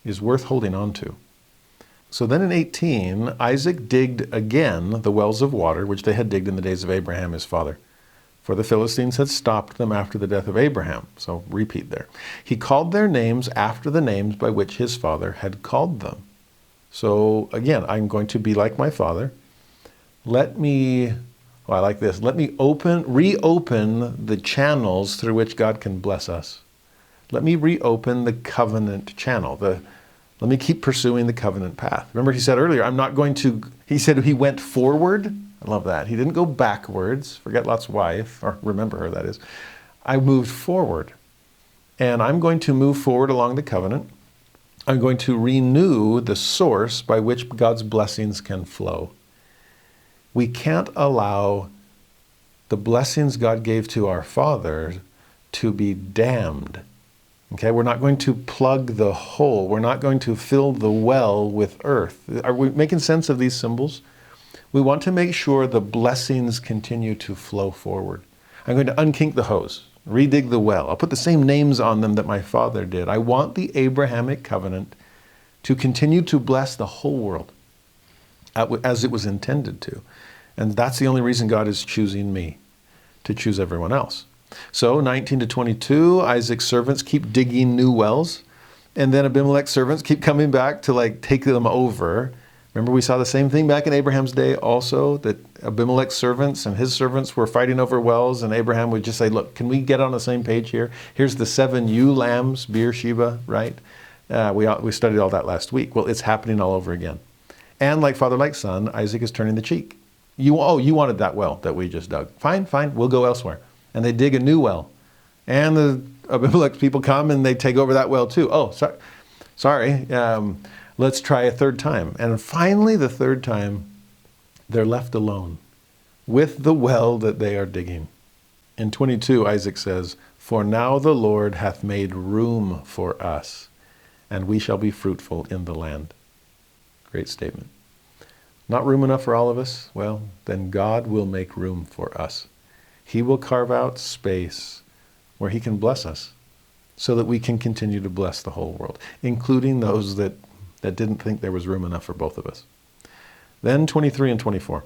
D: is worth holding on to. So then in 18, Isaac digged again the wells of water, which they had digged in the days of Abraham his father. For the Philistines had stopped them after the death of Abraham. So repeat there. He called their names after the names by which his father had called them. So again, I'm going to be like my father. I like this. Let me reopen the channels through which God can bless us. Let me reopen the covenant channel. Let me keep pursuing the covenant path. Remember, he said earlier, he said he went forward. I love that. He didn't go backwards. Forget Lot's wife, or remember her, that is. I moved forward. And I'm going to move forward along the covenant. I'm going to renew the source by which God's blessings can flow. We can't allow the blessings God gave to our father to be dammed. Okay, we're not going to plug the hole. We're not going to fill the well with earth. Are we making sense of these symbols? We want to make sure the blessings continue to flow forward. I'm going to unkink the hose, redig the well. I'll put the same names on them that my father did. I want the Abrahamic covenant to continue to bless the whole world as it was intended to. And that's the only reason God is choosing me to choose everyone else. So 19 to 22, Isaac's servants keep digging new wells. And then Abimelech's servants keep coming back to take them over. Remember, we saw the same thing back in Abraham's day also, that Abimelech's servants and his servants were fighting over wells, and Abraham would just say, look, can we get on the same page here? Here's the 7 ewe lambs, Beersheba, right? We studied all that last week. Well, it's happening all over again. And like father, like son, Isaac is turning the cheek. You wanted that well that we just dug. Fine, we'll go elsewhere. And they dig a new well. And the Abimelech people come and they take over that well too. Oh, sorry. Let's try a third time. And finally, the third time, they're left alone with the well that they are digging. In 22, Isaac says, "For now the Lord hath made room for us, and we shall be fruitful in the land." Great statement. Not room enough for all of us? Well, then God will make room for us. He will carve out space where he can bless us so that we can continue to bless the whole world, including those that didn't think there was room enough for both of us. Then 23 and 24.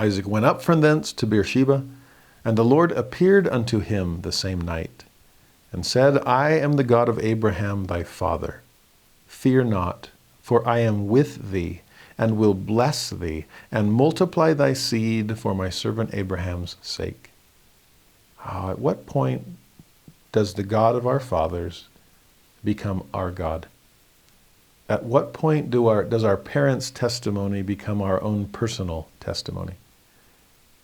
D: Isaac went up from thence to Beersheba, and the Lord appeared unto him the same night, and said, I am the God of Abraham thy father. Fear not, for I am with thee, and will bless thee, and multiply thy seed for my servant Abraham's sake. At what point does the God of our fathers become our God? At what point does our parents' testimony become our own personal testimony?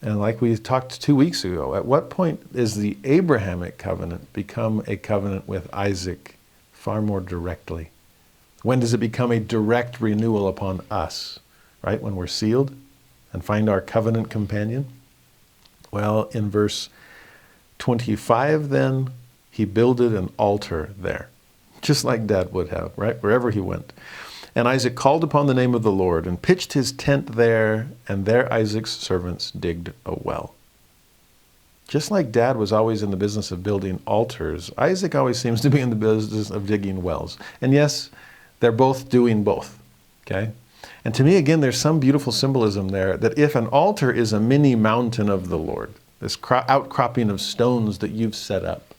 D: And like we talked 2 weeks ago, at what point is the Abrahamic covenant become a covenant with Isaac far more directly? When does it become a direct renewal upon us, right? When we're sealed and find our covenant companion? Well, in verse 25 then, he builded an altar there, just like Dad would have, right? Wherever he went. And Isaac called upon the name of the Lord and pitched his tent there, and there Isaac's servants digged a well. Just like Dad was always in the business of building altars, Isaac always seems to be in the business of digging wells. And yes, they're both doing both, okay? And to me, again, there's some beautiful symbolism there that if an altar is a mini mountain of the Lord, this outcropping of stones that you've set up,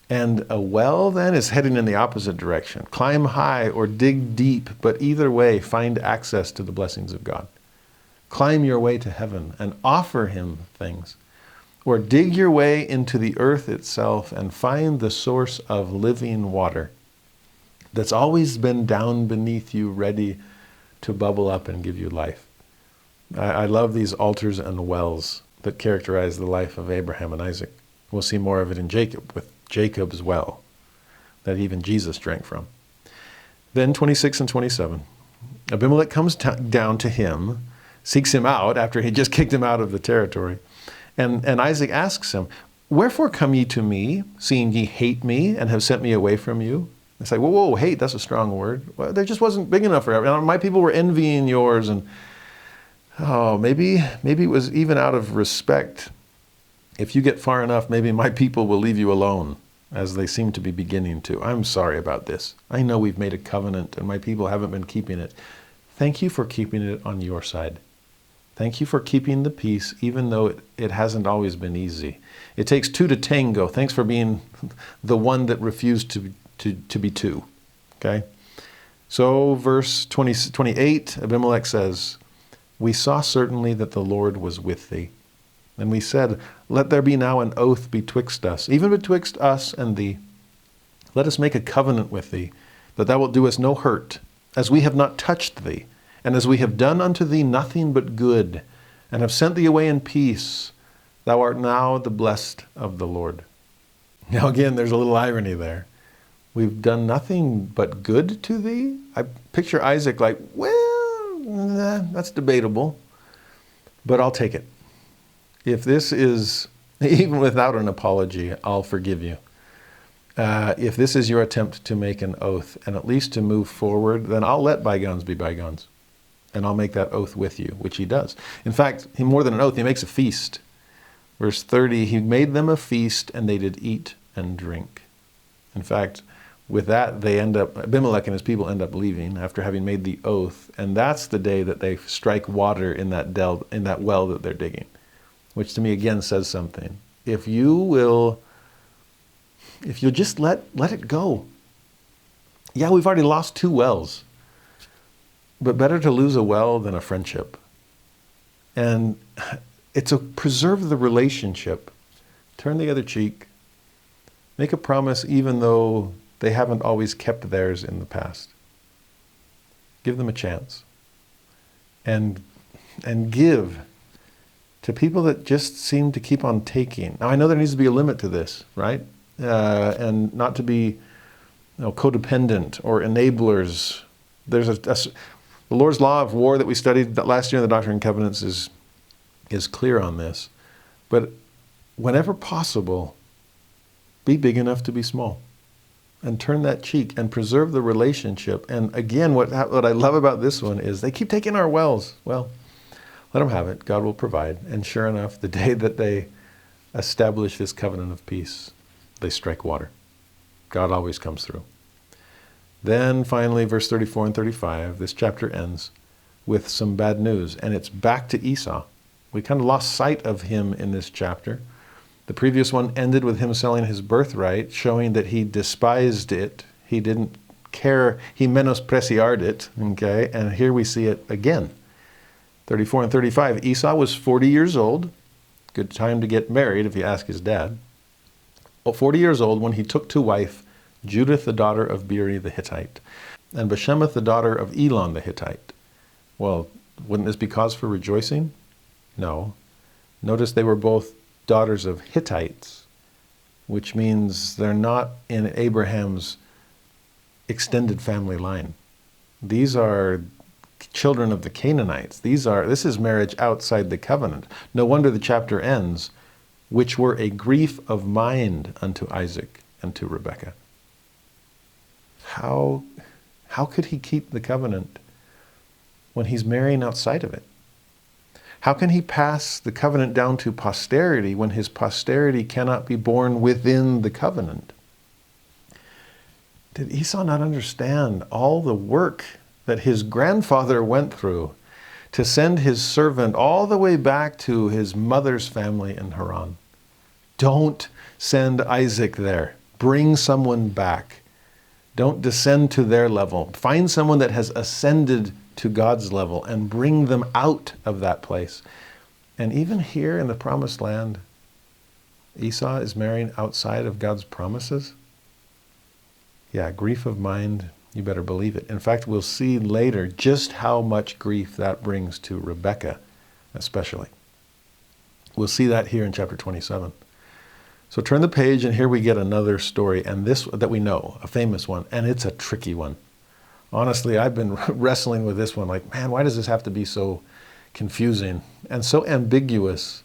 D: and a well then is heading in the opposite direction. Climb high or dig deep, but either way, find access to the blessings of God. Climb your way to heaven and offer him things. Or dig your way into the earth itself and find the source of living water that's always been down beneath you, ready to bubble up and give you life. I love these altars and wells that characterize the life of Abraham and Isaac. We'll see more of it in Jacob, with Jacob's well, that even Jesus drank from. Then 26 and 27. Abimelech comes down to him, seeks him out after he just kicked him out of the territory. And Isaac asks him, "Wherefore come ye to me, seeing ye hate me and have sent me away from you?" It's like, whoa, hate, that's a strong word. Well, there just wasn't big enough for everyone. My people were envying yours, and maybe it was even out of respect. If you get far enough, maybe my people will leave you alone, as they seem to be beginning to. I'm sorry about this. I know we've made a covenant, and my people haven't been keeping it. Thank you for keeping it on your side. Thank you for keeping the peace, even though it hasn't always been easy. It takes two to tango. Thanks for being the one that refused to be two. Okay? So verse 28, Abimelech says, "We saw certainly that the Lord was with thee. And we said, let there be now an oath betwixt us, even betwixt us and thee. Let us make a covenant with thee, that thou wilt do us no hurt, as we have not touched thee, and as we have done unto thee nothing but good, and have sent thee away in peace. Thou art now the blessed of the Lord." Now again, there's a little irony there. We've done nothing but good to thee? I picture Isaac like, that's debatable, but I'll take it. If this is, even without an apology, I'll forgive you. If this is your attempt to make an oath and at least to move forward, then I'll let bygones be bygones. And I'll make that oath with you, which he does. In fact, more than an oath, he makes a feast. Verse 30, he made them a feast, and they did eat and drink. In fact, with that, Abimelech and his people end up leaving after having made the oath. And that's the day that they strike water in that well that they're digging. Which to me again says something. If you'll just let it go. Yeah, we've already lost 2 wells. But better to lose a well than a friendship. And it's preserve the relationship. Turn the other cheek. Make a promise even though they haven't always kept theirs in the past. Give them a chance. And give to people that just seem to keep on taking. Now, I know there needs to be a limit to this, right? And not to be codependent or enablers. There's the Lord's law of war that we studied last year in the Doctrine and Covenants is clear on this. But whenever possible, be big enough to be small. And turn that cheek and preserve the relationship. And again, what I love about this one is they keep taking our wells. Well, let them have it. God will provide. And sure enough, the day that they establish this covenant of peace, they strike water. God always comes through. Then finally, verse 34 and 35, this chapter ends with some bad news. And it's back to Esau. We kind of lost sight of him in this chapter. The previous one ended with him selling his birthright, showing that he despised it. He didn't care. He menospreciared it. Okay? And here we see it again. 34 and 35. Esau was 40 years old. Good time to get married if you ask his dad. 40 years old when he took to wife Judith, the daughter of Beeri the Hittite, and Bashemath, the daughter of Elon the Hittite. Well, wouldn't this be cause for rejoicing? No. Notice they were both daughters of Hittites, which means they're not in Abraham's extended family line. These are children of the Canaanites. This is marriage outside the covenant. No wonder the chapter ends, which were a grief of mind unto Isaac and to Rebekah. How How could he keep the covenant when he's marrying outside of it? How can he pass the covenant down to posterity when his posterity cannot be born within the covenant? Did Esau not understand all the work that his grandfather went through to send his servant all the way back to his mother's family in Haran? Don't send Isaac there. Bring someone back. Don't descend to their level. Find someone that has ascended to God's level and bring them out of that place. And even here in the promised land, Esau is marrying outside of God's promises. Yeah, grief of mind, you better believe it. In fact, we'll see later just how much grief that brings to Rebekah, especially. We'll see that here in chapter 27. So turn the page, and here we get another story, and this that we know, a famous one, and it's a tricky one. Honestly, I've been wrestling with this one, like, man, why does this have to be so confusing and so ambiguous?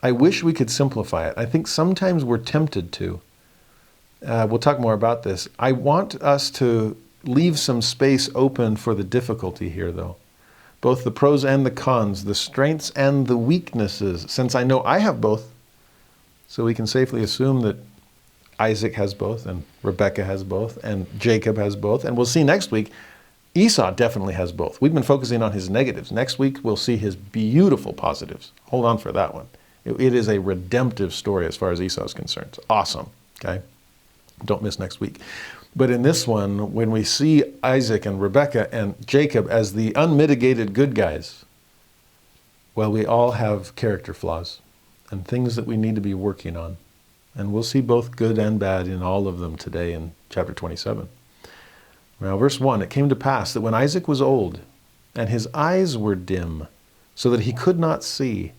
D: I wish we could simplify it. I think sometimes we're tempted to. We'll talk more about this. I want us to leave some space open for the difficulty here, though. Both the pros and the cons, the strengths and the weaknesses, since I know I have both. So we can safely assume that Isaac has both, and Rebekah has both, and Jacob has both. And we'll see next week, Esau definitely has both. We've been focusing on his negatives. Next week, we'll see his beautiful positives. Hold on for that one. It is a redemptive story as far as Esau is concerned. It's awesome, okay? Don't miss next week. But in this one, when we see Isaac and Rebekah and Jacob as the unmitigated good guys, well, we all have character flaws and things that we need to be working on. And we'll see both good and bad in all of them today in chapter 27. Now, verse 1, it came to pass that when Isaac was old, and his eyes were dim, so that he could not see.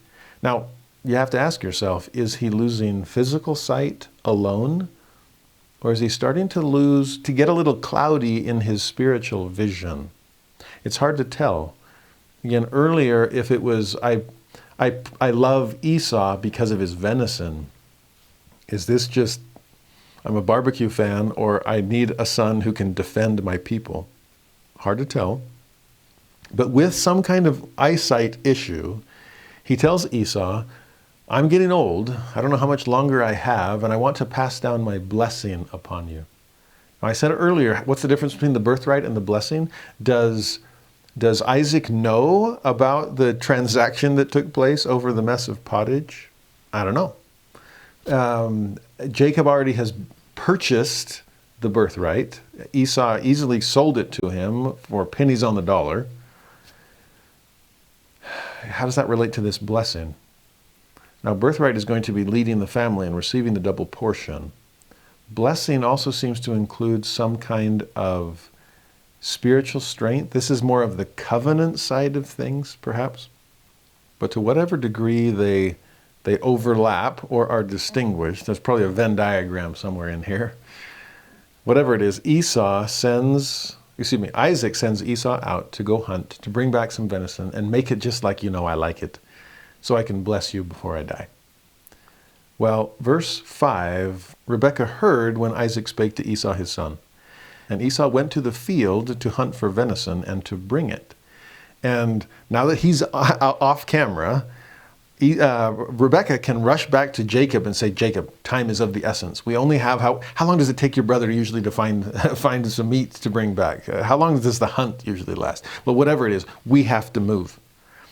D: Now, you have to ask yourself, is he losing physical sight alone? Or is he starting to get a little cloudy in his spiritual vision? It's hard to tell. Again, earlier, if it was, I love Esau because of his venison. Is this just, I'm a barbecue fan, or I need a son who can defend my people? Hard to tell. But with some kind of eyesight issue, he tells Esau, I'm getting old. I don't know how much longer I have, and I want to pass down my blessing upon you. Now, I said earlier, what's the difference between the birthright and the blessing? Does Isaac know about the transaction that took place over the Mess of Pottage? I don't know. Jacob already has purchased the birthright. Esau easily sold it to him for pennies on the dollar. How does that relate to this blessing? Now, birthright is going to be leading the family and receiving the double portion. Blessing also seems to include some kind of spiritual strength. This is more of the covenant side of things, perhaps. But to whatever degree they overlap or are distinguished, there's probably a Venn diagram somewhere in here. Whatever it is, Isaac sends Esau out to go hunt, to bring back some venison, and make it just like I like it, so I can bless you before I die. Well, verse 5, Rebekah heard when Isaac spake to Esau his son. And Esau went to the field to hunt for venison and to bring it. And now that he's off camera, Rebekah can rush back to Jacob and say, Jacob, time is of the essence. We only have, how long does it take your brother usually to find some meat to bring back? How long does the hunt usually last? Well, whatever it is, we have to move.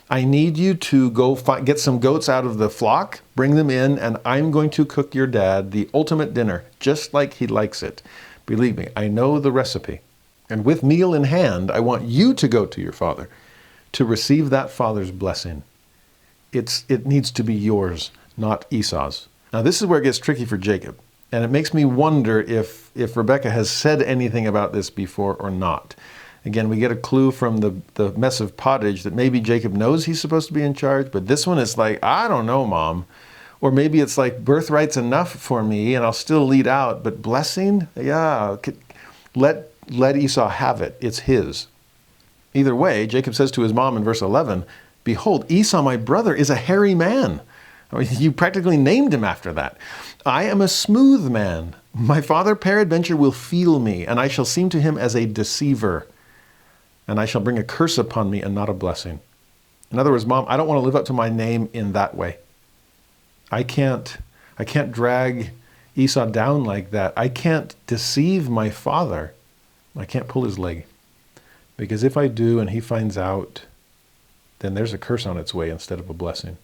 D: I need you to go get some goats out of the flock, bring them in, and I'm going to cook your dad the ultimate dinner, just like he likes it. Believe me, I know the recipe. And with meal in hand, I want you to go to your father to receive that father's blessing. It needs to be yours, not Esau's. Now, this is where it gets tricky for Jacob. And it makes me wonder if Rebekah has said anything about this before or not. Again, we get a clue from the Mess of Pottage that maybe Jacob knows he's supposed to be in charge, but this one is like, I don't know, Mom. Or maybe it's like, birthright's enough for me and I'll still lead out, but blessing? Yeah, let Esau have it. It's his. Either way, Jacob says to his mom in verse 11, behold, Esau, my brother, is a hairy man. I mean, you practically named him after that. I am a smooth man. My father peradventure will feel me, and I shall seem to him as a deceiver. and I shall bring a curse upon me and not a blessing. In other words, Mom, I don't want to live up to my name in that way. I can't drag Esau down like that. I can't deceive my father. I can't pull his leg. Because if I do and he finds out, then there's a curse on its way instead of a blessing.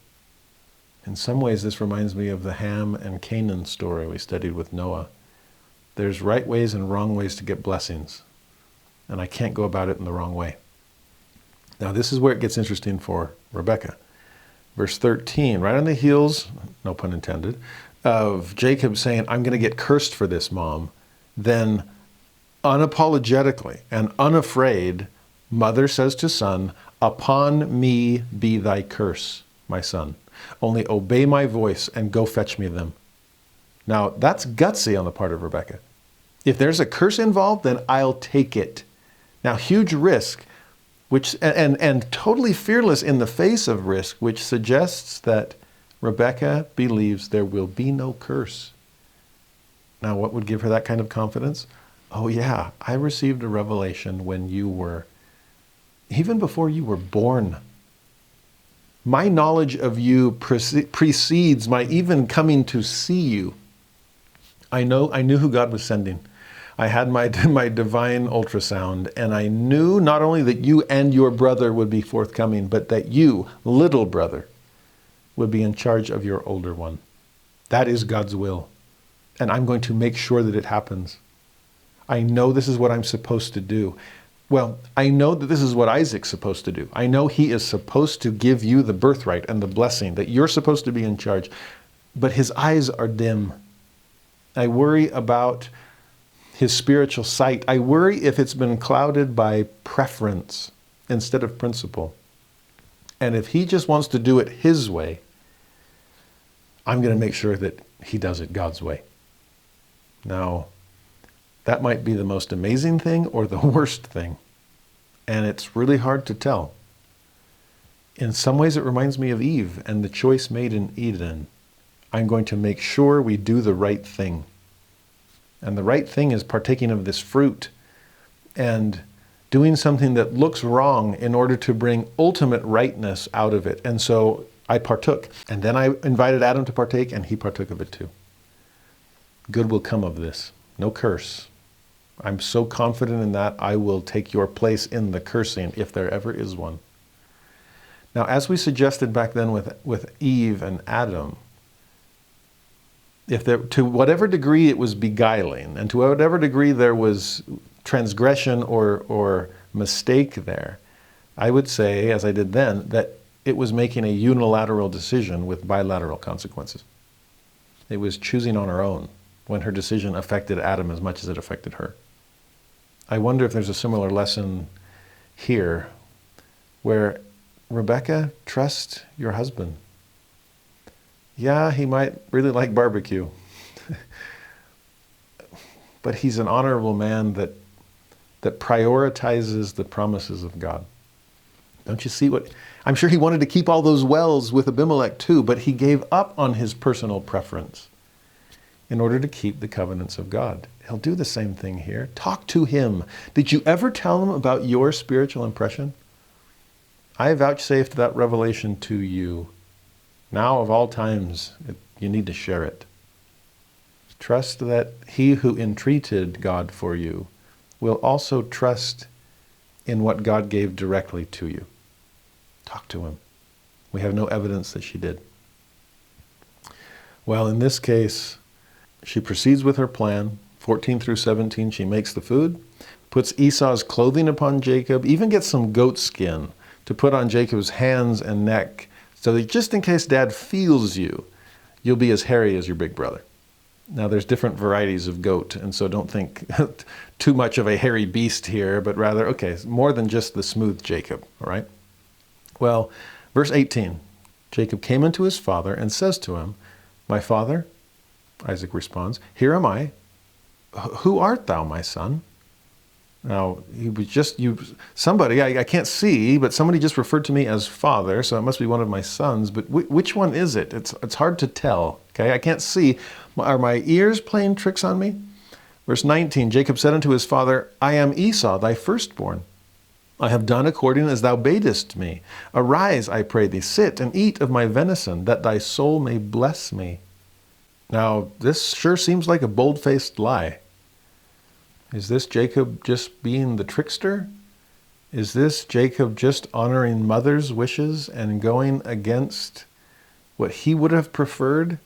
D: In some ways, this reminds me of the Ham and Canaan story we studied with Noah. There's right ways and wrong ways to get blessings, and I can't go about it in the wrong way. Now, this is where it gets interesting for Rebekah. Verse 13, right on the heels, no pun intended, of Jacob saying, I'm going to get cursed for this, Mom, then unapologetically and unafraid, mother says to son, upon me be thy curse, my son. Only obey my voice and go fetch me them. Now, that's gutsy on the part of Rebekah. If there's a curse involved, then I'll take it. Now, huge risk, which and totally fearless in the face of risk, which suggests that Rebekah believes there will be no curse. Now, what would give her that kind of confidence? Oh yeah, I received a revelation when you were, even before you were born. My knowledge of you precedes my even coming to see you. I knew who God was sending. I had my divine ultrasound, and I knew not only that you and your brother would be forthcoming, but that you, little brother, would be in charge of your older one. That is God's will. And I'm going to make sure that it happens. I know this is what I'm supposed to do. Well, I know that this is what Isaac's supposed to do. I know he is supposed to give you the birthright and the blessing, that you're supposed to be in charge. But his eyes are dim. I worry about his spiritual sight. I worry if it's been clouded by preference instead of principle. And if he just wants to do it his way, I'm going to make sure that he does it God's way. Now, that might be the most amazing thing or the worst thing. And it's really hard to tell. In some ways, it reminds me of Eve and the choice made in Eden. I'm going to make sure we do the right thing. And the right thing is partaking of this fruit and doing something that looks wrong in order to bring ultimate rightness out of it. And so I partook. And then I invited Adam to partake, and he partook of it too. Good will come of this. No curse. I'm so confident in that, I will take your place in the cursing, if there ever is one. Now, as we suggested back then with Eve and Adam, if there, to whatever degree it was beguiling, and to whatever degree there was transgression or mistake there, I would say, as I did then, that it was making a unilateral decision with bilateral consequences. It was choosing on her own when her decision affected Adam as much as it affected her. I wonder if there's a similar lesson here where, Rebekah, trust your husband. Yeah, he might really like barbecue, but he's an honorable man that prioritizes the promises of God. Don't you see what? I'm sure he wanted to keep all those wells with Abimelech too, but he gave up on his personal preference in order to keep the covenants of God. He'll do the same thing here. Talk to him. Did you ever tell him about your spiritual impression? I vouchsafed that revelation to you. Now, of all times, you need to share it. Trust that he who entreated God for you will also trust in what God gave directly to you. Talk to him. We have no evidence that she did. Well, in this case, she proceeds with her plan. 14 through 17, she makes the food, puts Esau's clothing upon Jacob, even gets some goat skin to put on Jacob's hands and neck, so that just in case Dad feels you, you'll be as hairy as your big brother. Now, there's different varieties of goat, and so don't think too much of a hairy beast here, but rather, okay, more than just the smooth Jacob, all right? Well, verse 18, Jacob came unto his father and says to him, my father, Isaac responds, here am I. Who art thou, my son? Now, he was just, somebody, I can't see, but somebody just referred to me as father, so it must be one of my sons, but which one is it? It's hard to tell, okay? I can't see. Are my ears playing tricks on me? Verse 19, Jacob said unto his father, I am Esau, thy firstborn. I have done according as thou badest me. Arise, I pray thee, sit and eat of my venison, that thy soul may bless me. Now, this sure seems like a bold-faced lie. Is this Jacob just being the trickster? Is this Jacob just honoring mother's wishes and going against what he would have preferred?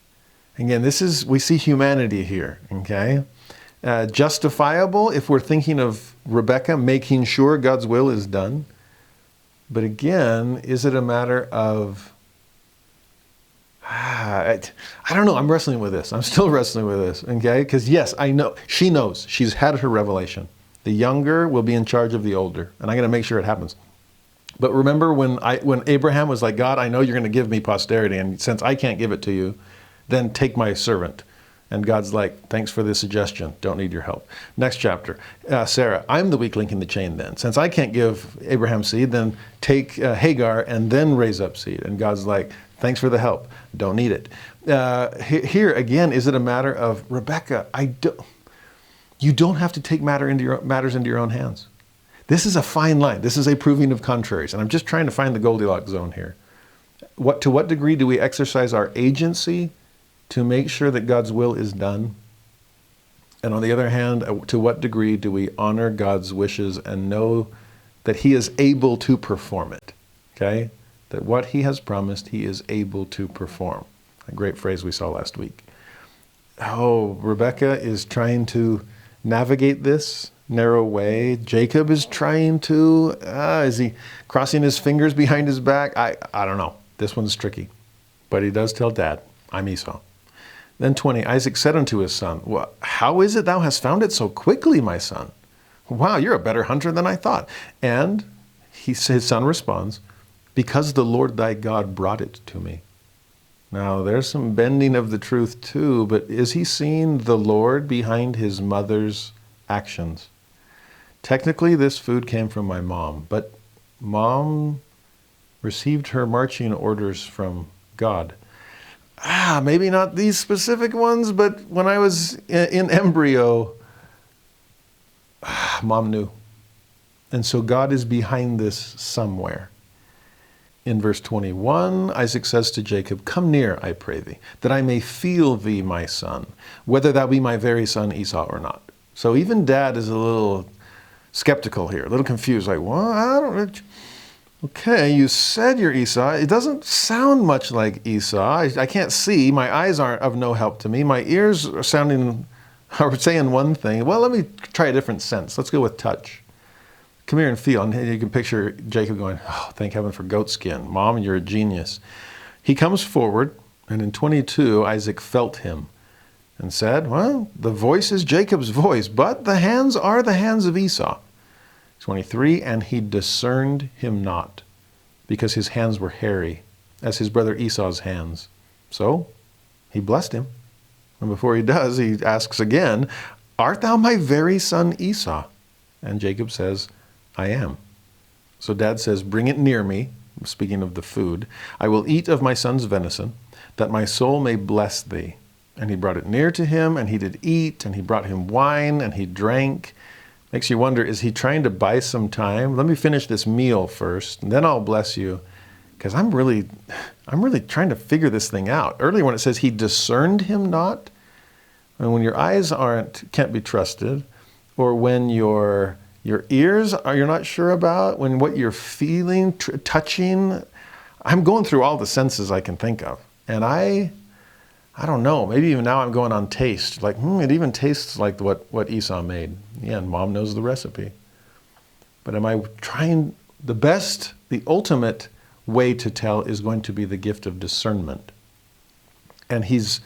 D: Again, we see humanity here, okay? Justifiable if we're thinking of Rebekah making sure God's will is done. But again, is it a matter of, I don't know, I'm wrestling with this. I'm still wrestling with this, okay? Because yes, I know, she knows, she's had her revelation. The younger will be in charge of the older, and I'm going to make sure it happens. But remember when Abraham was like, God, I know you're going to give me posterity, and since I can't give it to you, then take my servant. And God's like, thanks for the suggestion. Don't need your help. Next chapter. Sarah, I'm the weak link in the chain then. Since I can't give Abraham seed, then take Hagar and then raise up seed. And God's like, thanks for the help. Don't need it. Here again, is it a matter of Rebekah? You don't have to take matters into your own hands. This is a fine line. This is a proving of contraries. And I'm just trying to find the Goldilocks zone here. To what degree do we exercise our agency to make sure that God's will is done? And on the other hand, to what degree do we honor God's wishes and know that he is able to perform it? Okay? That what he has promised, he is able to perform. A great phrase we saw last week. Oh, Rebekah is trying to navigate this narrow way. Jacob is trying to, is he crossing his fingers behind his back? I don't know. This one's tricky. But he does tell Dad, I'm Esau. Then 20, Isaac said unto his son, well, how is it thou hast found it so quickly, my son? Wow, you're a better hunter than I thought. And his son responds, because the Lord thy God brought it to me. Now, there's some bending of the truth too, but is he seeing the Lord behind his mother's actions? Technically, this food came from my mom, but mom received her marching orders from God. Maybe not these specific ones, but when I was in embryo, mom knew. And so God is behind this somewhere. In verse 21, Isaac says to Jacob, come near, I pray thee, that I may feel thee, my son, whether thou be my very son Esau or not. So even Dad is a little skeptical here, a little confused, like, well, I don't. Okay, you said you're Esau. It doesn't sound much like Esau. I can't see. My eyes aren't of no help to me. My ears are saying one thing. Well, let me try a different sense. Let's go with touch. Come here and feel. And you can picture Jacob going, oh, thank heaven for goat skin. Mom, you're a genius. He comes forward, and in 22, Isaac felt him and said, well, the voice is Jacob's voice, but the hands are the hands of Esau. 23, and he discerned him not, because his hands were hairy, as his brother Esau's hands. So he blessed him. And before he does, he asks again, art thou my very son Esau? And Jacob says, I am. So Dad says, bring it near me, speaking of the food. I will eat of my son's venison, that my soul may bless thee. And he brought it near to him, and he did eat, and he brought him wine, and he drank. Makes you wonder, is he trying to buy some time? Let me finish this meal first, and then I'll bless you. Because I'm really trying to figure this thing out. Earlier when it says he discerned him not, and when your eyes can't be trusted, or when your ears you're not sure about, when what you're feeling, touching, I'm going through all the senses I can think of. And I don't know, maybe even now I'm going on taste. Like, it even tastes like what Esau made. Yeah, and Mom knows the recipe. But am I trying, the ultimate way to tell is going to be the gift of discernment. And he's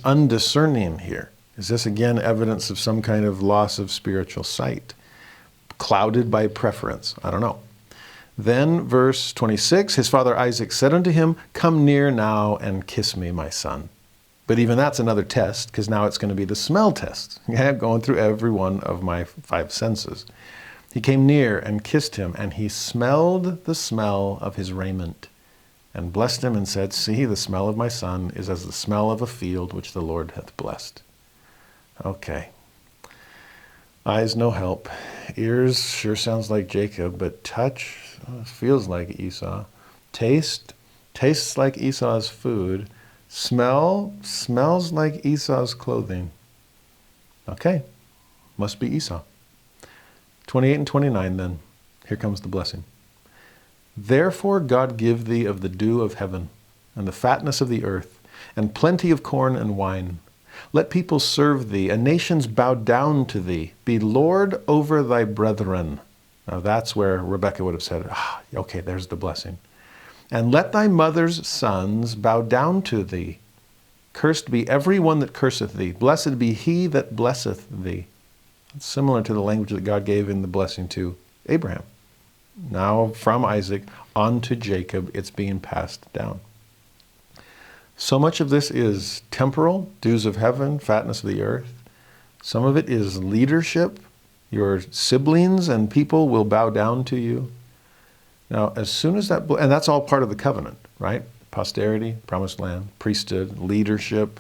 D: undiscerning here. Is this again evidence of some kind of loss of spiritual sight? Clouded by preference? I don't know. Then verse 26, his father Isaac said unto him, come near now and kiss me, my son. But even that's another test, because now it's going to be the smell test. Yeah, going through every one of my 5 senses. He came near and kissed him, and he smelled the smell of his raiment, and blessed him and said, see, the smell of my son is as the smell of a field which the Lord hath blessed. Okay. Eyes, no help. Ears, sure sounds like Jacob, but touch feels like Esau. Taste, tastes like Esau's food. Smell, smells like Esau's clothing. Okay, must be Esau. 28 and 29 then. Here comes the blessing. Therefore God give thee of the dew of heaven, and the fatness of the earth, and plenty of corn and wine. Let people serve thee, and nations bow down to thee. Be Lord over thy brethren. Now that's where Rebekah would have said, okay, there's the blessing. And let thy mother's sons bow down to thee. Cursed be every one that curseth thee. Blessed be he that blesseth thee. It's similar to the language that God gave in the blessing to Abraham. Now from Isaac on to Jacob, it's being passed down. So much of this is temporal, dews of heaven, fatness of the earth. Some of it is leadership. Your siblings and people will bow down to you. Now, as soon as that, and that's all part of the covenant, right? Posterity, promised land, priesthood, leadership,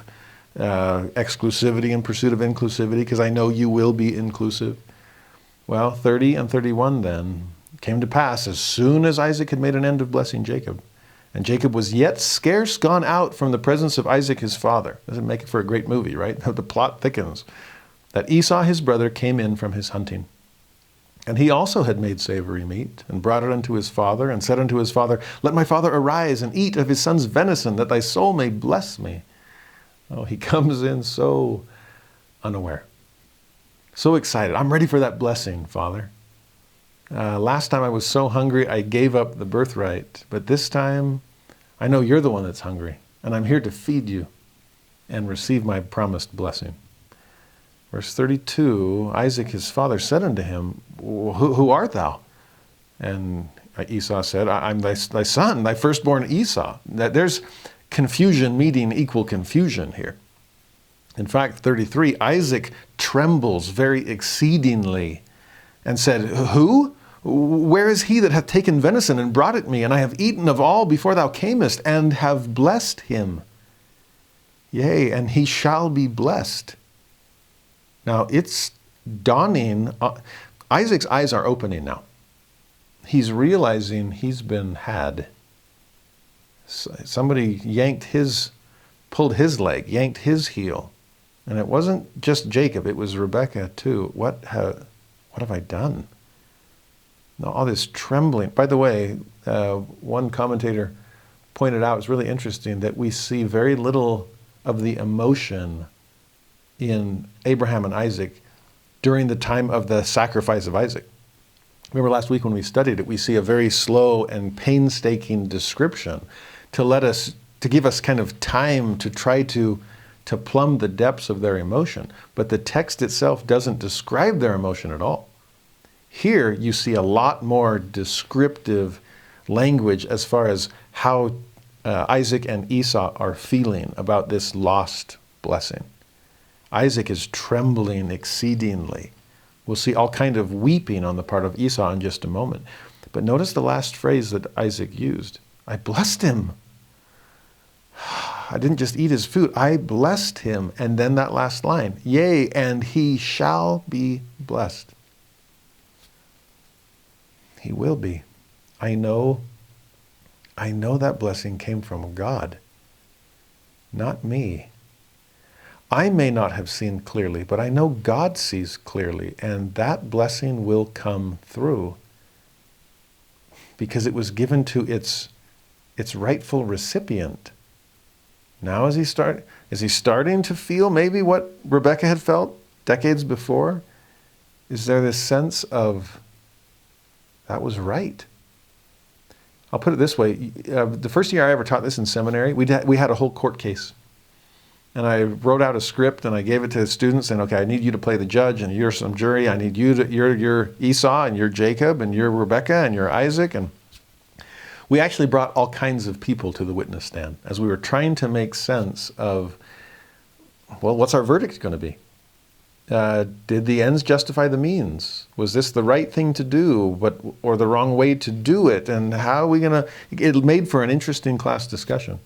D: exclusivity in pursuit of inclusivity, because I know you will be inclusive. Well, 30 and 31 then came to pass as soon as Isaac had made an end of blessing Jacob. And Jacob was yet scarce gone out from the presence of Isaac his father. Doesn't make it for a great movie, right? The plot thickens. That Esau his brother came in from his hunting. And he also had made savory meat, and brought it unto his father, and said unto his father, Let my father arise, and eat of his son's venison, that thy soul may bless me. Oh, he comes in so unaware. So excited. I'm ready for that blessing, Father. Last time I was so hungry, I gave up the birthright. But this time, I know you're the one that's hungry, and I'm here to feed you and receive my promised blessing. Verse 32, Isaac his father said unto him, Who art thou? And Esau said, I'm thy son, thy firstborn Esau. There's confusion meeting equal confusion here. In fact, 33, Isaac trembles very exceedingly and said, Who? Where is he that hath taken venison and brought it me? And I have eaten of all before thou camest, and have blessed him. Yea, and he shall be blessed. Now it's dawning. Isaac's eyes are opening now. He's realizing he's been had. Somebody pulled his leg, yanked his heel. And it wasn't just Jacob, it was Rebekah too. What have I done? Now, all this trembling. By the way, one commentator pointed out, it's really interesting that we see very little of the emotion in Abraham and Isaac during the time of the sacrifice of Isaac. Remember last week when we studied it, we see a very slow and painstaking description to give us kind of time to try to plumb the depths of their emotion. But the text itself doesn't describe their emotion at all. Here you see a lot more descriptive language as far as how Isaac and Esau are feeling about this lost blessing. Isaac is trembling exceedingly. We'll see all kind of weeping on the part of Esau in just a moment. But notice the last phrase that Isaac used. I blessed him. I didn't just eat his food. I blessed him. And then that last line. Yea, and he shall be blessed. He will be. I know that blessing came from God, not me. I may not have seen clearly, but I know God sees clearly, and that blessing will come through because it was given to its rightful recipient. Now is he starting to feel maybe what Rebekah had felt decades before? Is there this sense of, that was right? I'll put it this way. The first year I ever taught this in seminary, we had a whole court case. And I wrote out a script and I gave it to the students saying, okay, I need you to play the judge and you're some jury. I need you're Esau and you're Jacob and you're Rebekah and you're Isaac. And we actually brought all kinds of people to the witness stand as we were trying to make sense of, well, what's our verdict going to be? Did the ends justify the means? Was this the right thing to do, or the wrong way to do it? And how are we going to, it made for an interesting class discussion.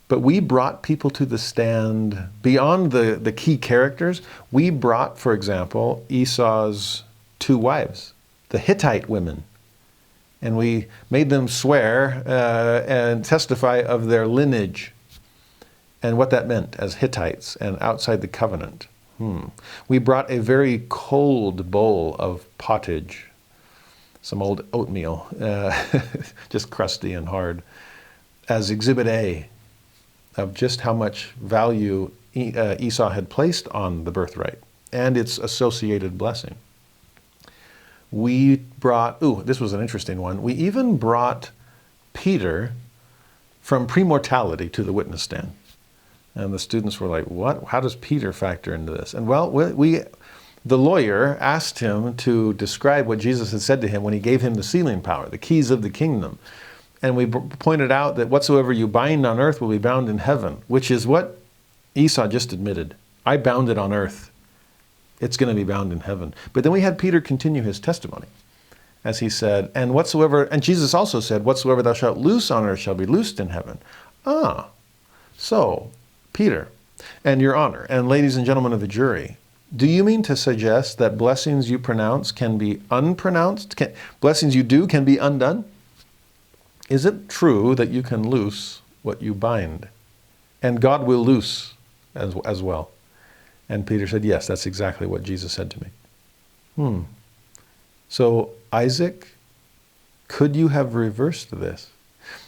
D: But we brought people to the stand beyond the key characters. We brought, for example, Esau's 2 wives, the Hittite women. And we made them swear and testify of their lineage and what that meant as Hittites and outside the covenant. We brought a very cold bowl of pottage, some old oatmeal, just crusty and hard, as Exhibit A of just how much value Esau had placed on the birthright and its associated blessing. We brought, this was an interesting one. We even brought Peter from premortality to the witness stand. And the students were like, what? How does Peter factor into this? And well, the lawyer asked him to describe what Jesus had said to him when he gave him the sealing power, the keys of the kingdom. And we pointed out that whatsoever you bind on earth will be bound in heaven, which is what Esau just admitted. I bound it on earth. It's going to be bound in heaven. But then we had Peter continue his testimony as he said, and Jesus also said, whatsoever thou shalt loose on earth shall be loosed in heaven. So, Peter, and your honor, and ladies and gentlemen of the jury, do you mean to suggest that blessings you pronounce can be unpronounced? Blessings you do can be undone? Is it true that you can loose what you bind? And God will loose as well. And Peter said, yes, that's exactly what Jesus said to me. So, Isaac, could you have reversed this?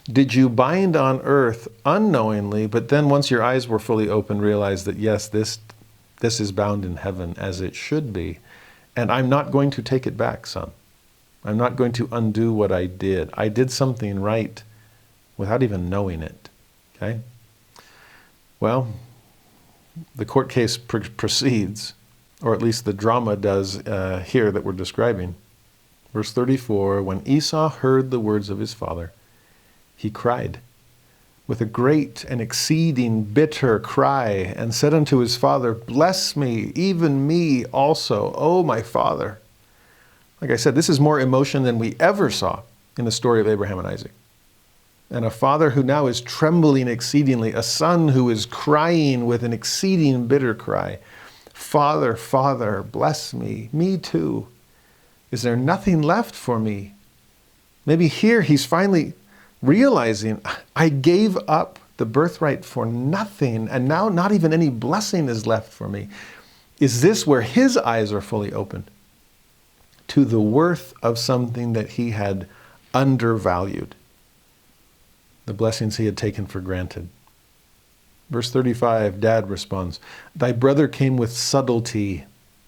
D: Did you bind on earth unknowingly, but then once your eyes were fully open, realize that yes, this is bound in heaven as it should be, and I'm not going to take it back, son. I'm not going to undo what I did. I did something right without even knowing it. Okay? Well, the court case proceeds, or at least the drama does here that we're describing. Verse 34, when Esau heard the words of his father, he cried with a great and exceeding bitter cry, and said unto his father, bless me, even me also, O my father. Like I said, this is more emotion than we ever saw in the story of Abraham and Isaac. And a father who now is trembling exceedingly, a son who is crying with an exceeding bitter cry. Father, Father, bless me too. Is there nothing left for me? Maybe here he's finally realizing, I gave up the birthright for nothing, and now not even any blessing is left for me. Is this where his eyes are fully opened to the worth of something that he had undervalued? The blessings he had taken for granted. Verse 35, Dad responds, thy brother came with subtlety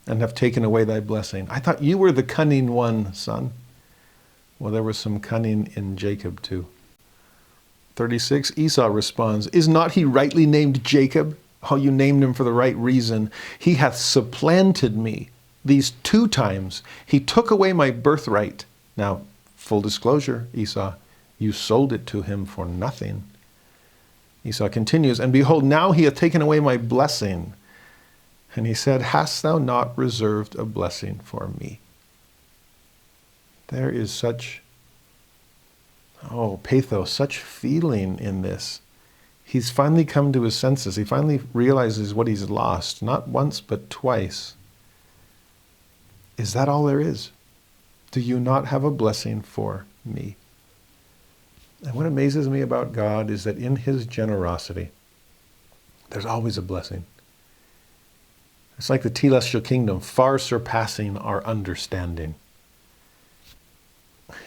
D: and have taken away thy blessing. I thought you were the cunning one, son. Well, there was some cunning in Jacob too. 36, Esau responds, is not he rightly named Jacob? Oh, you named him for the right reason. He hath supplanted me these 2 times. He took away my birthright. Now, full disclosure, Esau, you sold it to him for nothing. Esau continues, and behold, now he hath taken away my blessing. And he said, hast thou not reserved a blessing for me? There is such, pathos, such feeling in this. He's finally come to his senses. He finally realizes what he's lost, not once, but twice. Is that all there is? Do you not have a blessing for me? And what amazes me about God is that in his generosity, there's always a blessing. It's like the celestial kingdom, far surpassing our understanding.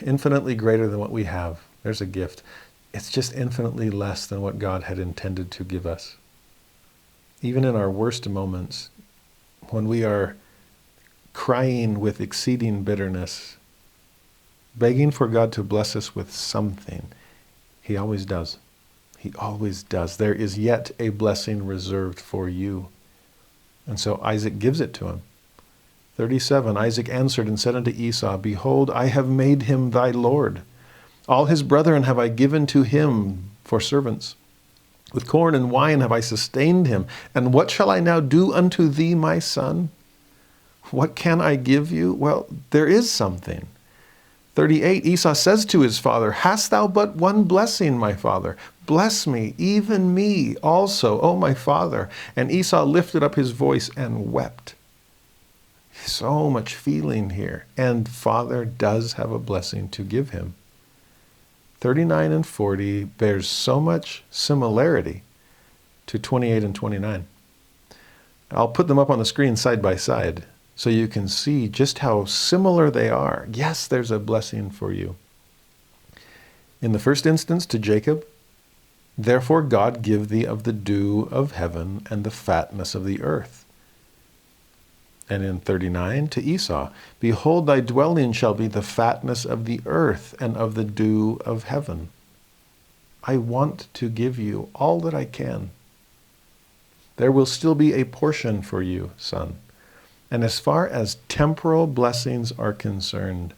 D: Infinitely greater than what we have. There's a gift. It's just infinitely less than what God had intended to give us. Even in our worst moments, when we are crying with exceeding bitterness, begging for God to bless us with something, he always does. He always does. There is yet a blessing reserved for you. And so Isaac gives it to him. 37, Isaac answered and said unto Esau, behold, I have made him thy lord. All his brethren have I given to him for servants. With corn and wine have I sustained him. And what shall I now do unto thee, my son? What can I give you? Well, there is something. 38, Esau says to his father, "Hast thou but one blessing, my father? Bless me, even me also, O my father." And Esau lifted up his voice and wept. So much feeling here. And father does have a blessing to give him. 39 and 40 bears so much similarity to 28 and 29. I'll put them up on the screen side by side so you can see just how similar they are. Yes, there's a blessing for you. In the first instance to Jacob, "Therefore God give thee of the dew of heaven and the fatness of the earth." And in 39 to Esau, "Behold, thy dwelling shall be the fatness of the earth and of the dew of heaven." I want to give you all that I can. There will still be a portion for you, son. And as far as temporal blessings are concerned,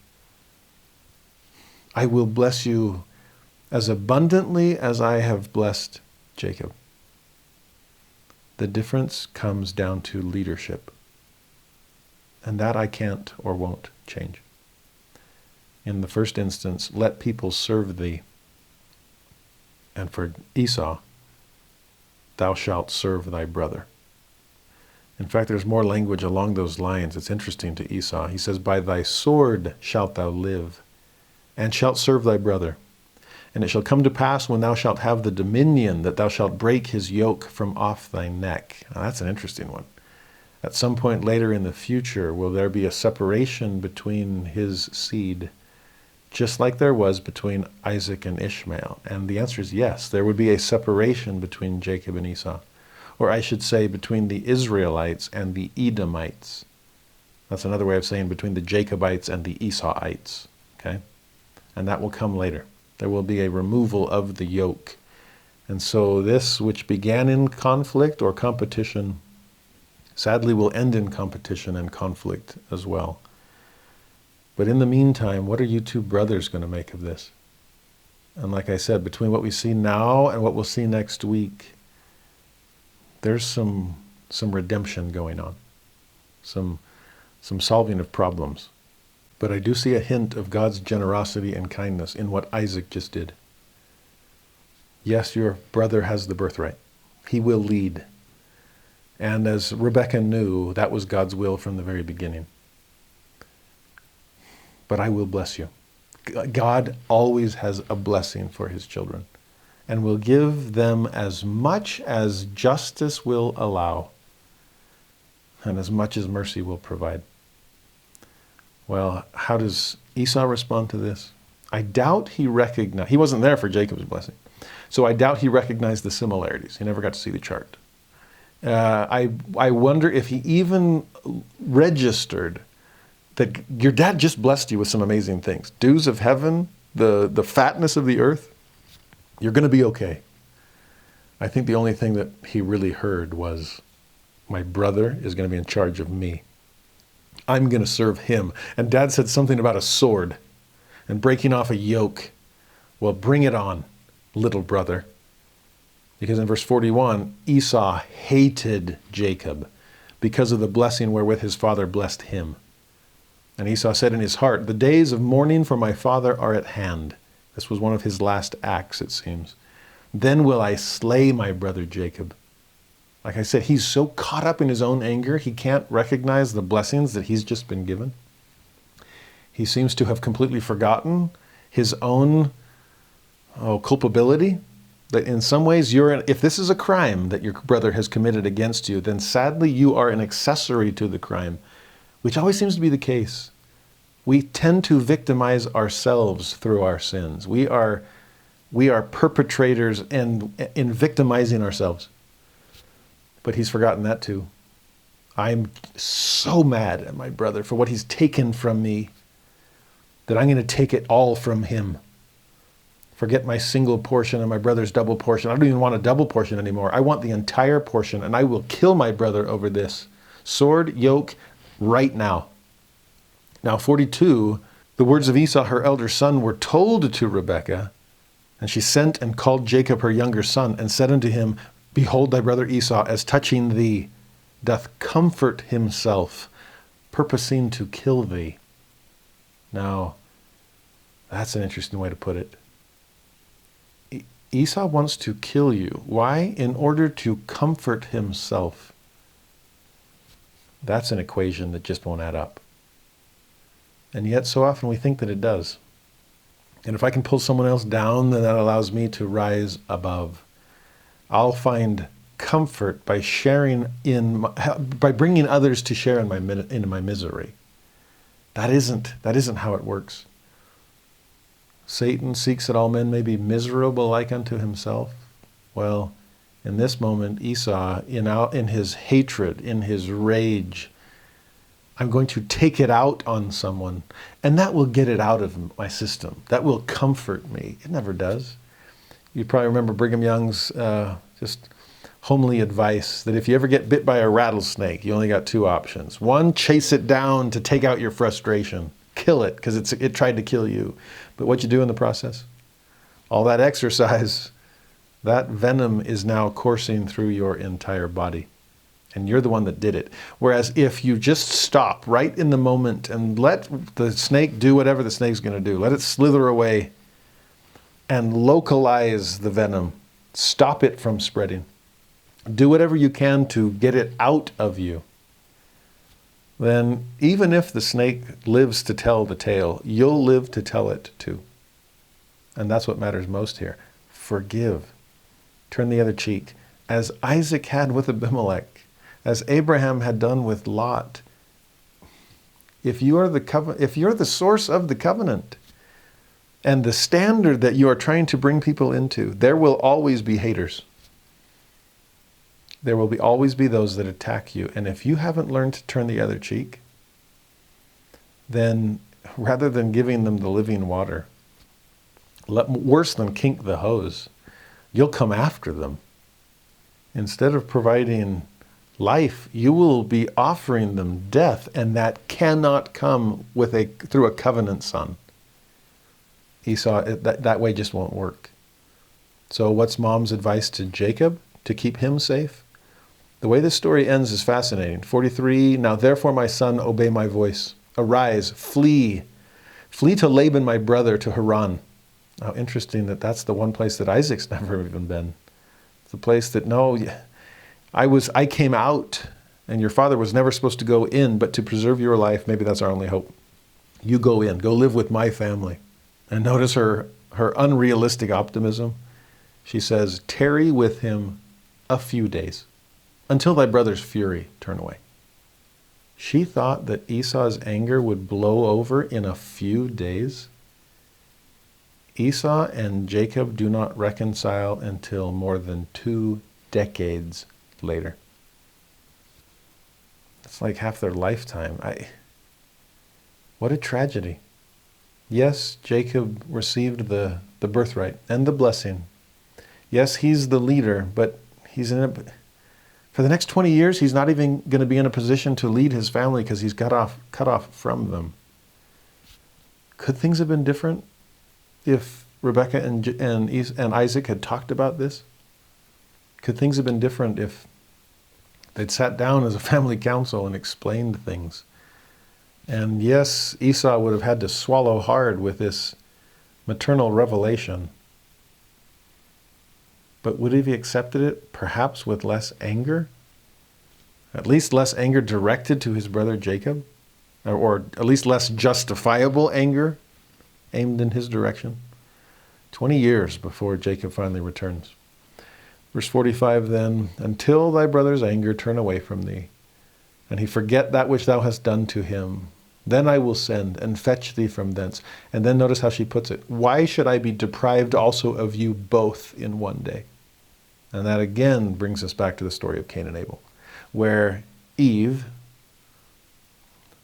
D: I will bless you as abundantly as I have blessed Jacob. The difference comes down to leadership. And that I can't or won't change. In the first instance, let people serve thee. And for Esau, thou shalt serve thy brother. In fact, there's more language along those lines. It's interesting to Esau. He says, "By thy sword shalt thou live, and shalt serve thy brother. And it shall come to pass when thou shalt have the dominion, that thou shalt break his yoke from off thy neck." Now, that's an interesting one. At some point later in the future, will there be a separation between his seed, just like there was between Isaac and Ishmael? And the answer is yes. There would be a separation between Jacob and Esau. Or I should say between the Israelites and the Edomites. That's another way of saying between the Jacobites and the Esauites. Okay? And that will come later. There will be a removal of the yoke. And so this, which began in conflict or competition, sadly will end in competition and conflict as well. But in the meantime, what are you two brothers going to make of this? And like I said, between what we see now and what we'll see next week, there's some redemption going on, some solving of problems. But I do see a hint of God's generosity and kindness in what Isaac just did. Yes, your brother has the birthright. He will lead. And as Rebekah knew, that was God's will from the very beginning. But I will bless you. God always has a blessing for his children and will give them as much as justice will allow and as much as mercy will provide. Well, how does Esau respond to this? I doubt he recognized, he wasn't there for Jacob's blessing, so I doubt he recognized the similarities. He never got to see the chart. I wonder if he even registered that your dad just blessed you with some amazing things. Dews of heaven, the fatness of the earth. You're going to be okay. I think the only thing that he really heard was, my brother is going to be in charge of me. I'm going to serve him. And Dad said something about a sword and breaking off a yoke. Well, bring it on, little brother. Because in verse 41, Esau hated Jacob because of the blessing wherewith his father blessed him. And Esau said in his heart, "The days of mourning for my father are at hand." This was one of his last acts, it seems. "Then will I slay my brother Jacob." Like I said, he's so caught up in his own anger, he can't recognize the blessings that he's just been given. He seems to have completely forgotten his own culpability. That in some ways, if this is a crime that your brother has committed against you, then sadly you are an accessory to the crime, which always seems to be the case. We tend to victimize ourselves through our sins. We are perpetrators in victimizing ourselves. But he's forgotten that too. I'm so mad at my brother for what he's taken from me that I'm going to take it all from him. Forget my single portion and my brother's double portion. I don't even want a double portion anymore. I want the entire portion, and I will kill my brother over this. Sword, yoke, right now. Now, 42, the words of Esau, her elder son, were told to Rebekah, and she sent and called Jacob, her younger son, and said unto him, "Behold, thy brother Esau, as touching thee, doth comfort himself, purposing to kill thee." Now, That's an interesting way to put it. Esau wants to kill you. Why? In order to comfort himself. That's an equation that just won't add up. And yet so often we think that it does. And if I can pull someone else down, then that allows me to rise above. I'll find comfort by by bringing others to share in my misery. That isn't how it works. Satan seeks that all men may be miserable like unto himself. Well, in this moment, Esau, in his hatred, in his rage, I'm going to take it out on someone, and that will get it out of my system. That will comfort me. It never does. You probably remember Brigham Young's just homely advice that if you ever get bit by a rattlesnake, you only got two options. One, chase it down to take out your frustration. Kill it, because it tried to kill you. But what you do in the process? All that exercise, that venom is now coursing through your entire body. And you're the one that did it. Whereas if you just stop right in the moment and let the snake do whatever the snake's going to do, let it slither away and localize the venom, stop it from spreading, do whatever you can to get it out of you, then even if the snake lives to tell the tale, you'll live to tell it too. And that's what matters most here. Forgive. Turn the other cheek. As Isaac had with Abimelech, as Abraham had done with Lot. If you are the source of the covenant and the standard that you are trying to bring people into, there will always be haters. There will always be those that attack you. And if you haven't learned to turn the other cheek, then rather than giving them the living water, worse than kink the hose, you'll come after them. Instead of providing life, you will be offering them death, and that cannot come through a covenant son. Esau, that way just won't work. So what's mom's advice to Jacob to keep him safe? The way this story ends is fascinating. 43, now therefore my son, obey my voice. Arise, flee. Flee to Laban my brother, to Haran. How interesting that's the one place that Isaac's never even been. It's the place that, no, I came out, and your father was never supposed to go in, but to preserve your life, maybe that's our only hope. You go in, go live with my family. And notice her unrealistic optimism. She says, tarry with him a few days, until thy brother's fury turn away. She thought that Esau's anger would blow over in a few days. Esau and Jacob do not reconcile until more than 2 decades later. It's like half their lifetime. What a tragedy. Yes, Jacob received the birthright and the blessing. Yes, he's the leader, but for the next 20 years, he's not even going to be in a position to lead his family because he's cut off from them. Could things have been different if Rebekah and Isaac had talked about this? Could things have been different if they'd sat down as a family council and explained things? And yes, Esau would have had to swallow hard with this maternal revelation. But would he have accepted it, perhaps with less anger? At least less anger directed to his brother Jacob? Or at least less justifiable anger aimed in his direction? 20 years before Jacob finally returns. Verse 45 then, until thy brother's anger turn away from thee, and he forget that which thou hast done to him, then I will send and fetch thee from thence. And then notice how she puts it. Why should I be deprived also of you both in one day? And that again brings us back to the story of Cain and Abel, where Eve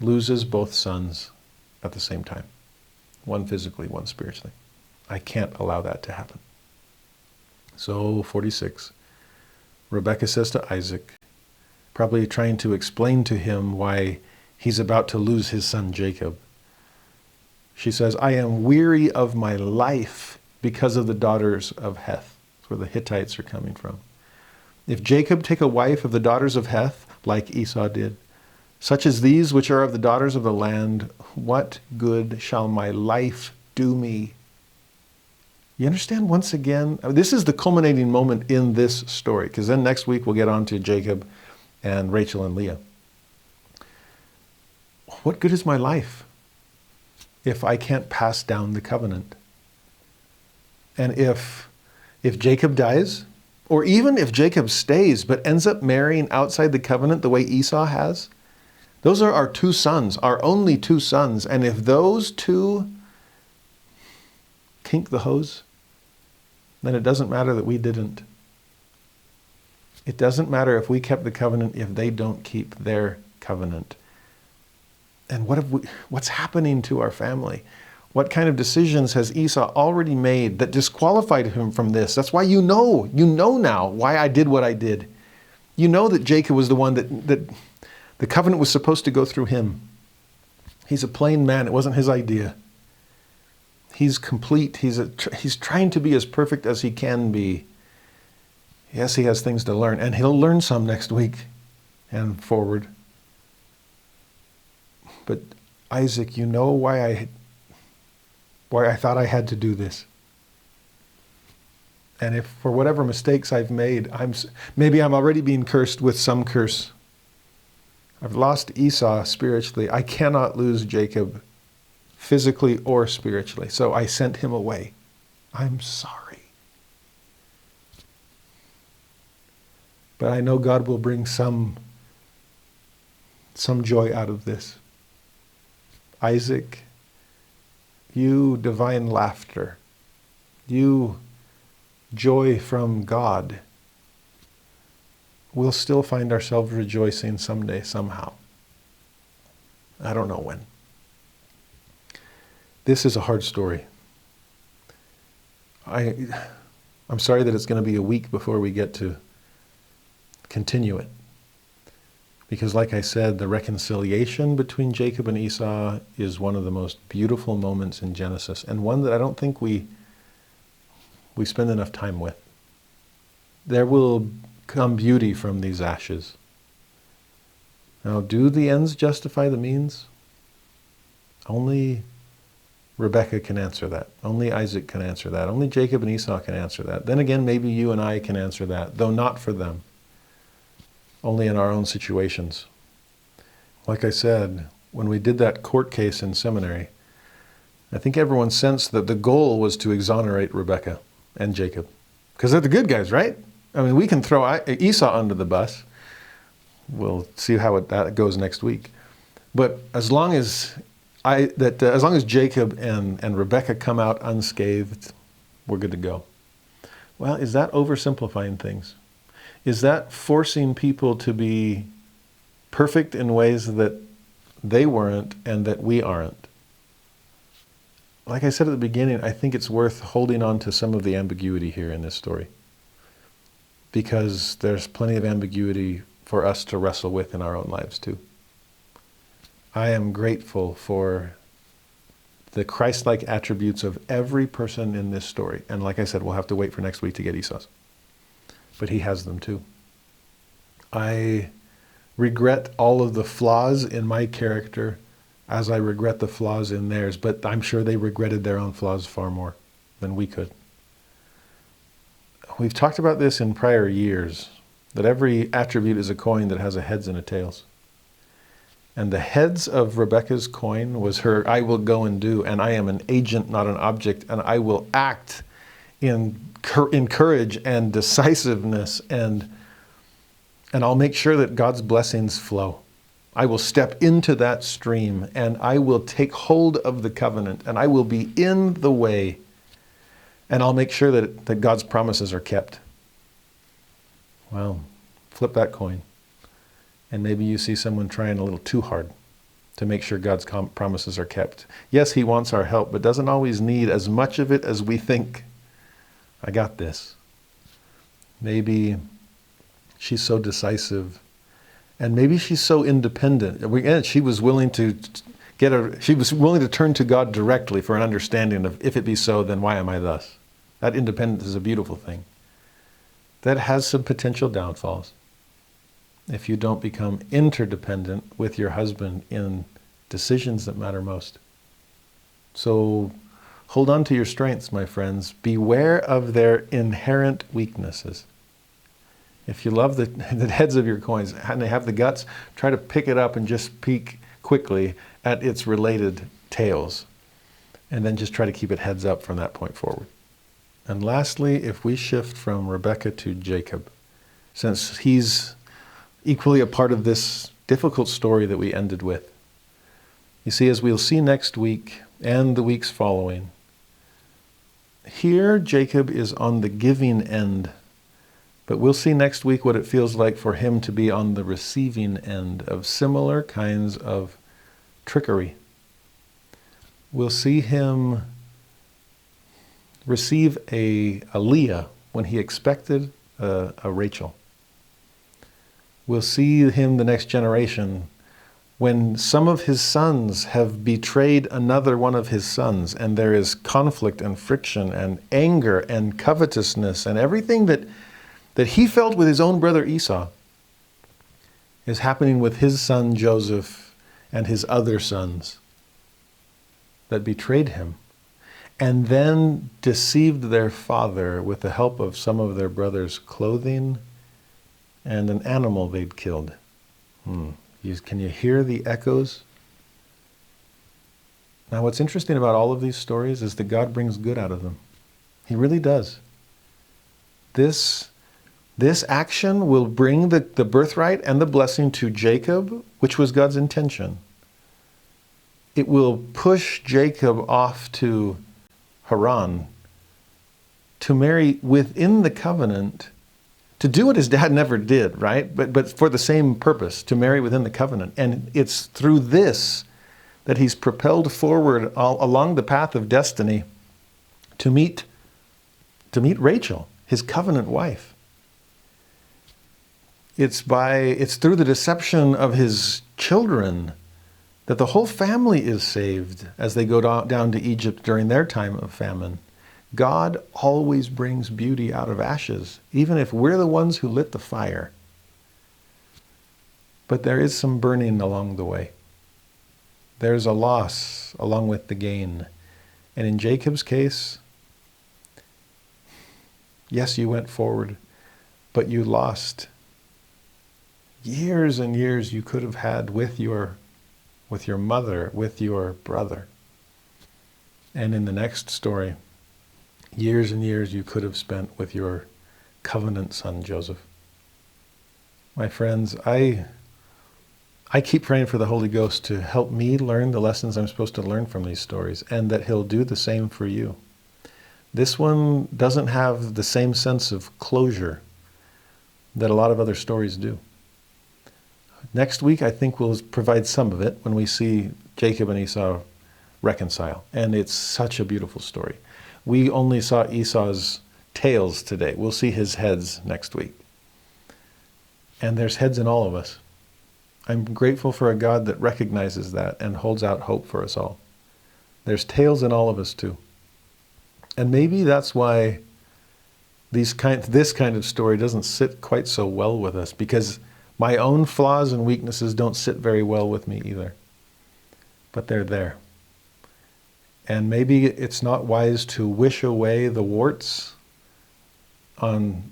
D: loses both sons at the same time. One physically, one spiritually. I can't allow that to happen. So 46, Rebekah says to Isaac, probably trying to explain to him why he's about to lose his son Jacob. She says, I am weary of my life because of the daughters of Heth. That's where the Hittites are coming from. If Jacob take a wife of the daughters of Heth, like Esau did, such as these which are of the daughters of the land, what good shall my life do me? You understand once again? This is the culminating moment in this story, because then next week we'll get on to Jacob and Rachel and Leah. What good is my life if I can't pass down the covenant? And if Jacob dies, or even if Jacob stays but ends up marrying outside the covenant the way Esau has, those are our two sons, our only two sons. And if those two kink the hose, then it doesn't matter that we didn't. It doesn't matter if we kept the covenant if they don't keep their covenant. And what's happening to our family? What kind of decisions has Esau already made that disqualified him from this? That's why you know now why I did what I did. You know that Jacob was the one that the covenant was supposed to go through him. He's a plain man. It wasn't his idea. He's complete. He's trying to be as perfect as he can be. Yes, he has things to learn, and he'll learn some next week and forward. But Isaac, you know why I thought I had to do this. And if for whatever mistakes I've made, maybe I'm already being cursed with some curse. I've lost Esau spiritually. I cannot lose Jacob physically or spiritually. So I sent him away. I'm sorry. But I know God will bring some joy out of this. Isaac, you divine laughter, you joy from God, we'll still find ourselves rejoicing someday, somehow. I don't know when. This is a hard story. I'm sorry that it's going to be a week before we get to continue it. Because like I said, the reconciliation between Jacob and Esau is one of the most beautiful moments in Genesis, and one that I don't think we spend enough time with. There will come beauty from these ashes. Now, do the ends justify the means? Only Rebekah can answer that. Only Isaac can answer that. Only Jacob and Esau can answer that. Then again, maybe you and I can answer that, though not for them. Only in our own situations. Like I said, when we did that court case in seminary, I think everyone sensed that the goal was to exonerate Rebekah and Jacob. Because they're the good guys, right? I mean, we can throw Esau under the bus. We'll see how that goes next week. But as long as Jacob and Rebekah come out unscathed, we're good to go. Well, is that oversimplifying things? Is that forcing people to be perfect in ways that they weren't and that we aren't? Like I said at the beginning, I think it's worth holding on to some of the ambiguity here in this story, because there's plenty of ambiguity for us to wrestle with in our own lives too. I am grateful for the Christ-like attributes of every person in this story. And like I said, we'll have to wait for next week to get Esau's. But he has them too. I regret all of the flaws in my character as I regret the flaws in theirs, but I'm sure they regretted their own flaws far more than we could. We've talked about this in prior years, that every attribute is a coin that has a heads and a tails. And the heads of Rebekah's coin was her, I will go and do, and I am an agent, not an object, and I will act in courage and decisiveness, and I'll make sure that God's blessings flow. I will step into that stream, and I will take hold of the covenant, and I will be in the way, and I'll make sure that God's promises are kept. Well, flip that coin, and maybe you see someone trying a little too hard to make sure God's promises are kept. Yes, he wants our help, but doesn't always need as much of it as we think. I got this. Maybe she's so decisive, and maybe she's so independent. And she was willing to turn to God directly for an understanding of, if it be so, then why am I thus? That independence is a beautiful thing. That has some potential downfalls if you don't become interdependent with your husband in decisions that matter most. So Hold on to your strengths, my friends. Beware of their inherent weaknesses. If you love the heads of your coins and they have the guts, try to pick it up and just peek quickly at its related tails. And then just try to keep it heads up from that point forward. And lastly, if we shift from Rebekah to Jacob, since he's equally a part of this difficult story that we ended with. You see, as we'll see next week and the weeks following, here Jacob is on the giving end, but we'll see next week what it feels like for him to be on the receiving end of similar kinds of trickery. We'll see him receive a Leah when he expected a Rachel. We'll see him the next generation when some of his sons have betrayed another one of his sons, and there is conflict and friction and anger and covetousness and everything that he felt with his own brother Esau is happening with his son Joseph and his other sons that betrayed him and then deceived their father with the help of some of their brother's clothing and an animal they'd killed. Can you hear the echoes? Now, what's interesting about all of these stories is that God brings good out of them. He really does. This action will bring the birthright and the blessing to Jacob, which was God's intention. It will push Jacob off to Haran to marry within the covenant, to do what his dad never did, right? But for the same purpose, to marry within the covenant. And it's through this that he's propelled forward along the path of destiny to meet Rachel, his covenant wife. It's through the deception of his children that the whole family is saved as they go down to Egypt during their time of famine. God always brings beauty out of ashes, even if we're the ones who lit the fire. But there is some burning along the way. There's a loss along with the gain. And in Jacob's case, yes, you went forward, but you lost years and years you could have had with your mother, with your brother. And in the next story, years and years you could have spent with your covenant son, Joseph. My friends, I keep praying for the Holy Ghost to help me learn the lessons I'm supposed to learn from these stories, and that He'll do the same for you. This one doesn't have the same sense of closure that a lot of other stories do. Next week, I think we'll provide some of it when we see Jacob and Esau reconcile. And it's such a beautiful story. We only saw Esau's tails today. We'll see his heads next week. And there's heads in all of us. I'm grateful for a God that recognizes that and holds out hope for us all. There's tails in all of us too. And maybe that's why this kind of story doesn't sit quite so well with us, because my own flaws and weaknesses don't sit very well with me either. But they're there. And maybe it's not wise to wish away the warts on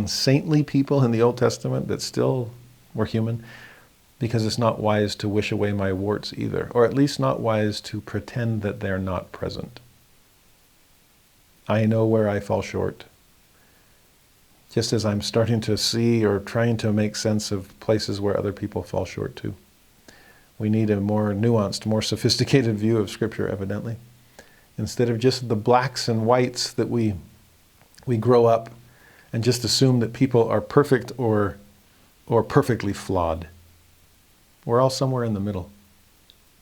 D: saintly people in the Old Testament that still were human, because it's not wise to wish away my warts either, or at least not wise to pretend that they're not present. I know where I fall short. Just as I'm starting to see or trying to make sense of places where other people fall short too. We need a more nuanced, more sophisticated view of Scripture, evidently. Instead of just the blacks and whites that we grow up and just assume that people are perfect or perfectly flawed. We're all somewhere in the middle.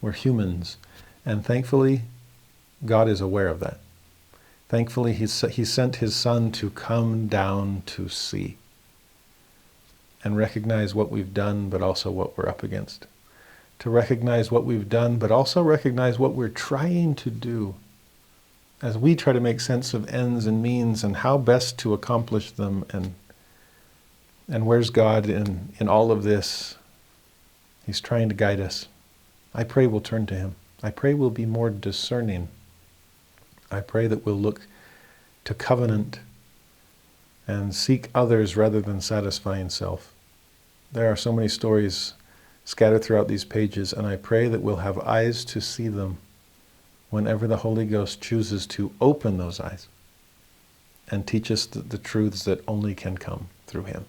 D: We're humans. And thankfully, God is aware of that. Thankfully, he sent His Son to come down to see and recognize what we've done, but also what we're up against. To recognize what we've done, but also recognize what we're trying to do as we try to make sense of ends and means and how best to accomplish them, and where's God in all of this. He's trying to guide us. I pray we'll turn to Him. I pray we'll be more discerning I pray that we'll look to covenant and seek others rather than satisfying self. There are so many stories scattered throughout these pages, and I pray that we'll have eyes to see them whenever the Holy Ghost chooses to open those eyes and teach us the truths that only can come through Him.